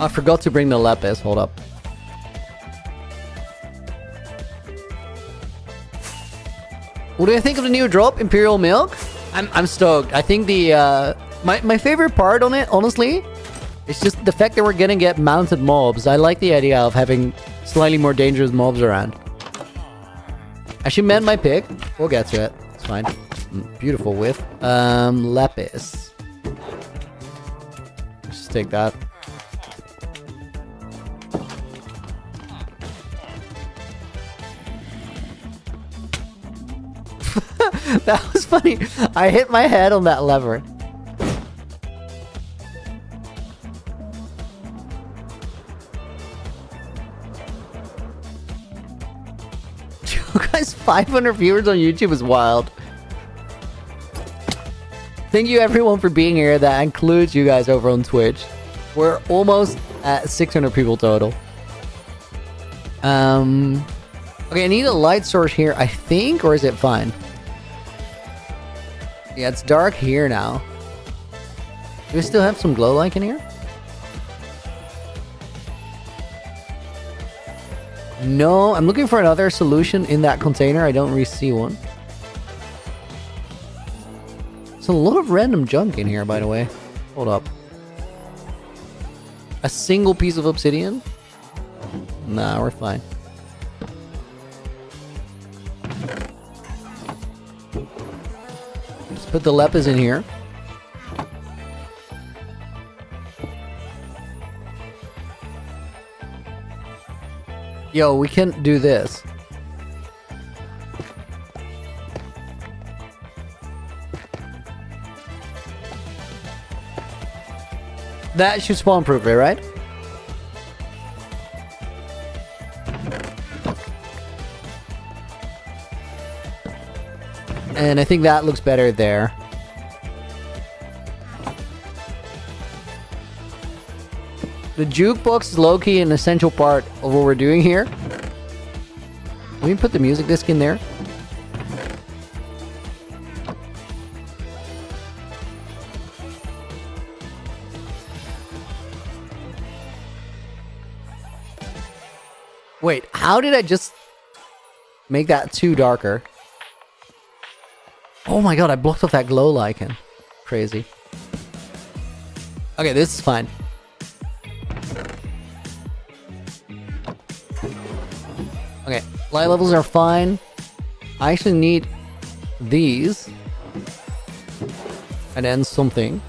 I forgot to bring the lapis. Hold up. What do you think of the new drop, Imperial Milk? I'm stoked. I think the my favorite part on it, honestly, is just the fact that we're gonna get mounted mobs. I like the idea of having slightly more dangerous mobs around. I should mend my pick. We'll get to it. It's fine. Beautiful width. Lapis. Let's just take that. funny. I hit my head on that lever. Guys, 500 viewers on YouTube is wild. Thank you everyone for being here. That includes you guys over on Twitch. We're almost at 600 people total. Okay, I need a light source here, I think, or is it fine? Yeah, it's dark here now. Do we still have some glow like in here? No, I'm looking for another solution in that container. I don't really see one. There's a lot of random junk in here, by the way. Hold up. A single piece of obsidian? Nah, we're fine. Let's put the lapis in here. Yo, we can't do this. That should spawn proof it, right? And I think that looks better there. The jukebox is low-key an essential part of what we're doing here. Let me put the music disc in there. Wait, how did I just make that too darker? Oh my god, I blocked off that glow lichen. Crazy. Okay, this is fine. Okay, light levels are fine. I actually need these. And then something.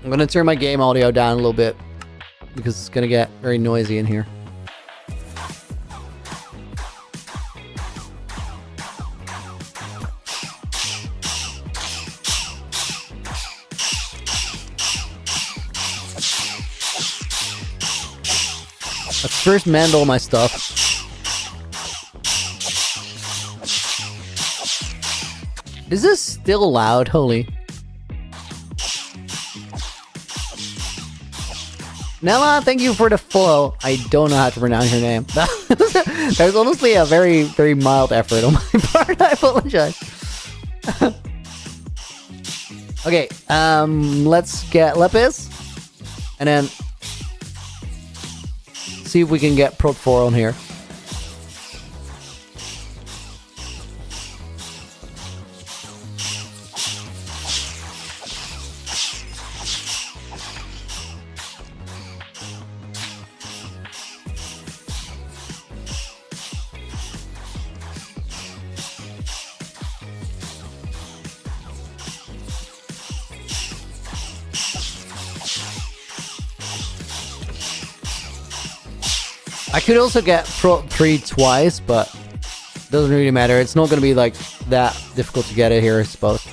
I'm gonna turn my game audio down a little bit because it's gonna get very noisy in here. Let's first mend all my stuff. Is this still loud? Holy. Nella, thank you for the follow. I don't know how to pronounce your name. That was honestly a very, very mild effort on my part. I apologize. Okay, let's get Lepis. And then see if we can get Prot 4 on here. I could also get Prot 3 twice, but doesn't really matter. It's not going to be like that difficult to get it here, I suppose.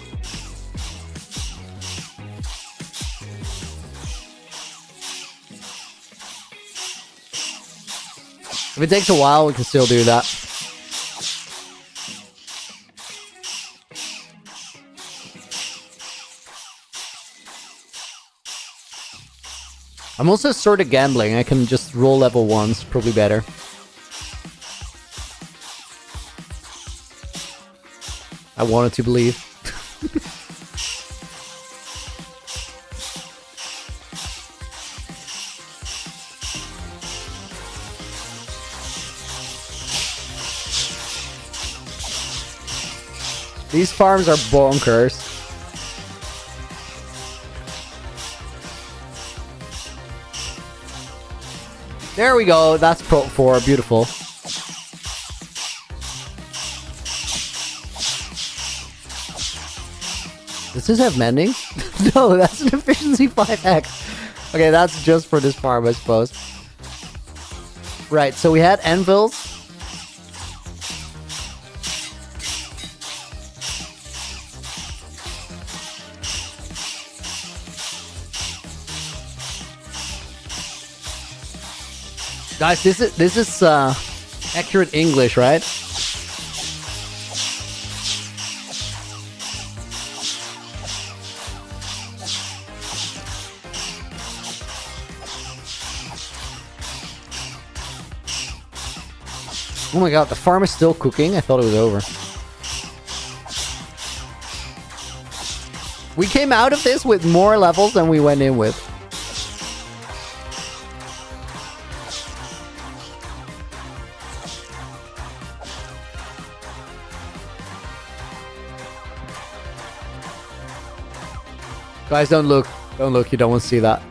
If it takes a while, we can still do that. I'm also sort of gambling. I can just roll level 1s, probably better. I wanted to believe. These farms are bonkers. There we go, that's Prot 4, beautiful. Does this have mending? No, that's an efficiency 5x. Okay, that's just for this farm, I suppose. Right, so we had anvils. Guys, this is accurate English, right? Oh my god, the farm is still cooking? I thought it was over. We came out of this with more levels than we went in with. Guys, don't look. Don't look, you don't want to see that.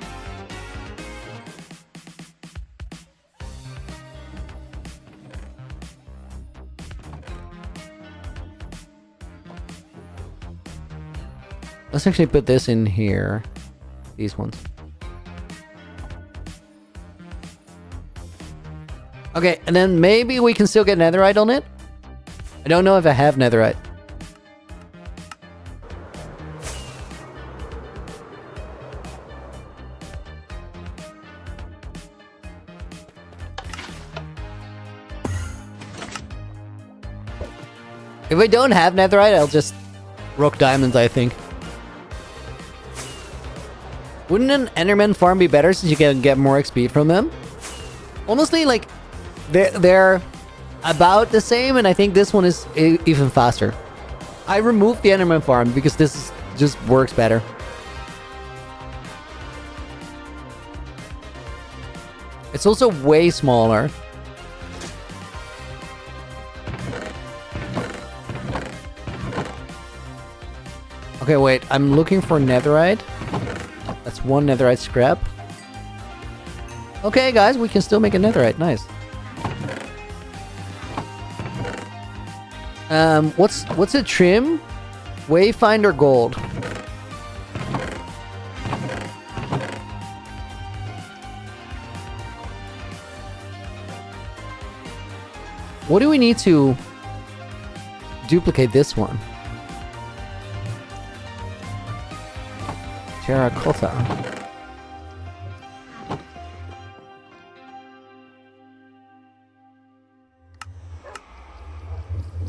Let's actually put this in here. These ones. Okay, and then maybe we can still get netherite on it? I don't know if I have netherite. If I don't have netherite, I'll just rock diamonds, I think. Wouldn't an Enderman farm be better since you can get more XP from them? Honestly, like, they're about the same, and I think this one is even faster. I removed the Enderman farm because this just works better. It's also way smaller. Okay, wait, I'm looking for netherite. That's one netherite scrap. Okay, guys, we can still make a netherite. Nice. What's a trim? Wayfinder gold. What do we need to duplicate this one? Terracotta.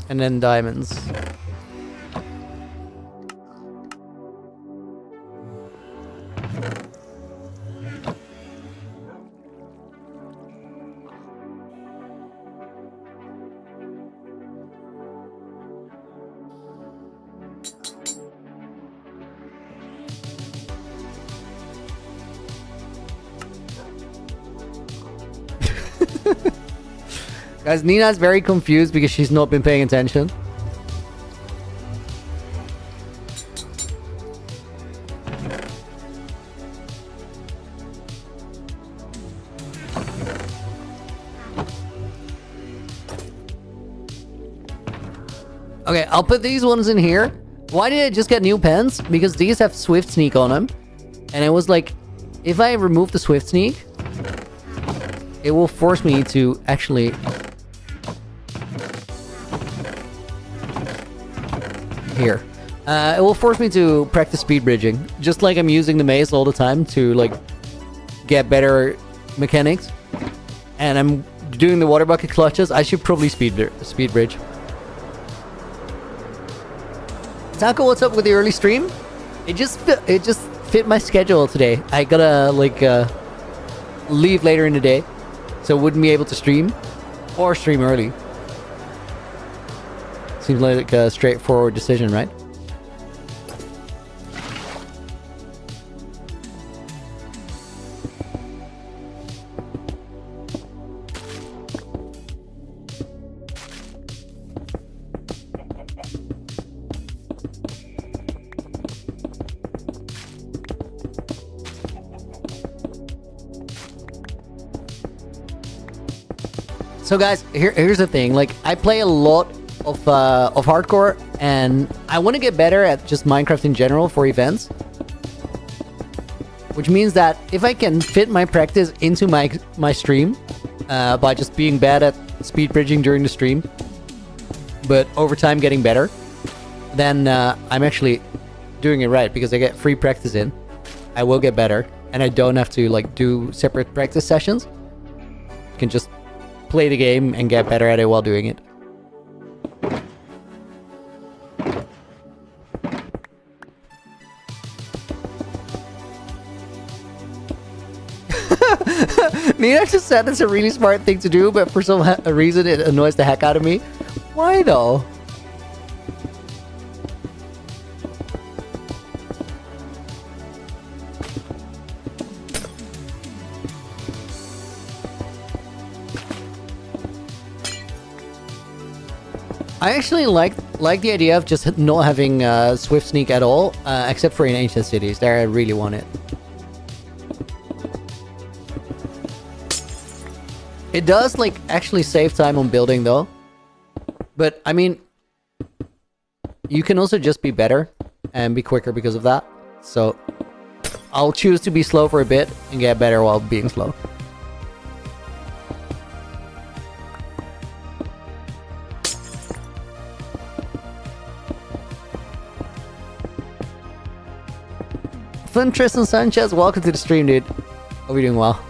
And then diamonds. Guys, Nina's very confused because she's not been paying attention. Okay, I'll put these ones in here. Why did I just get new pens? Because these have Swift Sneak on them. And it was like, if I remove the Swift Sneak, it will force me to actually... Here. It will force me to practice speed bridging. Just like I'm using the maze all the time to, like, get better mechanics. And I'm doing the water bucket clutches. I should probably speed bridge. Taco, what's up with the early stream? It just fit my schedule today. I gotta, like, leave later in the day. So wouldn't be able to stream. Or stream early. Seems like a straightforward decision, right? So guys, here's the thing. Like, I play a lot of hardcore, and I want to get better at just Minecraft in general for events. Which means that if I can fit my practice into my stream, by just being bad at speed bridging during the stream, but over time getting better, then I'm actually doing it right because I get free practice in. I will get better, and I don't have to like do separate practice sessions. I can just play the game and get better at it while doing it. Nina just said it's a really smart thing to do, but for some reason it annoys the heck out of me. Why though? I actually like the idea of just not having Swift Sneak at all, except for in Ancient Cities. There I really want it. It does, like, actually save time on building, though. But, I mean, you can also just be better and be quicker because of that. So, I'll choose to be slow for a bit and get better while being slow. Fun Tristan Sanchez, welcome to the stream, dude. Hope you're doing well.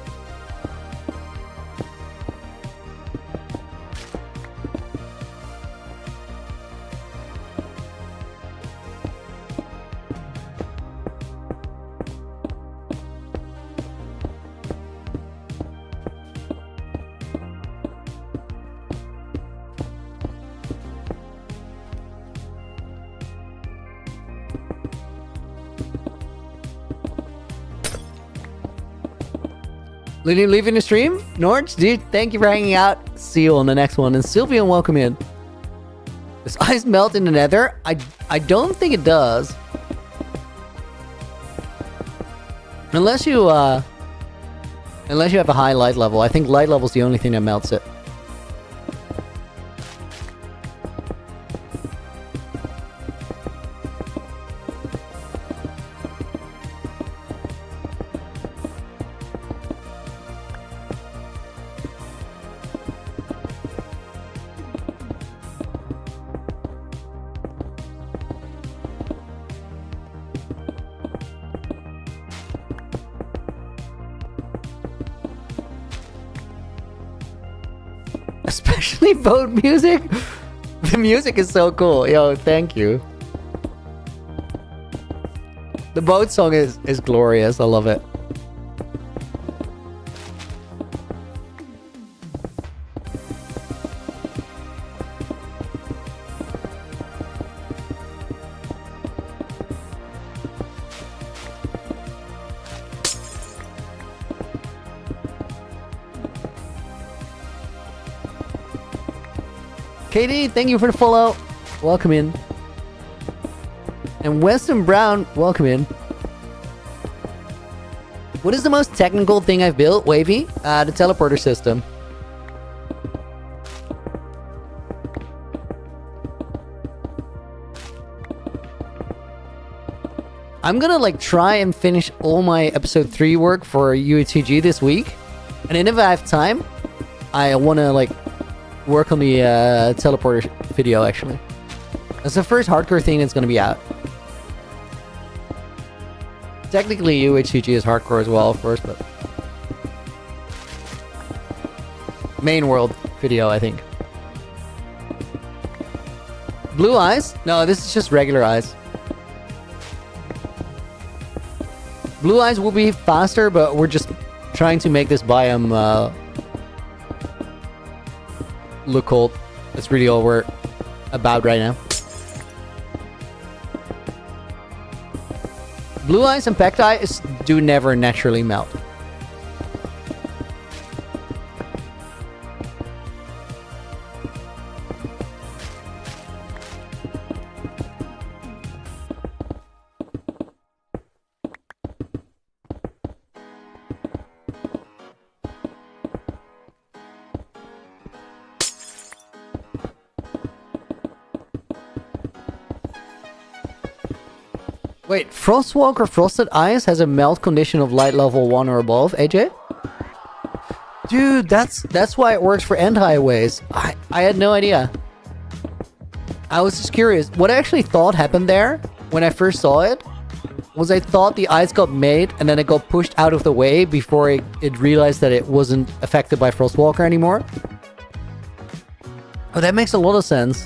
Leaving the stream? Norge, dude, thank you for hanging out. See you on the next one. And Sylvian, welcome in. Does ice melt in the nether? I don't think it does. Unless you have a high light level. I think light level is the only thing that melts it. Especially boat music. The music is so cool. Yo, thank you. The boat song is glorious. I love it. Katie, thank you for the follow. Welcome in. And Weston Brown, welcome in. What is the most technical thing I've built, Wavy? The teleporter system. I'm gonna like try and finish all my episode 3 work for UATG this week. And then if I have time, I wanna like work on the teleporter video, actually. That's the first hardcore thing that's going to be out. Technically, UHCG is hardcore as well, of course, but... main world video, I think. Blue eyes? No, this is just regular eyes. Blue eyes will be faster, but we're just trying to make this biome look cold. That's really all we're about right now. Blue eyes and pecti do never naturally melt. Wait, Frostwalker Frosted Ice has a melt condition of light level 1 or above, AJ? Dude, that's why it works for end highways. I had no idea. I was just curious. What I actually thought happened there when I first saw it was I thought the ice got made and then it got pushed out of the way before it realized that it wasn't affected by Frostwalker anymore. Oh, that makes a lot of sense.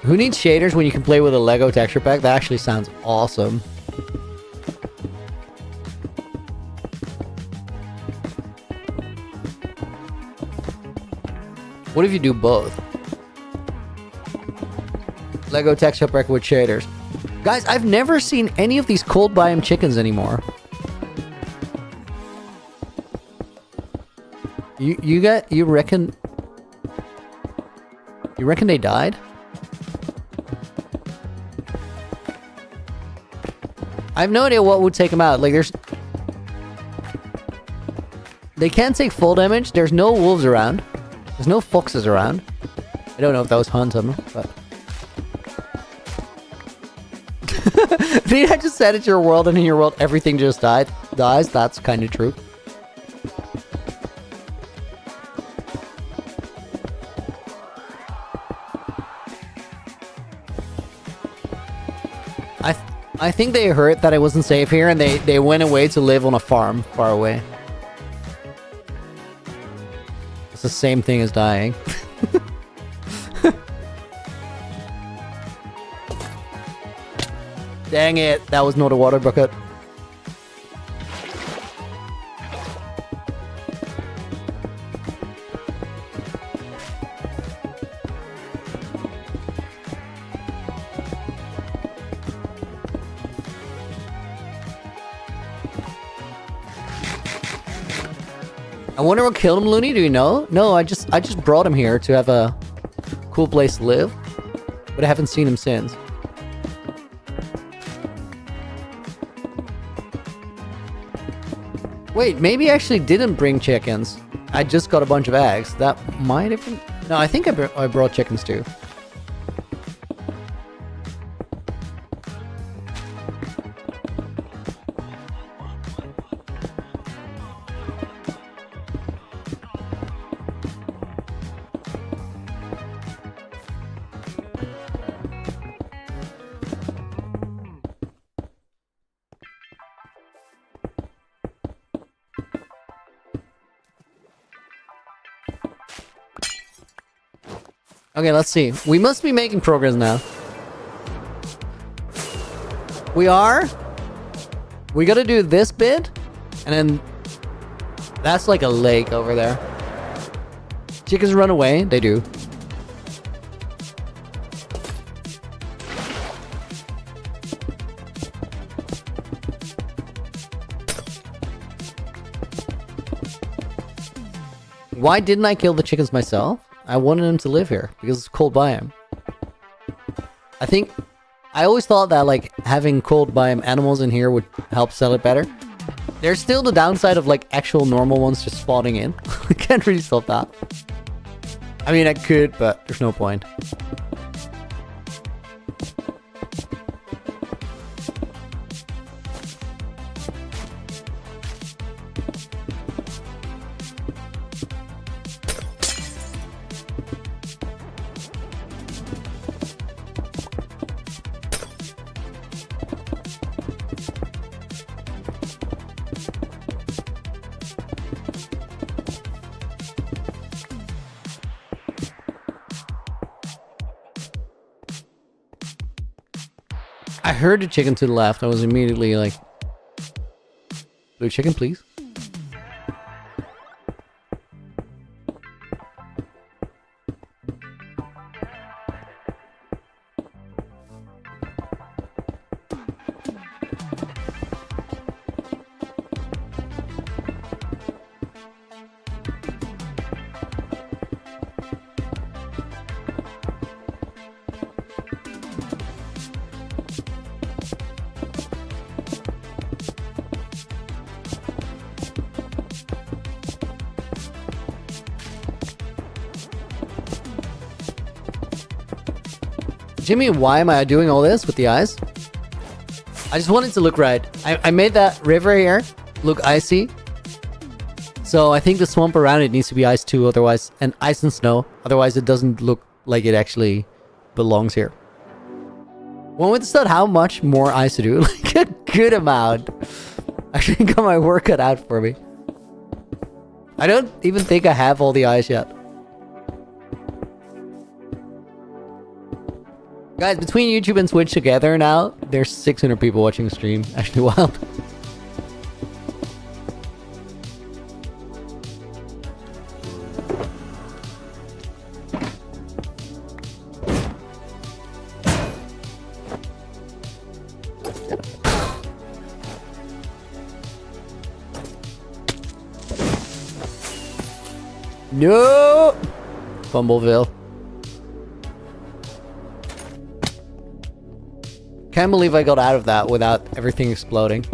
Who needs shaders when you can play with a Lego texture pack? That actually sounds awesome. What if you do both? Lego texture pack with shaders. Guys, I've never seen any of these cold biome chickens anymore. You reckon they died? I have no idea what would take them out. Like, they can't take full damage. There's no wolves around. There's no foxes around. I don't know if that was hunting, but... Did I just said it's your world, and in your world everything just dies? That's kind of true. I think they heard that I wasn't safe here, and they went away to live on a farm far away. It's the same thing as dying. Dang it, that was not a water bucket. I wonder what killed him, Looney. Do you know? No, I just brought him here to have a cool place to live, but I haven't seen him since. Wait, maybe I actually didn't bring chickens. I just got a bunch of eggs. That might have been... No, I think I brought chickens too. Okay, let's see. We must be making progress now. We are. We gotta do this bit, and then that's like a lake over there. Chickens run away. They do. Why didn't I kill the chickens myself? I wanted them to live here because it's cold biome. I always thought that like having cold biome animals in here would help sell it better. There's still the downside of like actual normal ones just spawning in. I can't really stop that. I mean, I could, but there's no point. I heard a chicken to the left. I was immediately like, blue chicken, please. Jimmy, why am I doing all this with the eyes? I just want it to look right. I made that river here look icy. So I think the swamp around it needs to be ice too, otherwise, and ice and snow. Otherwise it doesn't look like it actually belongs here. Want me to start how much more ice to do? Like a good amount. I actually got my work cut out for me. I don't even think I have all the ice yet. Guys, between YouTube and Twitch together now, there's 600 people watching the stream. Actually wild. No! Fumbleville. Can't believe I got out of that without everything exploding.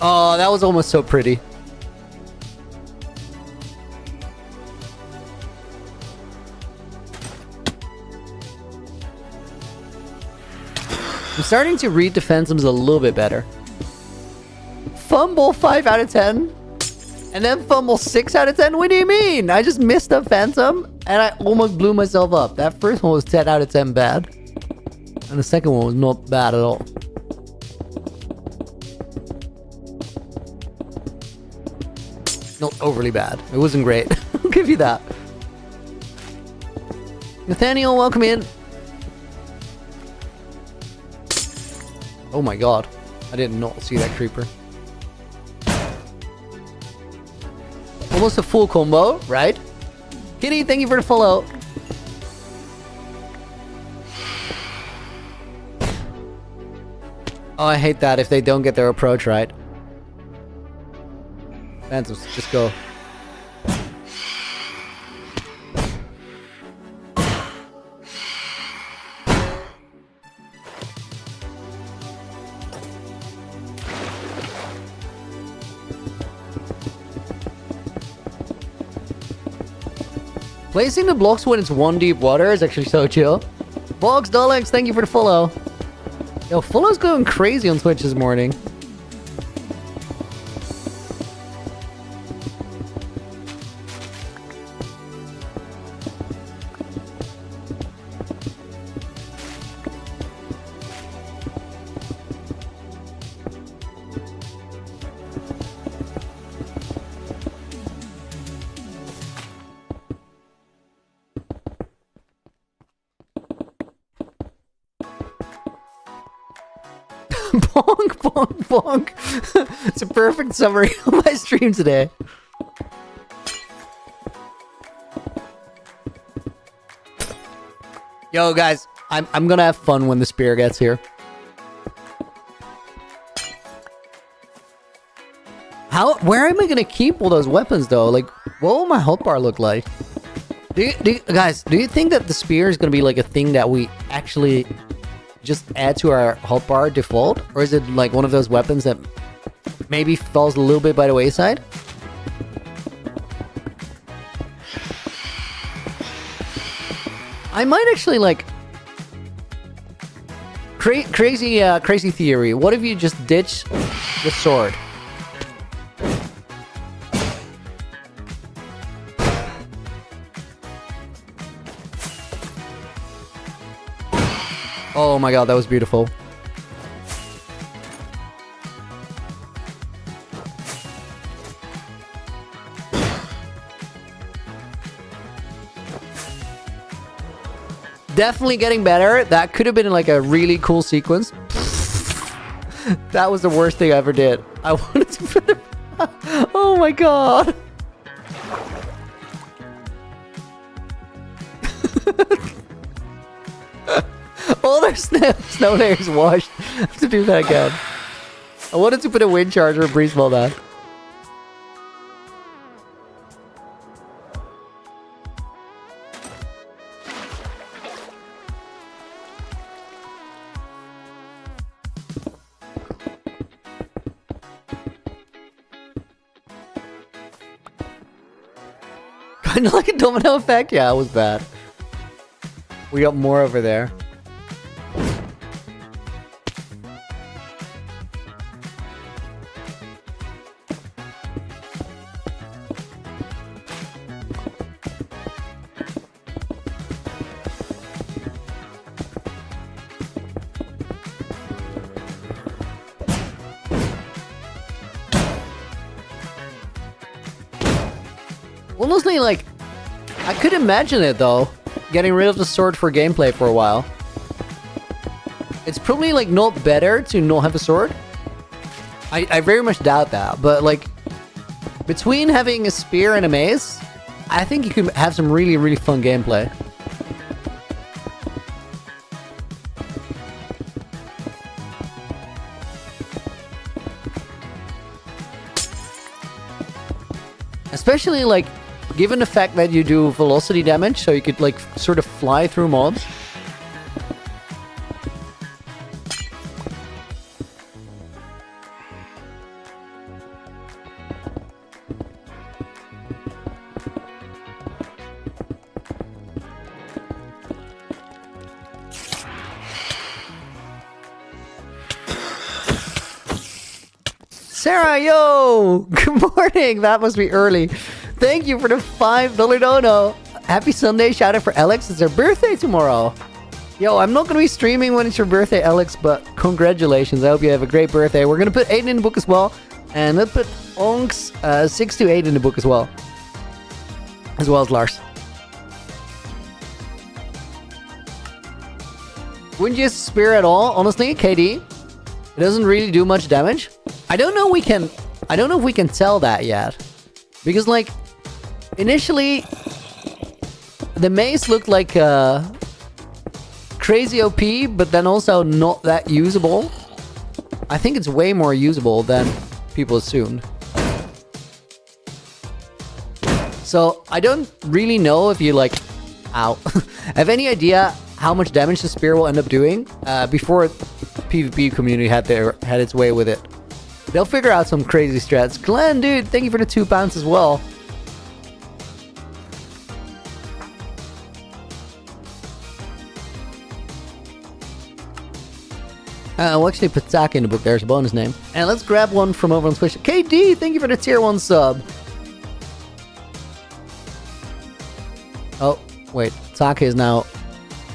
Oh, that was almost so pretty. I'm starting to read the Phantoms a little bit better. Fumble 5 out of 10? And then fumble 6 out of 10? What do you mean? I just missed a Phantom and I almost blew myself up. That first one was 10 out of 10 bad. And the second one was not bad at all. Not overly bad. It wasn't great. I'll give you that. Nathaniel, welcome in. Oh my god. I did not see that creeper. Almost a full combo, right? Kitty, thank you for the follow. Oh, I hate that if they don't get their approach right. Phantoms, just go. Placing the blocks when it's 1 deep water is actually so chill. Box Dolex, thank you for the follow. Yo, follow's going crazy on Twitch this morning. Bonk, bonk, bonk. It's a perfect summary of my stream today. Yo, guys, I'm gonna have fun when the spear gets here. Where am I gonna keep all those weapons, though? Like, what will my health bar look like? Guys, do you think that the spear is gonna be like a thing that we actually just add to our health bar default? Or is it like one of those weapons that maybe falls a little bit by the wayside? I might actually like... Crazy theory. What if you just ditch the sword? Oh my god, that was beautiful. Definitely getting better. That could have been like a really cool sequence. That was the worst thing I ever did. I wanted to put it... Oh my god. All their snow layers washed. I have to do that again. I wanted to put a wind charger and breeze ball down. Kind of like a domino effect? Yeah, it was bad. We got more over there. Honestly, like, I could imagine it though, getting rid of the sword for gameplay for a while. It's probably like not better to not have a sword. I very much doubt that, but like, between having a spear and a mace, I think you could have some really, really fun gameplay. Especially like, given the fact that you do velocity damage, so you could like sort of fly through mobs. Sarah, yo! Good morning! That must be early. Thank you for the $5 dono. Happy Sunday. Shout out for Alex. It's her birthday tomorrow. Yo, I'm not going to be streaming when it's your birthday, Alex, but congratulations. I hope you have a great birthday. We're going to put Aiden in the book as well. And let's put Onks 628 in the book as well. As well as Lars. Wouldn't use spear at all, honestly, KD. It doesn't really do much damage. I don't know if we can tell that yet. Because like, initially, the mace looked like crazy OP, but then also not that usable. I think it's way more usable than people assumed. So I don't really know if you like, ow, have any idea how much damage the spear will end up doing before PvP community had its way with it. They'll figure out some crazy strats. Glenn, dude, thank you for the £2 as well. We'll actually put Taka in the book. There's a bonus name. And let's grab one from over on Twitch. KD, thank you for the tier 1 sub. Oh, wait. Taka is now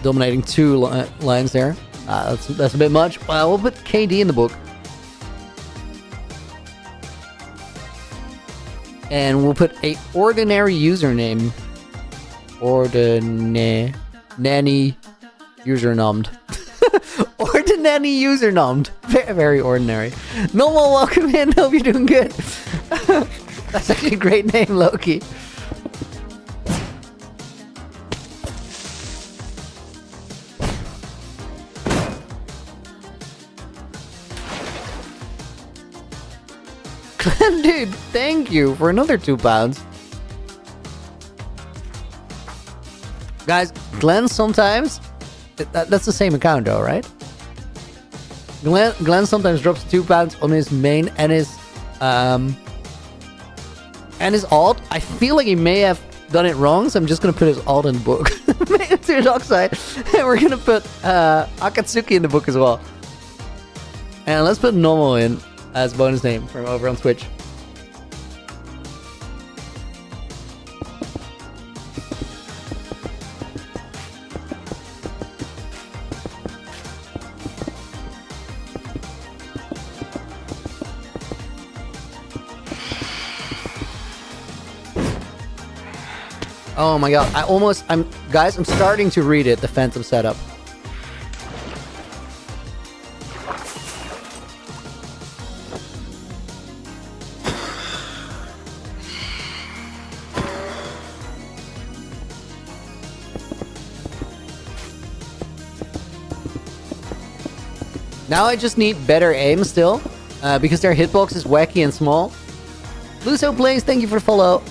dominating 2 lines there. That's a bit much. Well, we'll put KD in the book. And we'll put a ordinary username. Nanny usernumbed. Ordinary usernumbed. Very ordinary. Normal, welcome in. Hope you're doing good. That's actually a great name, Loki. Glenn, dude, thank you for another £2. Guys, Glenn sometimes... That's the same account though, right? Glenn sometimes drops £2 on his main and his alt. I feel like he may have done it wrong, so I'm just gonna put his alt in the book. To his oxide. And we're gonna put Akatsuki in the book as well. And let's put Normal in as bonus name from over on Twitch. Oh my god, guys, I'm starting to read it, the Phantom setup. Now I just need better aim still, because their hitbox is wacky and small. Luso Plays, thank you for the follow.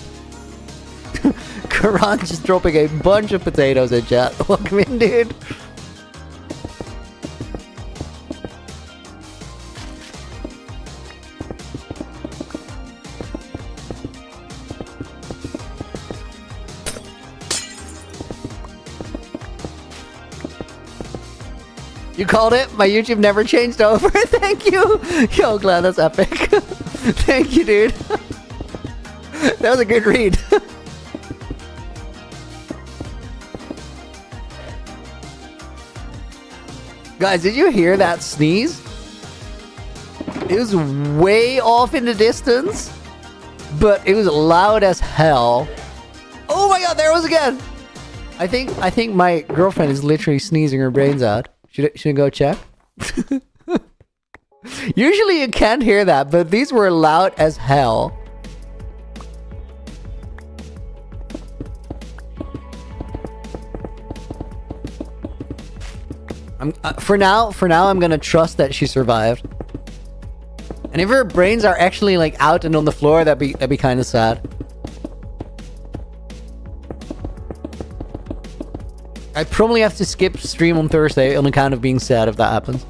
Karan just dropping a bunch of potatoes in chat. Welcome in, dude. You called it? My YouTube never changed over. Thank you. Yo, glad that's epic. Thank you, dude. That was a good read. Guys, did you hear that sneeze? It was way off in the distance, but it was loud as hell. Oh my god, there it was again. I think my girlfriend is literally sneezing her brains out. Should I go check? Usually you can't hear that, but these were loud as hell. For now, I'm gonna trust that she survived. And if her brains are actually like out and on the floor, that'd be kind of sad. I probably have to skip stream on Thursday on account of being sad if that happens.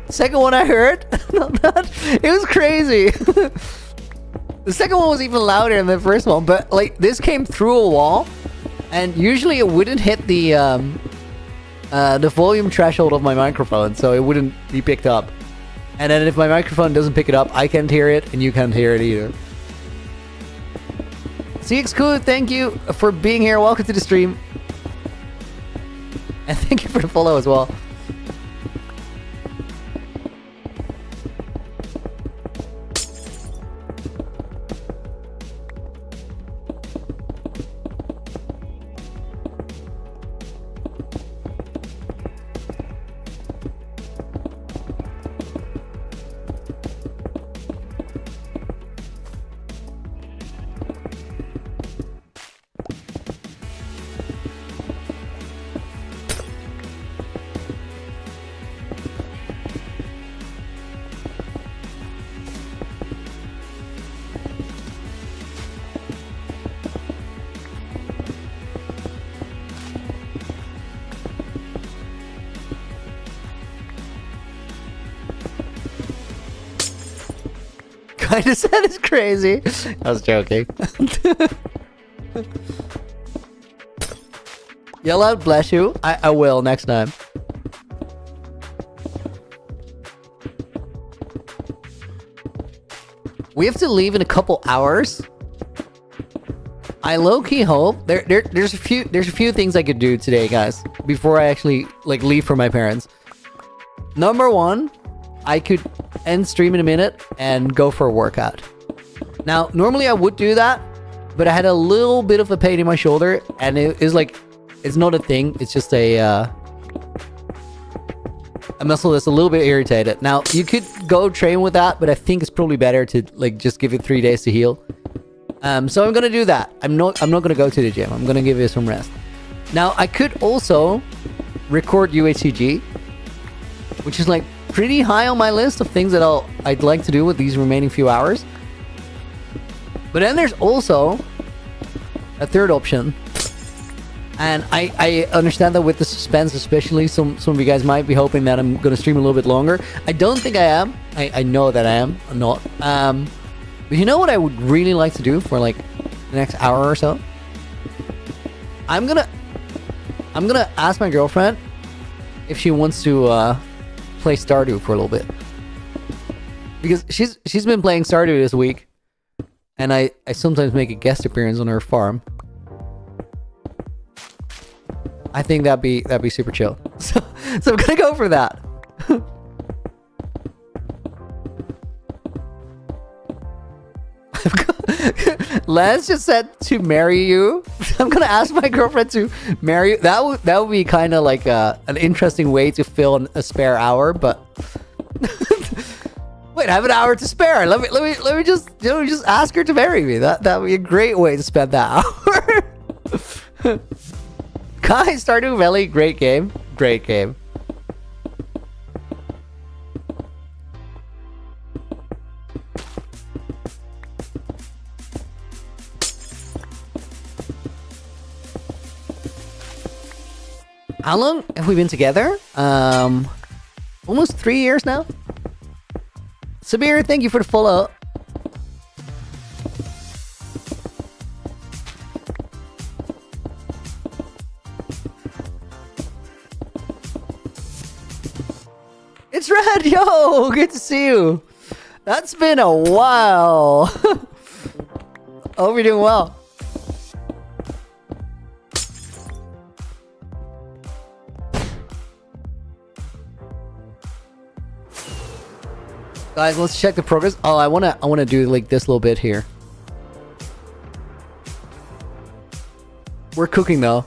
Second one I heard, it was crazy. The second one was even louder than the first one, but like this came through a wall, and usually it wouldn't hit the volume threshold of my microphone, so it wouldn't be picked up. And then if my microphone doesn't pick it up, I can't hear it, and you can't hear it either. CXCool, thank you for being here. Welcome to the stream. And thank you for the follow as well. I just said it's crazy. I was joking. Yell out, bless you. I will next time. We have to leave in a couple hours. I low-key hope there's a few things I could do today, guys, before I actually like leave for my parents. Number one, I could end stream in a minute and go for a workout. Now, normally I would do that, but I had a little bit of a pain in my shoulder, and it is like, it's not a thing, it's just a muscle that's a little bit irritated. Now, you could go train with that, but I think it's probably better to like just give it 3 days to heal. So I'm gonna do that. I'm not gonna go to the gym. I'm gonna give it some rest. Now, I could also record UHCG, which is like pretty high on my list of things that I'd like to do with these remaining few hours. But then there's also a third option, and I understand that with the suspense, especially some of you guys might be hoping that I'm gonna stream a little bit longer. I don't think I am. I know that I am. I'm not. But you know what I would really like to do for like the next hour or so? I'm gonna ask my girlfriend if she wants to play Stardew for a little bit, because she's been playing Stardew this week, and I sometimes make a guest appearance on her farm. I think that'd be super chill. So I'm gonna go for that. Lance just said to marry you. I'm gonna ask my girlfriend to marry you. That would be kind of like an interesting way to fill a spare hour. But wait, I have an hour to spare. Let me just ask her to marry me. That would be a great way to spend that hour. Guys, Stardew Valley, great game. How long have we been together? Almost 3 years now. Samir, thank you for the follow. It's Red, yo! Good to see you. That's been a while. Hope you're doing well. Guys, let's check the progress. Oh, I wanna do like this little bit here. We're cooking though.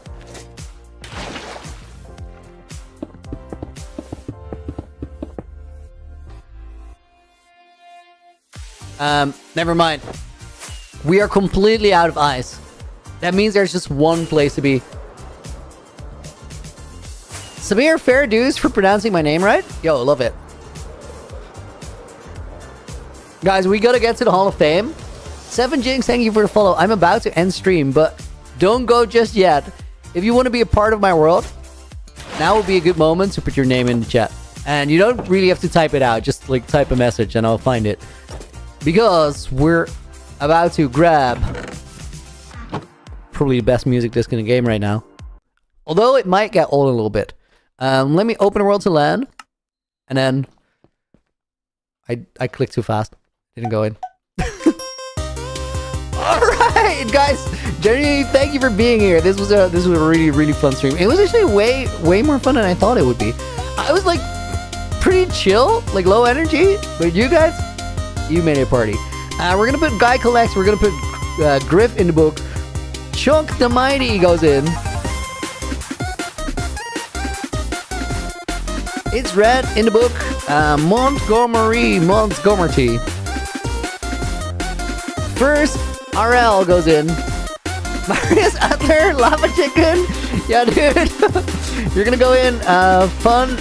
Never mind. We are completely out of ice. That means there's just one place to be. Samir, fair dues for pronouncing my name right? Yo, love it. Guys, we gotta get to the Hall of Fame. 7 Jinx, thank you for the follow. I'm about to end stream, but don't go just yet. If you want to be a part of my world, now would be a good moment to put your name in the chat. And you don't really have to type it out. Just like type a message and I'll find it. Because we're about to grab probably the best music disc in the game right now. Although it might get old a little bit. Let me open a world to land. And then I clicked too fast. Didn't go in. Alright, guys. Genuinely, thank you for being here. This was a really, really fun stream. It was actually way more fun than I thought it would be. I was like pretty chill, like low energy, but you guys, you made it a party. We're gonna put Guy Collects, we're gonna put Griff in the book. Chunk the Mighty goes in. It's Red in the book. Montgomery. First, RL goes in. Marius Adler, Lava Chicken. Yeah, dude. You're gonna go in. Fun.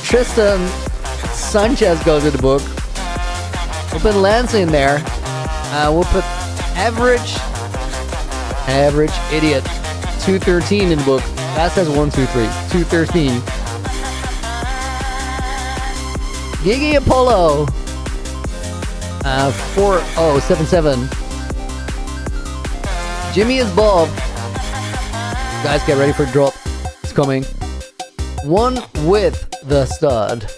Tristan Sanchez goes in the book. We'll put Lance in there. We'll put Average Idiot 213 in the book. That says 1, 2, 3. 213. Gigi Apollo. 4077. Jimmy is Bob. Guys, get ready for a drop. It's coming. One with the stud.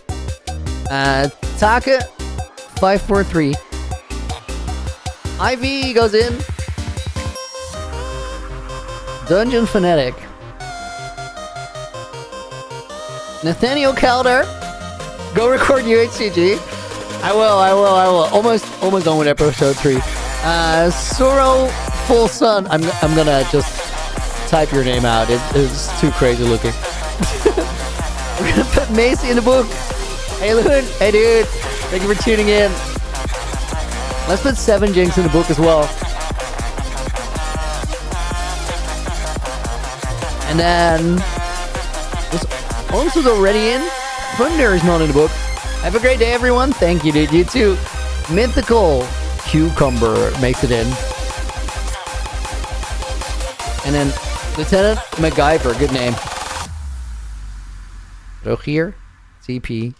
Taka 543. IV goes in. Dungeon Fanatic. Nathaniel Calder. Go record UHCG. I will. Almost done with episode 3. Soro Full Sun. I'm gonna just type your name out. It's too crazy looking. We're gonna put Macy in the book. Hey Loon. Hey dude. Thank you for tuning in. Let's put 7 Jinx in the book as well. And then Onsu's already in. Thunder is not in the book. Have a great day, everyone. Thank you, dude. You too. Mythical Cucumber makes it in. And then Lieutenant MacGyver, good name. Rogier, CP,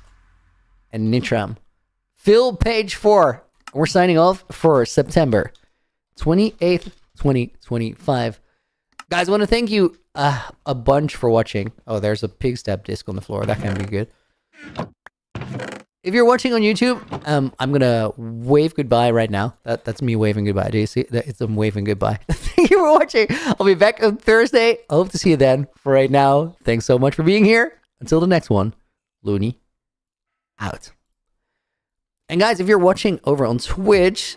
and Nitram. Phil, page 4. We're signing off for September 28th, 2025. Guys, I want to thank you a bunch for watching. Oh, there's a pig step disc on the floor. That can be good. If you're watching on YouTube, I'm gonna wave goodbye right now. That's me waving goodbye. Do you see? It's I'm waving goodbye. Thank you for watching. I'll be back on Thursday. I hope to see you then. For right now, thanks so much for being here. Until the next one, Looney out. And guys, if you're watching over on Twitch,